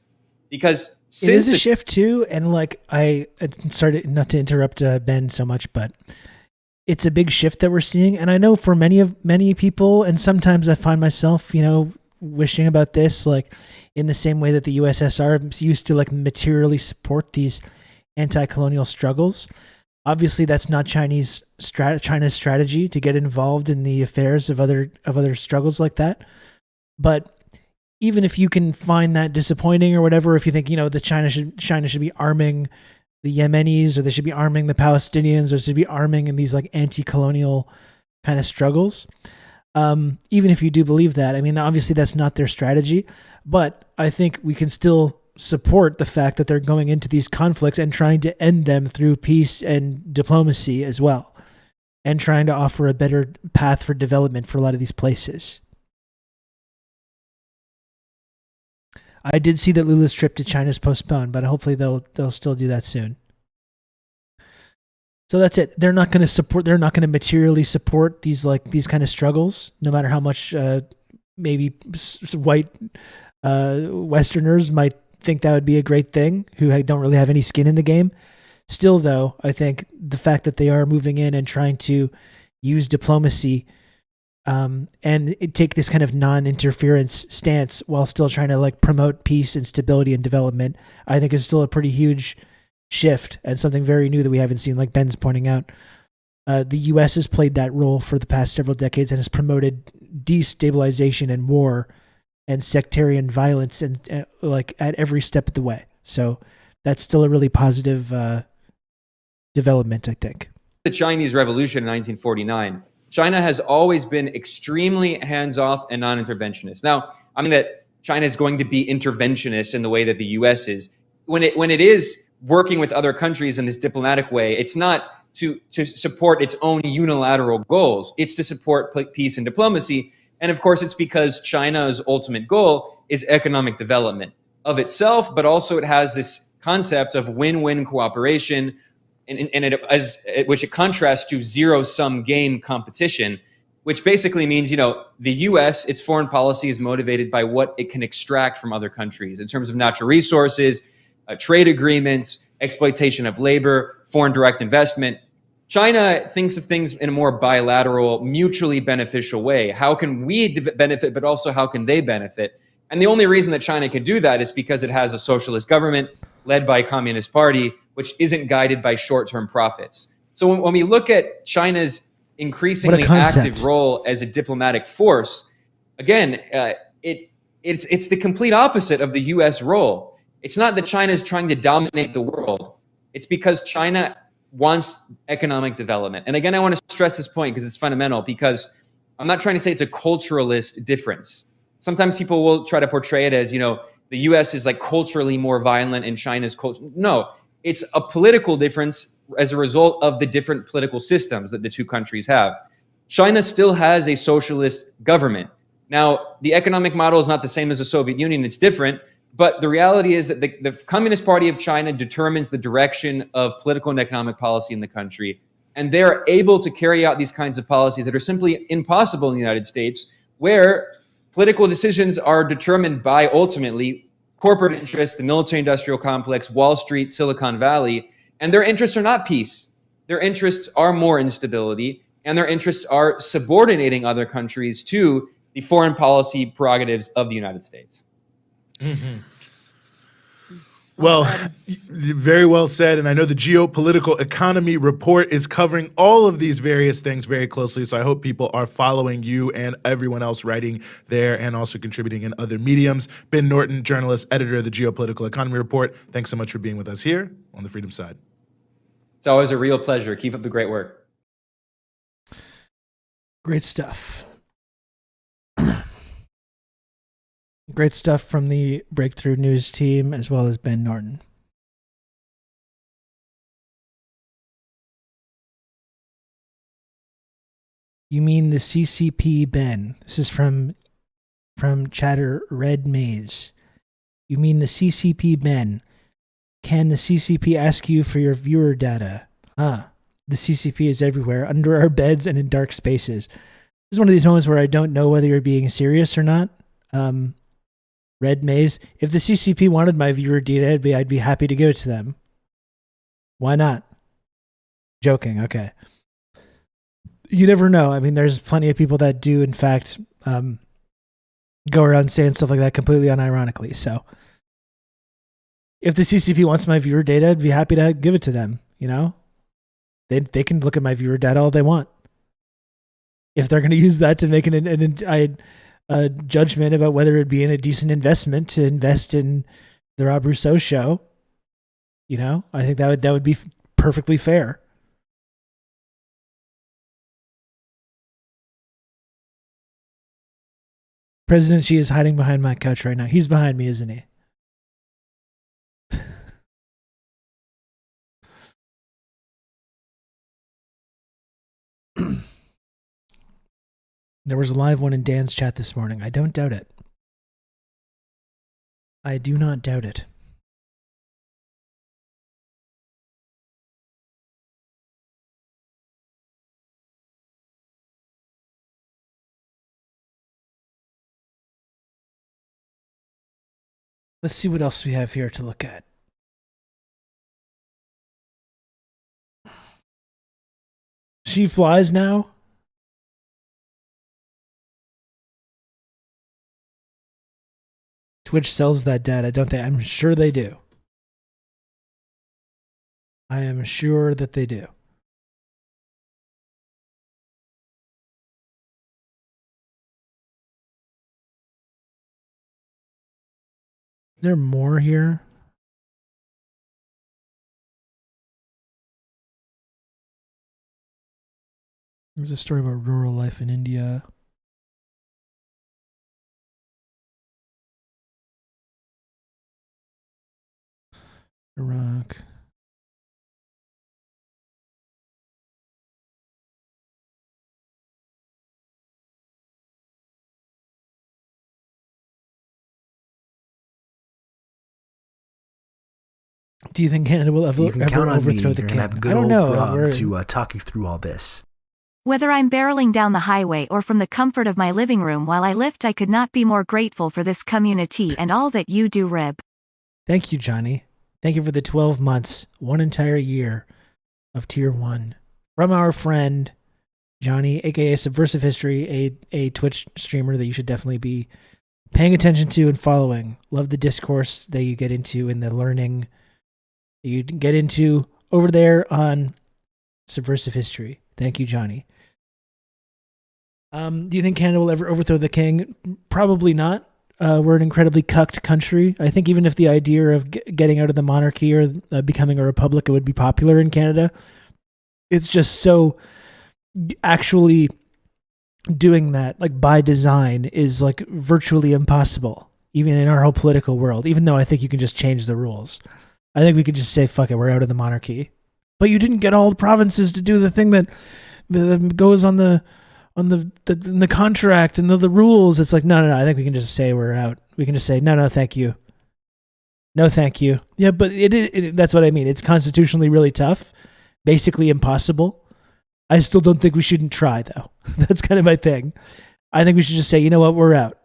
Speaker 17: Because
Speaker 1: it is a shift too, and I started, not to interrupt Ben so much, but it's a big shift that we're seeing. And I know for many people, and sometimes I find myself, wishing about this, in the same way that the USSR used to materially support these anti-colonial struggles. Obviously, that's not China's strategy to get involved in the affairs of other struggles like that. But even if you can find that disappointing or whatever, if you think that China should be arming the Yemenis, or they should be arming the Palestinians, or they should be arming in these anti-colonial kind of struggles, even if you do believe that, obviously that's not their strategy. But I think we can still support the fact that they're going into these conflicts and trying to end them through peace and diplomacy as well, and trying to offer a better path for development for a lot of these places. I did see that Lula's trip to China is postponed, but hopefully they'll still do that soon. So that's it. They're not going to materially support these kind of struggles, no matter how much maybe white Westerners might think that would be a great thing, who don't really have any skin in the game. Still, though, I think the fact that they are moving in and trying to use diplomacy and take this kind of non-interference stance while still trying to promote peace and stability and development, I think is still a pretty huge shift and something very new that we haven't seen, like Ben's pointing out. The U.S. has played that role for the past several decades and has promoted destabilization and war and sectarian violence and at every step of the way. So that's still a really positive development, I think.
Speaker 17: The Chinese Revolution in 1949, China has always been extremely hands-off and non-interventionist. Now, that China is going to be interventionist in the way that the U.S. is. When it is working with other countries in this diplomatic way, it's not to support its own unilateral goals. It's to support peace and diplomacy. And of course, it's because China's ultimate goal is economic development. of itself, but also it has this concept of win-win cooperation, which it contrasts to zero-sum game competition, which basically means, the U.S., its foreign policy is motivated by what it can extract from other countries in terms of natural resources, trade agreements, exploitation of labor, foreign direct investment. China thinks of things in a more bilateral, mutually beneficial way. How can we benefit, but also how can they benefit? And the only reason that China can do that is because it has a socialist government led by a communist party, which isn't guided by short-term profits. So when we look at China's increasingly active role as a diplomatic force, again, it's the complete opposite of the U.S. role. It's not that China is trying to dominate the world. It's because China wants economic development. And again, I want to stress this point because it's fundamental, because I'm not trying to say it's a culturalist difference. Sometimes people will try to portray it as, the U.S. is like culturally more violent and China's culture. No, it's a political difference as a result of the different political systems that the two countries have. China still has a socialist government. Now, the economic model is not the same as the Soviet Union. It's different. But the reality is that the Communist Party of China determines the direction of political and economic policy in the country. And they're able to carry out these kinds of policies that are simply impossible in the United States, where political decisions are determined by, ultimately, corporate interests, the military-industrial complex, Wall Street, Silicon Valley. And their interests are not peace. Their interests are more instability, and their interests are subordinating other countries to the foreign policy prerogatives of the United States.
Speaker 16: Mm-hmm. Well, very well said. And I know the Geopolitical Economy Report is covering all of these various things very closely. So I hope people are following you and everyone else writing there and also contributing in other mediums. Ben Norton, journalist, editor of the Geopolitical Economy Report. Thanks so much for being with us here on the Freedom Side.
Speaker 17: It's always a real pleasure. Keep up the great work.
Speaker 1: Great stuff. Great stuff from the Breakthrough News team, as well as Ben Norton. You mean the CCP, Ben? This is from chatter Red Maze. You mean the CCP, Ben? Can the CCP ask you for your viewer data? The CCP is everywhere, under our beds and in dark spaces. This is one of these moments where I don't know whether you're being serious or not. Red Maze. If the CCP wanted my viewer data, I'd be happy to give it to them. Why not? Joking. Okay. You never know. I mean, there's plenty of people that do, in fact, go around saying stuff like that completely unironically. So if the CCP wants my viewer data, I'd be happy to give it to them. They can look at my viewer data all they want. If they're going to use that to make a judgment about whether it'd be a decent investment to invest in the Rob Rousseau show, I think that would be perfectly fair. President Xi is hiding behind my couch right now. He's behind me, isn't he? There was a live one in Dan's chat this morning. I don't doubt it. I do not doubt it. Let's see what else we have here to look at. She flies now? Twitch sells that data, don't they? I'm sure they do. I am sure that they do. Is there more here? There's a story about rural life in India. Iraq. Do you think Canada will ever,
Speaker 2: You can count on me.
Speaker 1: overthrow the
Speaker 2: You're
Speaker 1: king?
Speaker 2: gonna have
Speaker 1: I
Speaker 2: good
Speaker 1: don't
Speaker 2: old
Speaker 1: know.
Speaker 2: Rob to talk you through all this.
Speaker 3: Whether I'm barreling down the highway or from the comfort of my living room while I lift, I could not be more grateful for this community and all that you do, Rib.
Speaker 1: Thank you, Johnny. Thank you for the 12 months, one entire year of Tier 1. From our friend, Johnny, aka Subversive History, a Twitch streamer that you should definitely be paying attention to and following. Love the discourse that you get into and the learning that you get into over there on Subversive History. Thank you, Johnny. Do you think Canada will ever overthrow the king? Probably not. We're an incredibly cucked country. I think even if the idea of getting out of the monarchy or becoming a republic, it would be popular in Canada. It's just so actually doing that, like by design, is like virtually impossible, even in our whole political world, even though I think you can just change the rules. I think we could just say, fuck it, we're out of the monarchy. But you didn't get all the provinces to do the thing that goes on the contract and the rules. It's like, no, I think we can just say we're out. We can just say, no, thank you. No, thank you. Yeah, but that's what I mean. It's constitutionally really tough, basically impossible. I still don't think we shouldn't try, though. That's kind of my thing. I think we should just say, you know what, we're out.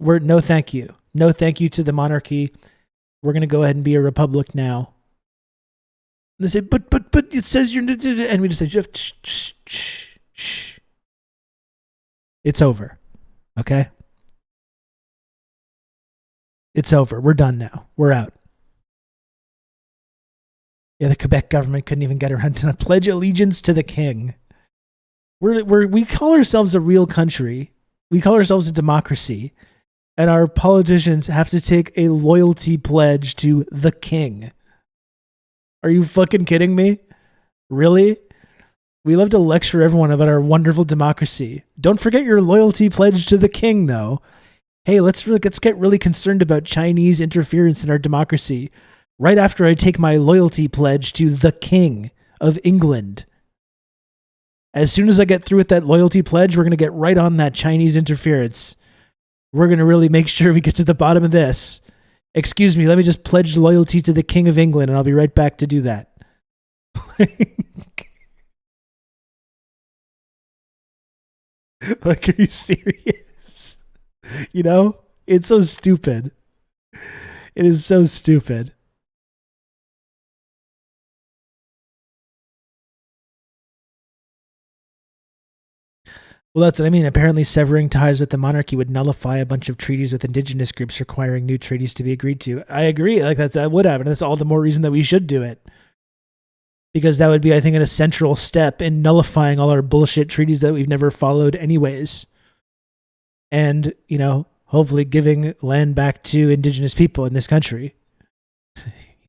Speaker 1: No, thank you. No, thank you to the monarchy. We're going to go ahead and be a republic now. And they say, but it says you're, and we just say, shh. It's over. Okay? It's over. We're done now. We're out. Yeah, the Quebec government couldn't even get around to pledge allegiance to the king. We call ourselves a real country. We call ourselves a democracy. And our politicians have to take a loyalty pledge to the king. Are you fucking kidding me? Really? We love to lecture everyone about our wonderful democracy. Don't forget your loyalty pledge to the king, though. Hey, let's get really concerned about Chinese interference in our democracy right after I take my loyalty pledge to the king of England. As soon as I get through with that loyalty pledge, we're going to get right on that Chinese interference. We're going to really make sure we get to the bottom of this. Excuse me, let me just pledge loyalty to the king of England, and I'll be right back to do that. Like, are you serious? You know? It's so stupid. It is so stupid. Well, that's what I mean. Apparently, severing ties with the monarchy would nullify a bunch of treaties with indigenous groups, requiring new treaties to be agreed to. I agree. Like that would happen. That's all the more reason that we should do it, because that would be, I think, an essential step in nullifying all our bullshit treaties that we've never followed, anyways. And hopefully, giving land back to indigenous people in this country.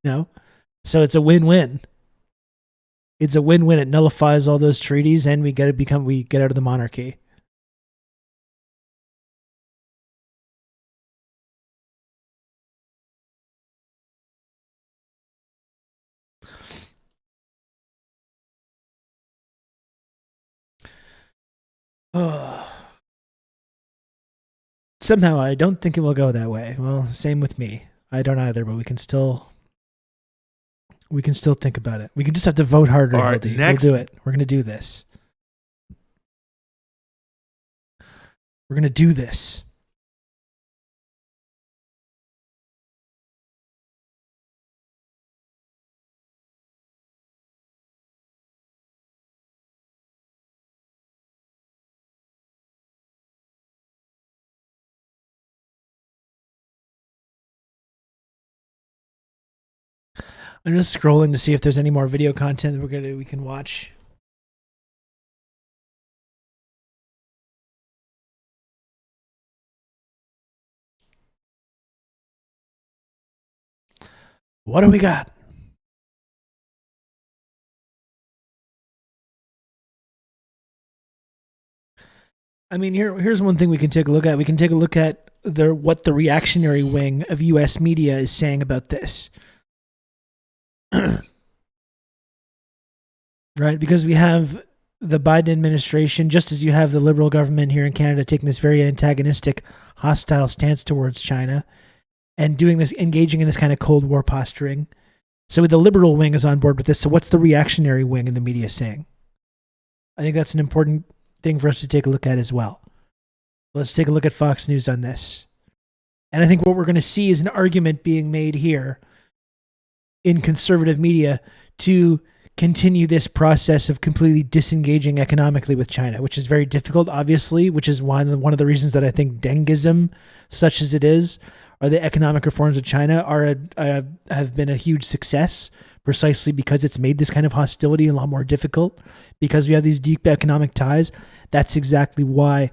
Speaker 1: So it's a win-win. It's a win-win. It nullifies all those treaties, and we get out of the monarchy. Somehow, I don't think it will go that way. Well, same with me. I don't either, but we can still think about it. We can just have to vote harder.
Speaker 16: All right, next.
Speaker 1: We'll do it. We're going to do this. We're going to do this. I'm just scrolling to see if there's any more video content that we can watch. What do we got? I mean, here's one thing we can take a look at. We can take a look at what the reactionary wing of U.S. media is saying about this. Right, because we have the Biden administration, just as you have the Liberal government here in Canada taking this very antagonistic, hostile stance towards China and doing this, engaging in this kind of Cold War posturing. So the liberal wing is on board with this. So what's the reactionary wing in the media saying? I think that's an important thing for us to take a look at as well. Let's take a look at Fox News on this. And I think what we're going to see is an argument being made here in conservative media to continue this process of completely disengaging economically with China, which is very difficult, obviously, which is one of the reasons that I think Dengism, such as it is, or the economic reforms of China have been a huge success, precisely because it's made this kind of hostility a lot more difficult, because we have these deep economic ties. That's exactly why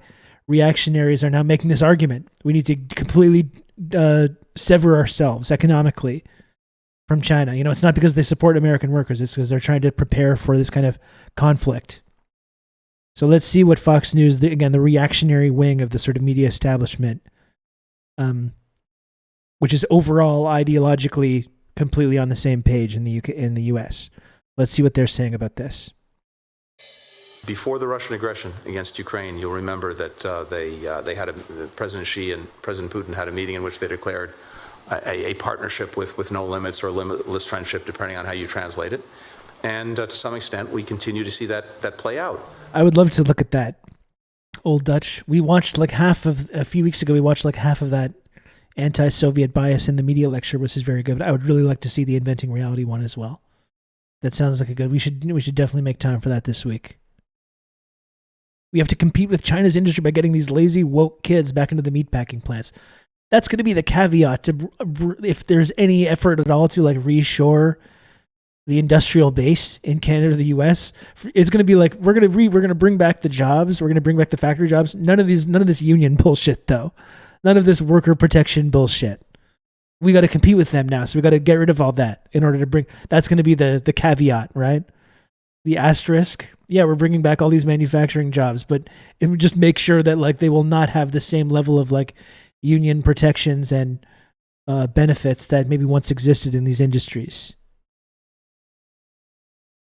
Speaker 1: reactionaries are now making this argument. We need to completely sever ourselves economically from China. You know, it's not because they support American workers. It's because they're trying to prepare for this kind of conflict. So let's see what Fox News, the reactionary wing of the sort of media establishment, which is overall ideologically completely on the same page in the UK, in the US. Let's see what they're saying about this.
Speaker 19: Before the Russian aggression against Ukraine, you'll remember that they had President Xi and President Putin had a meeting in which they declared a partnership with no limits or limitless friendship, depending on how you translate it. And to some extent, we continue to see that play out.
Speaker 1: I would love to look at that. Old Dutch. We watched a few weeks ago, we watched half of that anti-Soviet bias in the media lecture, which is very good. But I would really like to see the Inventing Reality one as well. That sounds like a good, we should definitely make time for that this week. We have to compete with China's industry by getting these lazy, woke kids back into the meatpacking plants. That's going to be the caveat to, if there's any effort at all to reshore the industrial base in Canada or the US. It's going to be we're going to bring back the jobs. We're going to bring back the factory jobs. None of this union bullshit though. None of this worker protection bullshit. We got to compete with them now. So we got to get rid of all that in order to bring, that's going to be the caveat, right? The asterisk. Yeah, we're bringing back all these manufacturing jobs, but it would just make sure that they will not have the same level of union protections and benefits that maybe once existed in these industries.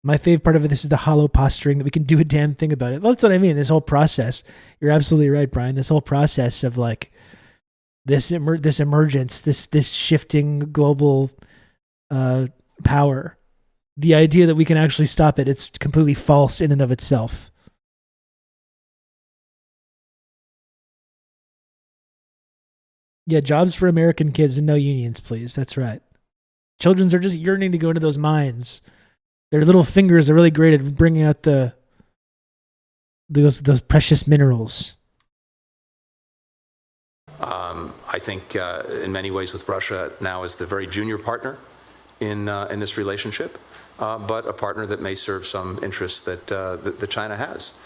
Speaker 1: My favorite part of this is the hollow posturing that we can do a damn thing about it. Well, that's what I mean. This whole process. You're absolutely right, Brian. This whole process of this emergence, this shifting global power. The idea that we can actually stop it, it's completely false in and of itself. Yeah, jobs for American kids and no unions, please. That's right. Children are just yearning to go into those mines. Their little fingers are really great at bringing out those precious minerals.
Speaker 19: I think in many ways with Russia now is the very junior partner in this relationship, but a partner that may serve some interests that China has.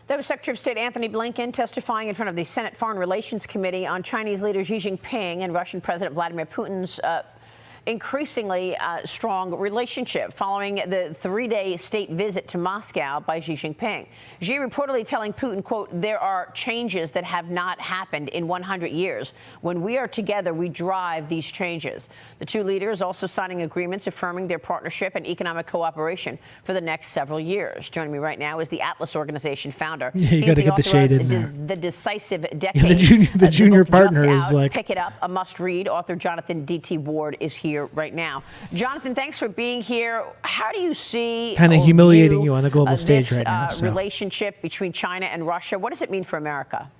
Speaker 12: That was Secretary of State Anthony Blinken testifying in front of the Senate Foreign Relations Committee on Chinese leader Xi Jinping and Russian President Vladimir Putin's increasingly strong relationship following the 3-day state visit to Moscow by Xi Jinping. Xi reportedly telling Putin, quote, "There are changes that have not happened in 100 years. When we are together, we drive these changes." The two leaders also signing agreements affirming their partnership and economic cooperation for the next several years. Joining me right now is the Atlas Organization founder.
Speaker 1: Yeah, you got to get the shade in there.
Speaker 12: The Decisive Decade.
Speaker 1: Yeah, the junior partner is
Speaker 12: Pick it up, a must-read. Author Jonathan D.T. Ward is here right now. Jonathan, thanks for being here. How do you see
Speaker 1: kind of humiliating you on the global stage
Speaker 12: this,
Speaker 1: right now?
Speaker 12: Relationship between China and Russia? What does it mean for America?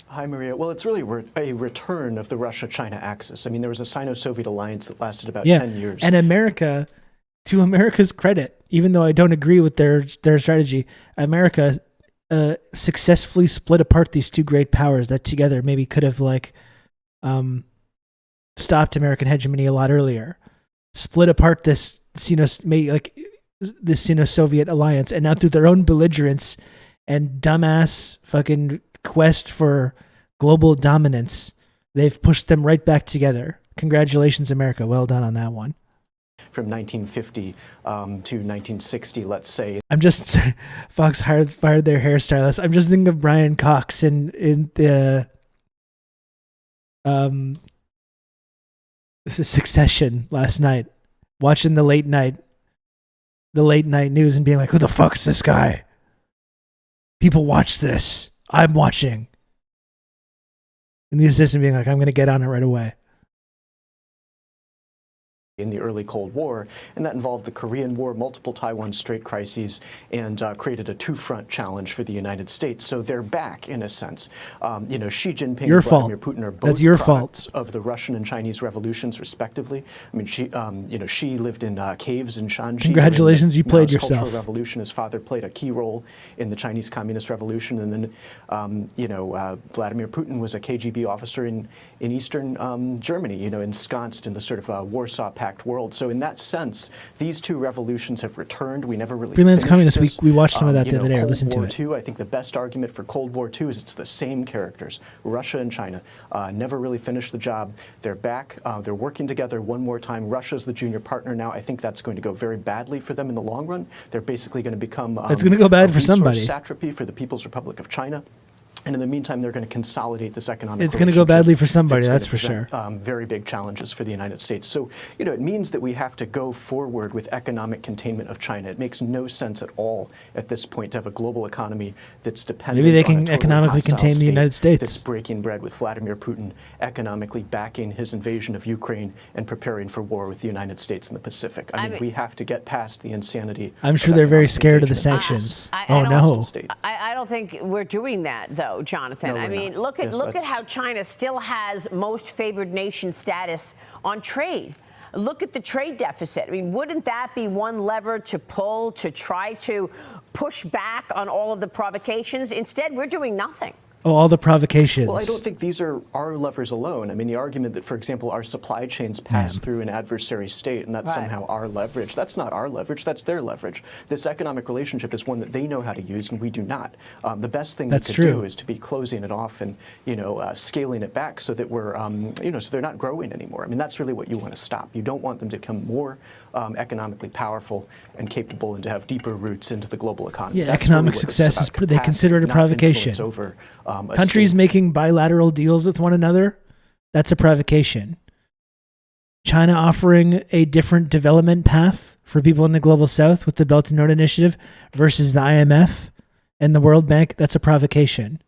Speaker 20: Hi, Maria. Well, it's really a return of the Russia-China axis. I mean, there was a Sino-Soviet alliance that lasted about 10 years.
Speaker 1: And America, to America's credit, even though I don't agree with their strategy, America successfully split apart these two great powers that together maybe could have stopped American hegemony a lot earlier. Split apart this Sino-Soviet alliance, and now through their own belligerence and dumbass fucking quest for global dominance, they've pushed them right back together. Congratulations, America. Well done on that one.
Speaker 20: From 1950 to 1960, let's say.
Speaker 1: I'm just Fox fired their hairstylist. I'm just thinking of Brian Cox in the this is Succession last night, watching the late night news and being like, "Who the fuck's this guy? People watch this. I'm watching." And the assistant being like, "I'm going to get on it right away."
Speaker 20: in the early Cold War, and that involved the Korean War, multiple Taiwan Strait crises, and created a two-front challenge for the United States. So they're back, in a sense. Xi Jinping and Vladimir Putin are both products of the Russian and Chinese revolutions, respectively. I mean, Xi lived in caves in Shanxi.
Speaker 1: Congratulations, you played
Speaker 20: Mao's
Speaker 1: yourself.
Speaker 20: Cultural Revolution. His father played a key role in the Chinese Communist Revolution, and then, Vladimir Putin was a KGB officer in Eastern Germany, ensconced in the sort of Warsaw Pact world. So in that sense, these two revolutions have returned. We never really
Speaker 1: Freelance Communists,
Speaker 20: this.
Speaker 1: we watched some of that the other day. I listened to
Speaker 20: Cold
Speaker 1: it.
Speaker 20: War II, I think the best argument for Cold War II is it's the same characters. Russia and China never really finished the job. They're back. They're working together one more time. Russia's the junior partner now. I think that's going to go very badly for them in the long run. They're basically going to become
Speaker 1: it's going to go bad for somebody.
Speaker 20: Satrapy for the People's Republic of China. And in the meantime, they're going to consolidate this economic.
Speaker 1: It's going to go badly for somebody, that's for sure.
Speaker 20: Very big challenges for the United States. So, it means that we have to go forward with economic containment of China. It makes no sense at all at this point to have a global economy that's dependent.
Speaker 1: Maybe they can
Speaker 20: on a totally
Speaker 1: economically
Speaker 20: hostile
Speaker 1: contain the
Speaker 20: state
Speaker 1: United States.
Speaker 20: That's breaking bread with Vladimir Putin, economically backing his invasion of Ukraine and preparing for war with the United States in the Pacific. I mean, we have to get past the insanity.
Speaker 1: I'm sure they're very scared of the sanctions.
Speaker 12: I don't think we're doing that, though, Jonathan.
Speaker 20: No,
Speaker 12: I mean, look at how China still has most favored nation status on trade. Look at the trade deficit. I mean, wouldn't that be one lever to pull to try to push back on all of the provocations? Instead, we're doing nothing.
Speaker 1: Oh, all the provocations.
Speaker 20: Well, I don't think these are our levers alone. I mean, the argument that, for example, our supply chains pass through an adversary state and that's somehow our leverage, that's not our leverage, that's their leverage. This economic relationship is one that they know how to use and we do not. The best thing we could do is to be closing it off and, scaling it back so that we're, so they're not growing anymore. I mean, that's really what you want to stop. You don't want them to become more economically powerful and capable and to have deeper roots into the global economy.
Speaker 1: Yeah,
Speaker 20: That's
Speaker 1: economic
Speaker 20: really
Speaker 1: success is, they consider it a provocation.
Speaker 20: Over,
Speaker 1: countries making bilateral deals with one another, that's a provocation. China offering a different development path for people in the global south with the Belt and Road Initiative versus the IMF and the World Bank, that's a provocation.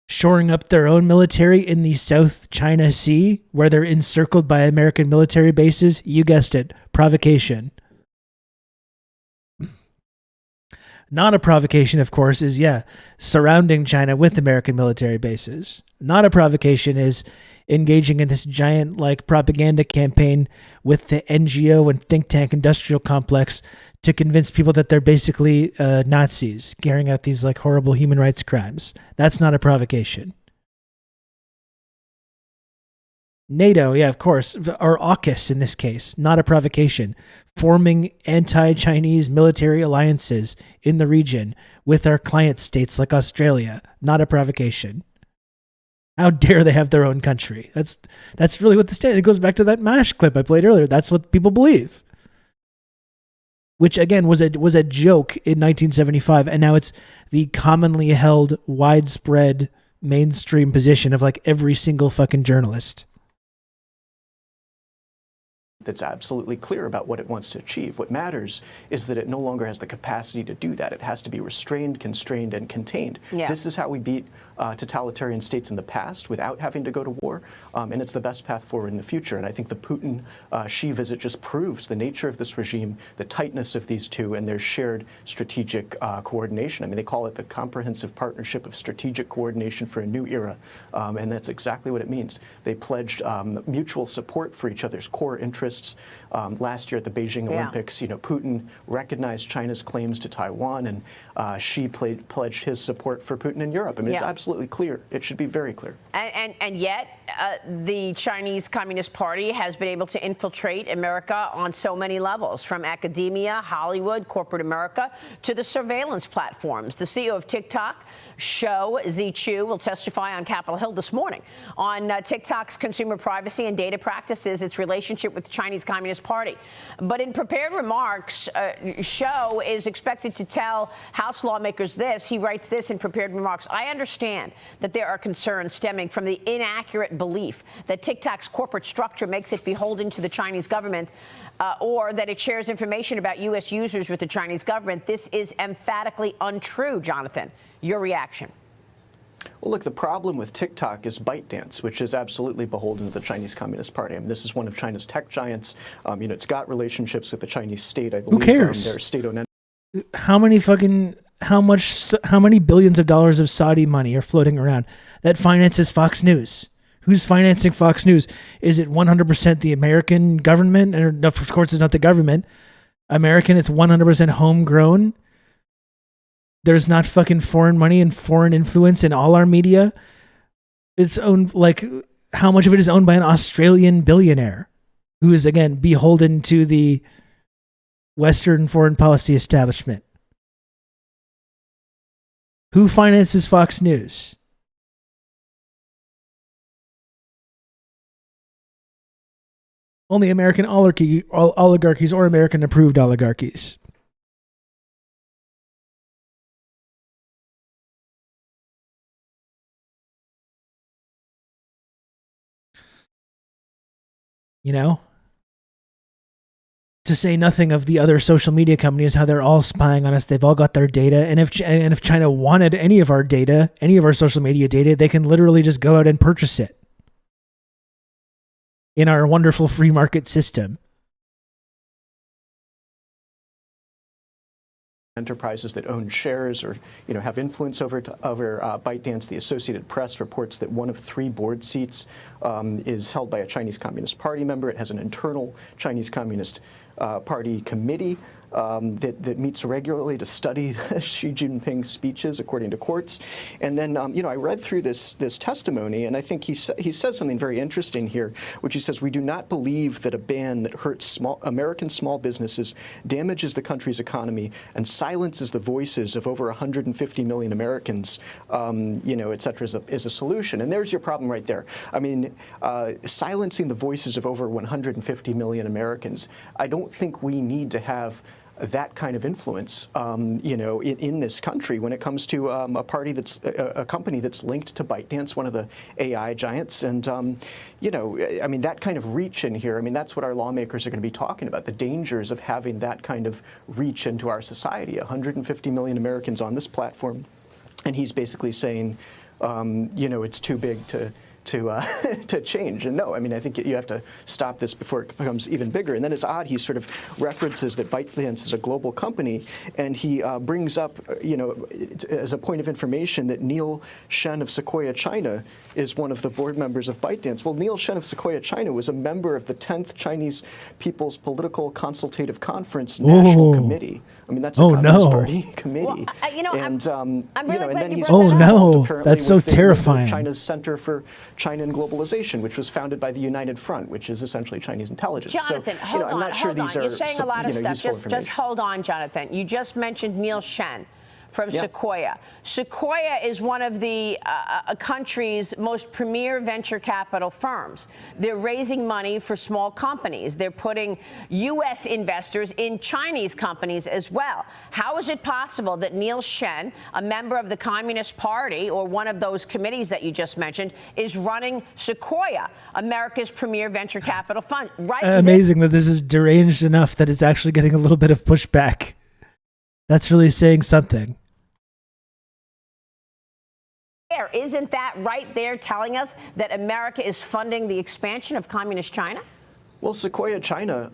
Speaker 1: Shoring up their own military in the South China Sea, where they're encircled by American military bases, you guessed it, provocation. Not a provocation, of course, is, surrounding China with American military bases. Not a provocation is engaging in this giant, propaganda campaign with the NGO and think tank industrial complex to convince people that they're basically Nazis carrying out these, horrible human rights crimes. That's not a provocation. NATO, of course, or AUKUS in this case, not a provocation. Forming anti-Chinese military alliances in the region with our client states like Australia, not a provocation. How dare they have their own country? That's really what the state. It goes back to that MASH clip I played earlier. That's what people believe. Which again was a joke in 1975, and now it's the commonly held, widespread, mainstream position of every single fucking journalist.
Speaker 20: That's absolutely clear about what it wants to achieve. What matters is that it no longer has the capacity to do that. It has to be restrained, constrained, and contained.
Speaker 12: Yeah.
Speaker 20: This is how we beat totalitarian states in the past without having to go to war, and it's the best path forward in the future. And I think the Putin-Xi visit just proves the nature of this regime, the tightness of these two, and their shared strategic coordination. I mean, they call it the Comprehensive Partnership of Strategic Coordination for a New Era, and that's exactly what it means. They pledged mutual support for each other's core interests. Last year at the Beijing Olympics, Putin recognized China's claims to Taiwan, and Xi pledged his support for Putin in Europe. I mean, it's absolutely clear. It should be very clear.
Speaker 12: And yet, the Chinese Communist Party has been able to infiltrate America on so many levels, from academia, Hollywood, corporate America, to the surveillance platforms. The CEO of TikTok, Shou Zichu, will testify on Capitol Hill this morning on TikTok's consumer privacy and data practices, its relationship with the Chinese Communist Party. But in prepared remarks, Shou is expected to tell House lawmakers this. He writes this in prepared remarks: I understand that there are concerns stemming from the inaccurate belief that TikTok's corporate structure makes it beholden to the Chinese government, or that it shares information about U.S. users with the Chinese government. This is emphatically untrue, Jonathan. Your reaction?
Speaker 20: Well, look, the problem with TikTok is ByteDance, which is absolutely beholden to the Chinese Communist Party. I mean, this is one of China's tech giants. It's got relationships with the Chinese state, I believe.
Speaker 1: Who cares?
Speaker 20: Their state-owned
Speaker 1: How many billions of dollars of Saudi money are floating around that finances Fox News? Who's financing Fox News? Is it 100% the American government? And of course, it's not the government. American, it's 100% homegrown. There's not fucking foreign money and foreign influence in all our media. It's owned, like, how much of it is owned by an Australian billionaire who is, again, beholden to the Western foreign policy establishment? Who finances Fox News? Only American oligarchies or American-approved oligarchies. You know? To say nothing of the other social media companies, how they're all spying on us. They've all got their data. And if China wanted any of our data, any of our social media data, they can literally just go out and purchase it in our wonderful free market system.
Speaker 20: enterprises that own shares or have influence over ByteDance. The Associated Press reports that one of 3 board seats is held by a Chinese Communist Party member. It has an internal Chinese Communist Party committee that meets regularly to study Xi Jinping's speeches, according to courts. And then, I read through this testimony, and I think he says something very interesting here, which he says, "We do not believe that a ban that hurts American small businesses, damages the country's economy, and silences the voices of over 150 million Americans, et cetera, is a solution." And there's your problem right there. I mean, silencing the voices of over 150 million Americans, I don't think we need to have that kind of influence, in this country when it comes to a party that's a company that's linked to ByteDance, one of the AI giants. And, that kind of reach in here, that's what our lawmakers are going to be talking about, the dangers of having that kind of reach into our society. 150 million Americans on this platform. And he's basically saying, it's too big to change. And no, I think you have to stop this before it becomes even bigger. And then it's odd, he sort of references that ByteDance is a global company, and he brings up, as a point of information, that Neil Shen of Sequoia China is one of the board members of ByteDance. Well, Neil Shen of Sequoia China was a member of the 10th Chinese People's Political Consultative Conference National Committee. That's a Communist Party committee.
Speaker 12: Well,
Speaker 20: and
Speaker 12: really
Speaker 20: and then he's
Speaker 1: that's so terrifying.
Speaker 20: China's Center for China and Globalization, which was founded by the United Front, which is essentially Chinese intelligence.
Speaker 12: Jonathan,
Speaker 20: so,
Speaker 12: hold
Speaker 20: I'm not
Speaker 12: on,
Speaker 20: sure
Speaker 12: hold
Speaker 20: these
Speaker 12: on.
Speaker 20: are
Speaker 12: You're saying a lot of stuff. Just hold on, Jonathan. You just mentioned Neil Shen from Sequoia. Sequoia is one of the country's most premier venture capital firms. They're raising money for small companies. They're putting U.S. investors in Chinese companies as well. How is it possible that Neil Shen, a member of the Communist Party or one of those committees that you just mentioned, is running Sequoia, America's premier venture capital fund? Right.
Speaker 1: Amazing that this is deranged enough that it's actually getting a little bit of pushback. That's really saying something.
Speaker 12: Isn't that right there telling us that America is funding the expansion of communist China?
Speaker 20: Well, Sequoia China,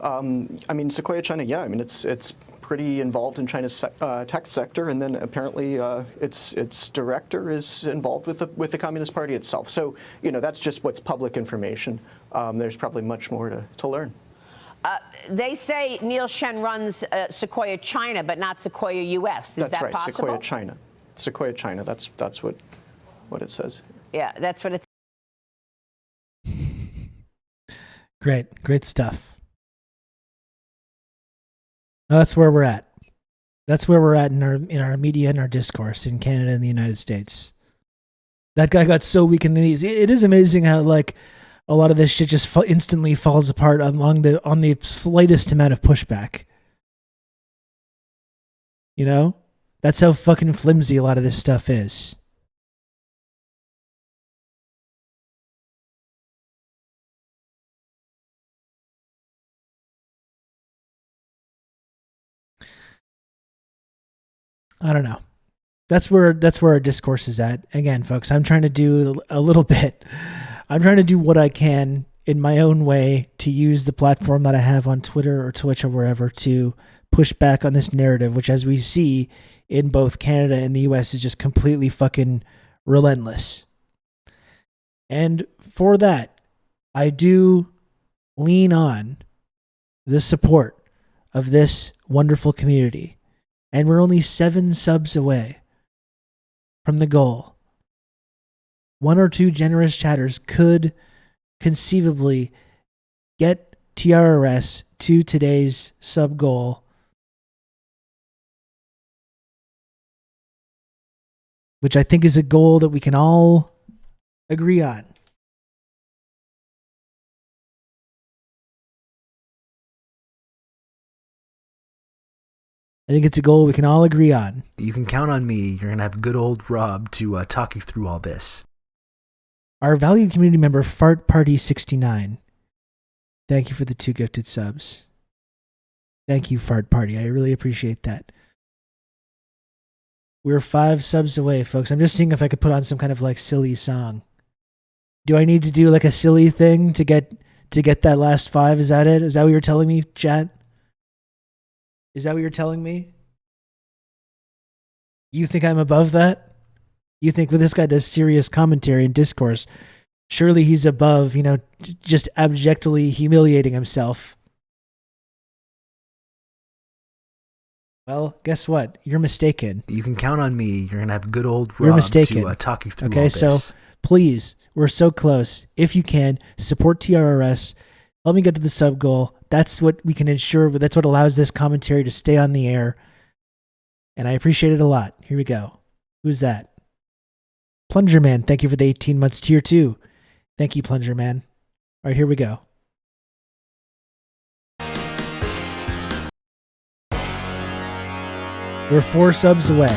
Speaker 20: Sequoia China, it's pretty involved in China's tech sector, and then apparently its director is involved with the Communist Party itself. So, that's just what's public information. There's probably much more to learn.
Speaker 12: They say Neil Shen runs Sequoia China, but not Sequoia U.S. Is that
Speaker 20: right,
Speaker 12: possible?
Speaker 20: Sequoia China. Sequoia China. That's what it says.
Speaker 12: Yeah, that's what it's.
Speaker 1: Great stuff. That's where we're at. That's where we're at in our media and our discourse in Canada and the United States. That guy got so weak in the knees. It is amazing how a lot of this shit just instantly falls apart on the slightest amount of pushback. That's how fucking flimsy a lot of this stuff is. I don't know. That's where our discourse is at. Again, folks, I'm trying to do a little bit. I'm trying to do what I can in my own way to use the platform that I have on Twitter or Twitch or wherever to push back on this narrative, which, as we see in both Canada and the US, is just completely fucking relentless. And for that, I do lean on the support of this wonderful community. And we're only 7 subs away from the goal. 1 or 2 generous chatters could conceivably get TRRS to today's sub goal, which I think is a goal that we can all agree on. I think it's a goal we can all agree on.
Speaker 2: You can count on me. You're going to have good old Rob to talk you through all this.
Speaker 1: Our valued community member, Fart Party 69. Thank you for the 2 gifted subs. Thank you, Fart Party. I really appreciate that. We're 5 subs away, folks. I'm just seeing if I could put on some kind of like silly song. Do I need to do like a silly thing to get that last 5? Is that it? Is that what you're telling me, chat? Is that what you're telling me? You think I'm above that? You think, well, this guy does serious commentary and discourse. Surely he's above, just abjectly humiliating himself. Well, guess what? You're mistaken.
Speaker 2: You can count on me. You're going to have good old Rob
Speaker 1: You're mistaken.
Speaker 2: to talk you through
Speaker 1: okay,
Speaker 2: all this.
Speaker 1: So please, we're so close. If you can, support TRRS. Help me get to the sub goal. That's what we can ensure. That's what allows this commentary to stay on the air. And I appreciate it a lot. Here we go. Who's that? Plunger Man, thank you for the 18 months tier 2. Thank you, Plunger Man. All right, here we go. We're 4 subs away.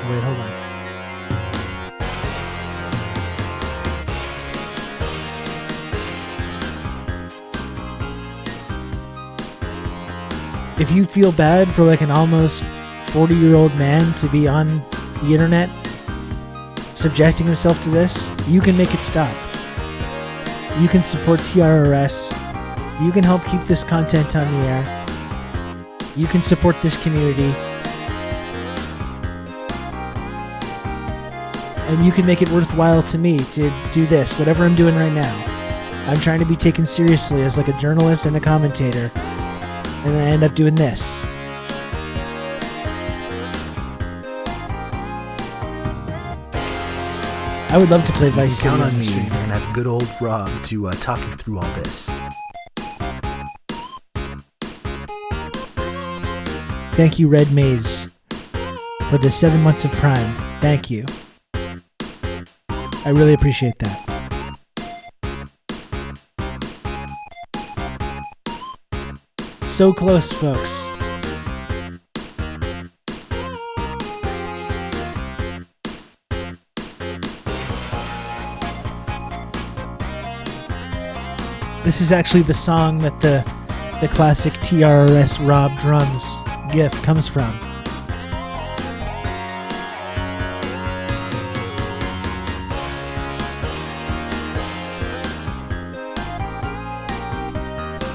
Speaker 1: Wait, hold on. If you feel bad for like an almost 40-year-old man to be on the internet subjecting himself to this, you can make it stop. You can support TRRS. You can help keep this content on the air. You can support this community. And you can make it worthwhile to me to do this, whatever I'm doing right now. I'm trying to be taken seriously as like a journalist and a commentator. And then I end up doing this. I would love to play Vice City
Speaker 2: Count
Speaker 1: on
Speaker 2: on
Speaker 1: the
Speaker 2: me.
Speaker 1: stream.
Speaker 2: You're going to have good old Rob to talk you through all this.
Speaker 1: Thank you, Red Maze, for the 7 months of Prime. Thank you. I really appreciate that. So close, folks. This is actually the song that the classic TRRS Rob Drums gif comes from.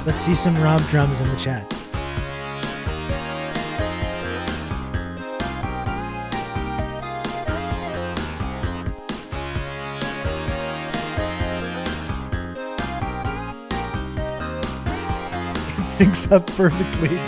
Speaker 1: Let's see some Rob Drums in the chat. It syncs up perfectly.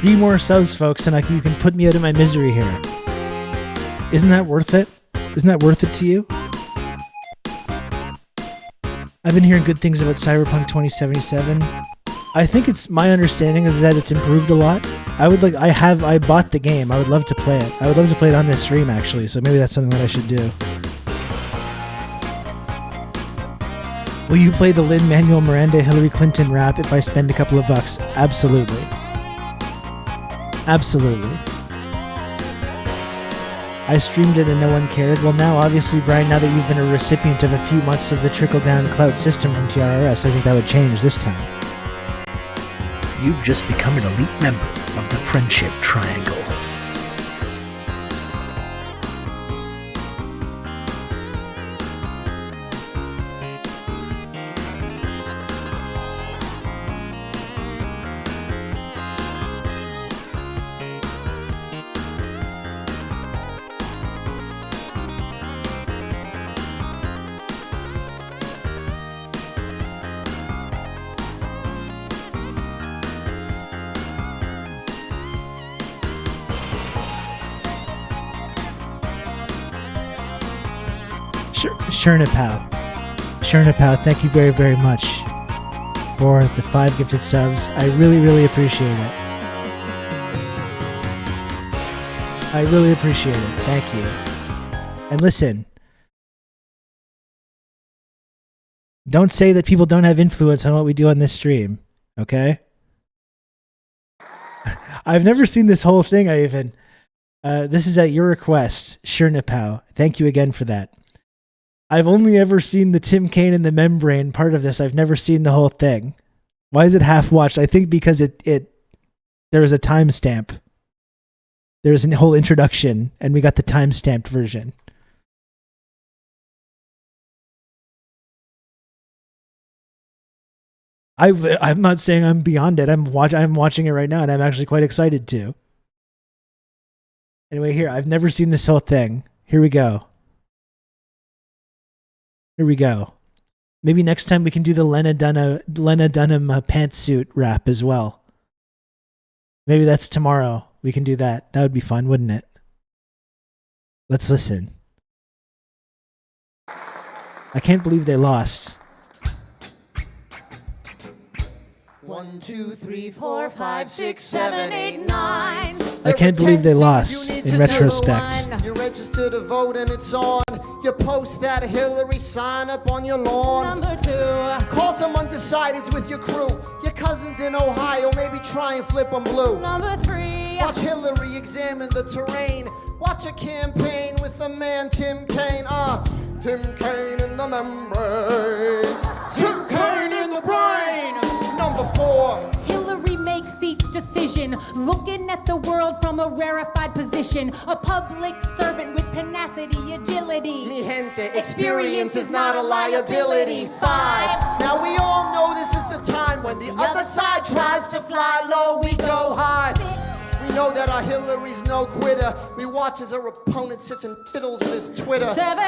Speaker 1: Three more subs, folks, and you can put me out of my misery here. Isn't that worth it? Isn't that worth it to you? I've been hearing good things about Cyberpunk 2077. I think it's my understanding is that it's improved a lot. I bought the game. I would love to play it. I would love to play it on this stream, actually, so maybe that's something that I should do. Will you play the Lin-Manuel Miranda Hillary Clinton rap if I spend a couple of bucks? Absolutely. Absolutely. I streamed it and no one cared. Well, now, obviously, Brian, now that you've been a recipient of a few months of the trickle-down clout system from TRRS, I think that would change this time.
Speaker 2: You've just become an elite member of the Friendship Triangle.
Speaker 1: Shernapow, thank you very, very much for the 5 gifted subs. I really, really appreciate it. I really appreciate it. Thank you. And listen, don't say that people don't have influence on what we do on this stream, okay? I've never seen this whole thing, this is at your request, Shernapow. Thank you again for that. I've only ever seen the Tim Kaine and the membrane part of this. I've never seen the whole thing. Why is it half watched? I think because there was a timestamp. There's a whole introduction, and we got the time-stamped version. I'm not saying I'm beyond it. I'm watching it right now, and I'm actually quite excited to. Anyway, here, I've never seen this whole thing. Here we go. Maybe next time we can do the Lena Dunham pantsuit rap as well. Maybe that's tomorrow. We can do that. That would be fun, wouldn't it? Let's listen. I can't believe they lost.
Speaker 21: 1, 2, 3, 4, 5, 6, 7, 8, 9.
Speaker 1: I can't believe they lost in retrospect.
Speaker 21: You register to vote and it's on. You post that Hillary sign up on your lawn. Number 2. Call some undecideds with your crew. Your cousins in Ohio, maybe try and flip them blue. Number 3. Watch Hillary examine the terrain. Watch a campaign with the man Tim Kaine. Tim Kaine in the membrane. Tim Kaine in the brain. Number 4.
Speaker 22: Hillary makes each decision, looking at the world from a rarefied position. A public servant with tenacity, agility.
Speaker 21: Mi gente, experience is not a liability. 5. Now we all know this is the time when the other side tries to fly low, we go high. 6. We know that our Hillary's no quitter. We watch as her opponent sits and fiddles with his Twitter.
Speaker 22: 7.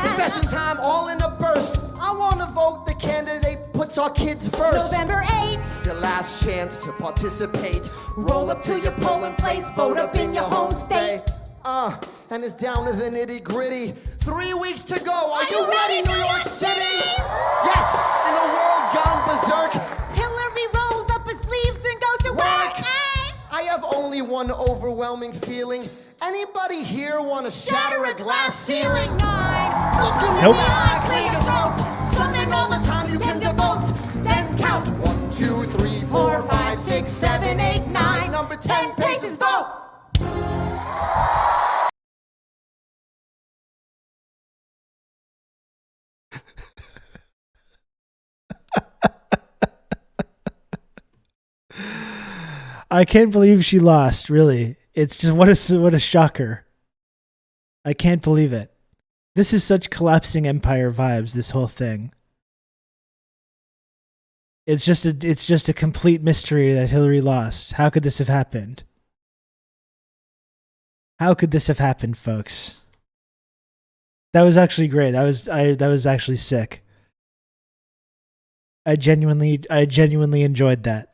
Speaker 21: Confession time, all in a burst. I want to vote the candidate puts our kids first.
Speaker 22: November 8.
Speaker 21: Your last chance to participate. Roll up to your polling place, vote up in your home state. And it's down to the nitty gritty. 3 weeks to go. Are you ready, New York City? Yes, and the world gone berserk.
Speaker 22: Hillary rolls up her sleeves and goes to work.
Speaker 21: I have only one overwhelming feeling. Anybody here want to shatter a glass ceiling? 9. Look at me, I clear your throat. Summon all the time you can devote. Then count 1, 2, 3, 4, 5, 6, 7, 8, 9. Number 10 paces vote.
Speaker 1: I can't believe she lost, really. It's just, what a shocker. I can't believe it. This is such collapsing empire vibes, this whole thing. It's just a complete mystery that Hillary lost. How could this have happened? How could this have happened, folks? That was actually great. That was actually sick. I genuinely enjoyed that.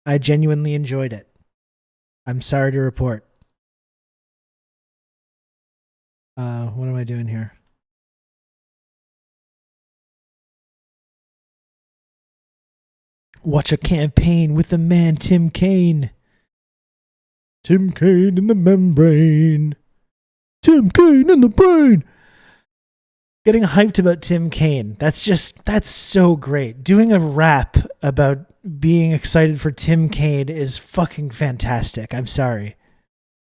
Speaker 1: I genuinely enjoyed it. I'm sorry to report. What am I doing here? Watch a campaign with the man Tim Kaine. Tim Kaine in the membrane. Tim Kaine in the brain. Getting hyped about Tim Kaine. That's so great. Doing a rap about being excited for Tim Kaine is fucking fantastic. I'm sorry.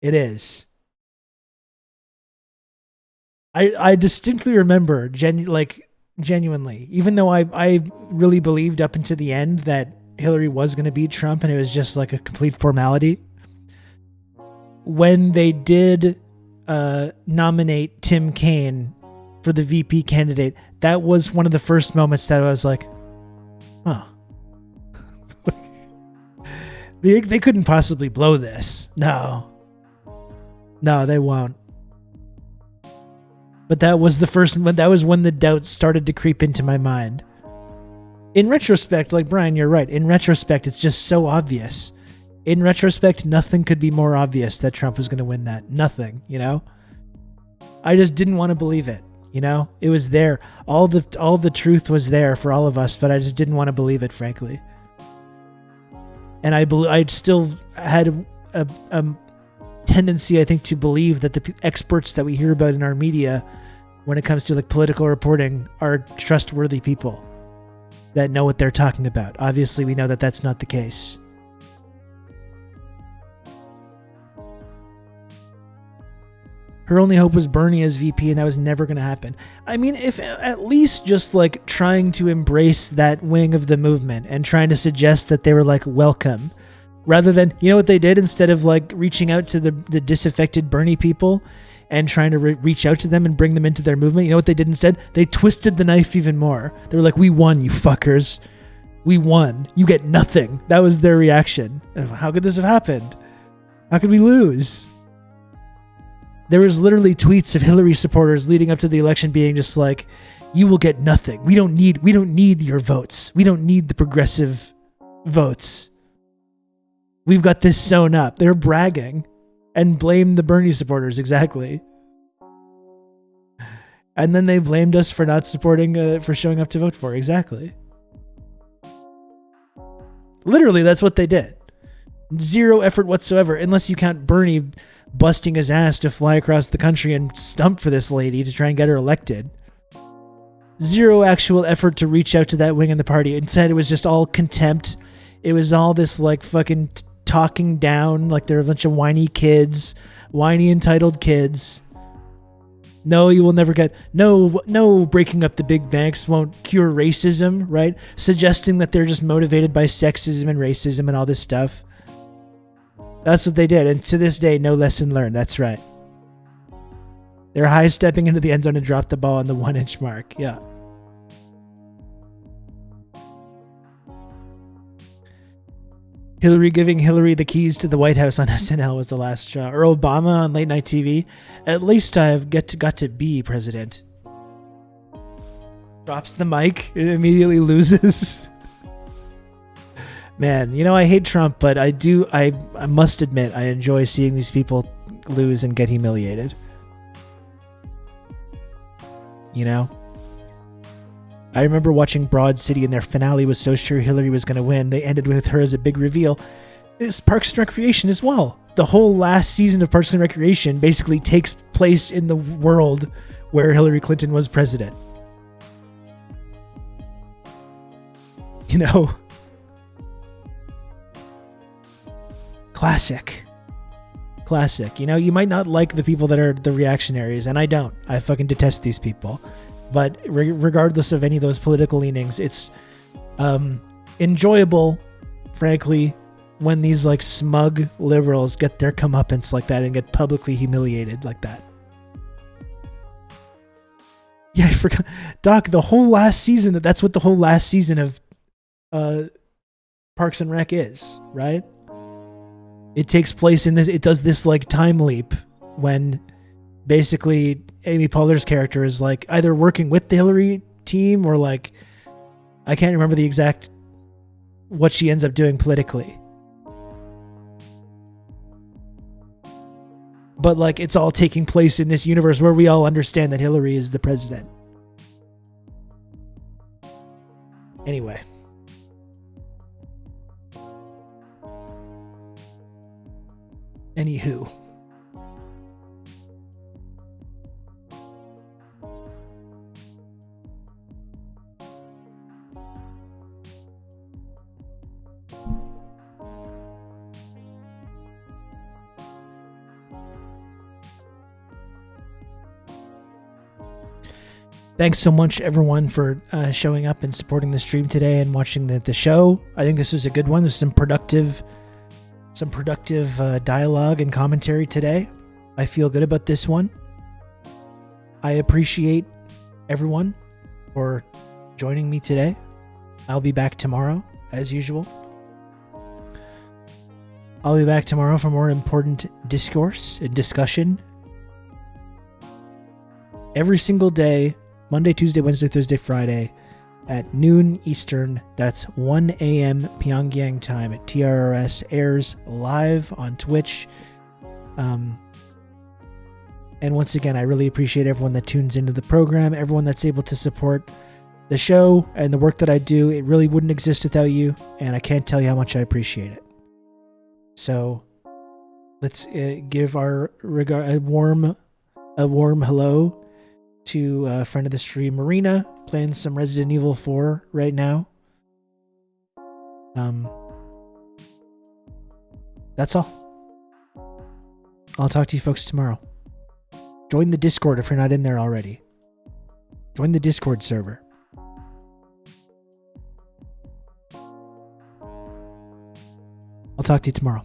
Speaker 1: It is. I distinctly remember, genuinely, even though I really believed up until the end that Hillary was going to beat Trump and it was just like a complete formality, when they did nominate Tim Kaine for the VP candidate, that was one of the first moments that I was like, huh. They couldn't possibly blow this. No, they won't. But that was the first. That was when the doubts started to creep into my mind. In retrospect, like Brian, you're right. In retrospect, it's just so obvious. In retrospect, nothing could be more obvious that Trump was going to win that. Nothing, you know? I just didn't want to believe it, you know? It was there. All the truth was there for all of us, but I just didn't want to believe it, frankly. And I still had a tendency, I think, to believe that the experts that we hear about in our media when it comes to like political reporting are trustworthy people that know what they're talking about. Obviously, we know that that's not the case. Her only hope was Bernie as VP, and that was never going to happen. I mean, if at least just like trying to embrace that wing of the movement and trying to suggest that they were like welcome, rather than, you know what they did? Instead of like reaching out to the disaffected Bernie people and trying to reach out to them and bring them into their movement, you know what they did instead? They twisted the knife even more. They were like, we won, you fuckers. We won. You get nothing. That was their reaction. How could this have happened? How could we lose? There was literally tweets of Hillary supporters leading up to the election being just like, you will get nothing. We don't need your votes. We don't need the progressive votes. We've got this sewn up. They're bragging and blame the Bernie supporters. Exactly. And then they blamed us for not supporting, for showing up to vote for. Exactly. Literally, that's what they did. Zero effort whatsoever, unless you count Bernie busting his ass to fly across the country and stump for this lady to try and get her elected. Zero actual effort to reach out to that wing in the party. Instead, it was just all contempt. It was all this like fucking talking down, like they're a bunch of whiny kids, whiny entitled kids. No, you will never get, no, breaking up the big banks won't cure racism, right? Suggesting that they're just motivated by sexism and racism and all this stuff. That's what they did. And to this day, no lesson learned. That's right. They're high stepping into the end zone and dropped the ball on the 1 inch mark. Yeah. Hillary giving Hillary the keys to the White House on SNL was the last straw. Or Obama on late night TV. At least I've got to be president. Drops the mic and immediately loses. Man, you know, I hate Trump, but I must admit, I enjoy seeing these people lose and get humiliated. You know? I remember watching Broad City and their finale was so sure Hillary was going to win. They ended with her as a big reveal. It's Parks and Recreation as well. The whole last season of Parks and Recreation basically takes place in the world where Hillary Clinton was president. You know? Classic. You know, you might not like the people that are the reactionaries, and I don't. I fucking detest these people. But regardless of any of those political leanings, it's enjoyable, frankly, when these like smug liberals get their comeuppance like that and get publicly humiliated like that. Yeah, I forgot. Doc, the whole last season, that's what the whole last season of Parks and Rec is, right? It takes place in this, it does this like time leap when basically Amy Poehler's character is like either working with the Hillary team or like, I can't remember the exact, what she ends up doing politically. But like, it's all taking place in this universe where we all understand that Hillary is the president. Anyway. Anywho. Thanks so much, everyone, for showing up and supporting the stream today and watching the show. I think this was a good one. There's some productive dialogue and commentary today. I feel good about this one. I appreciate everyone for joining me today. I'll be back tomorrow, as usual. I'll be back tomorrow for more important discourse and discussion. Every single day, Monday, Tuesday, Wednesday, Thursday, Friday, at noon Eastern. That's 1 a.m. Pyongyang time at TRRS. Airs live on Twitch. And once again, I really appreciate everyone that tunes into the program, everyone that's able to support the show and the work that I do. It really wouldn't exist without you, and I can't tell you how much I appreciate it. So let's give a warm hello to a friend of the stream, Marina, playing some Resident Evil 4 right now. That's all. I'll talk to you folks tomorrow. Join the Discord if you're not in there already. Join the Discord server. I'll talk to you tomorrow.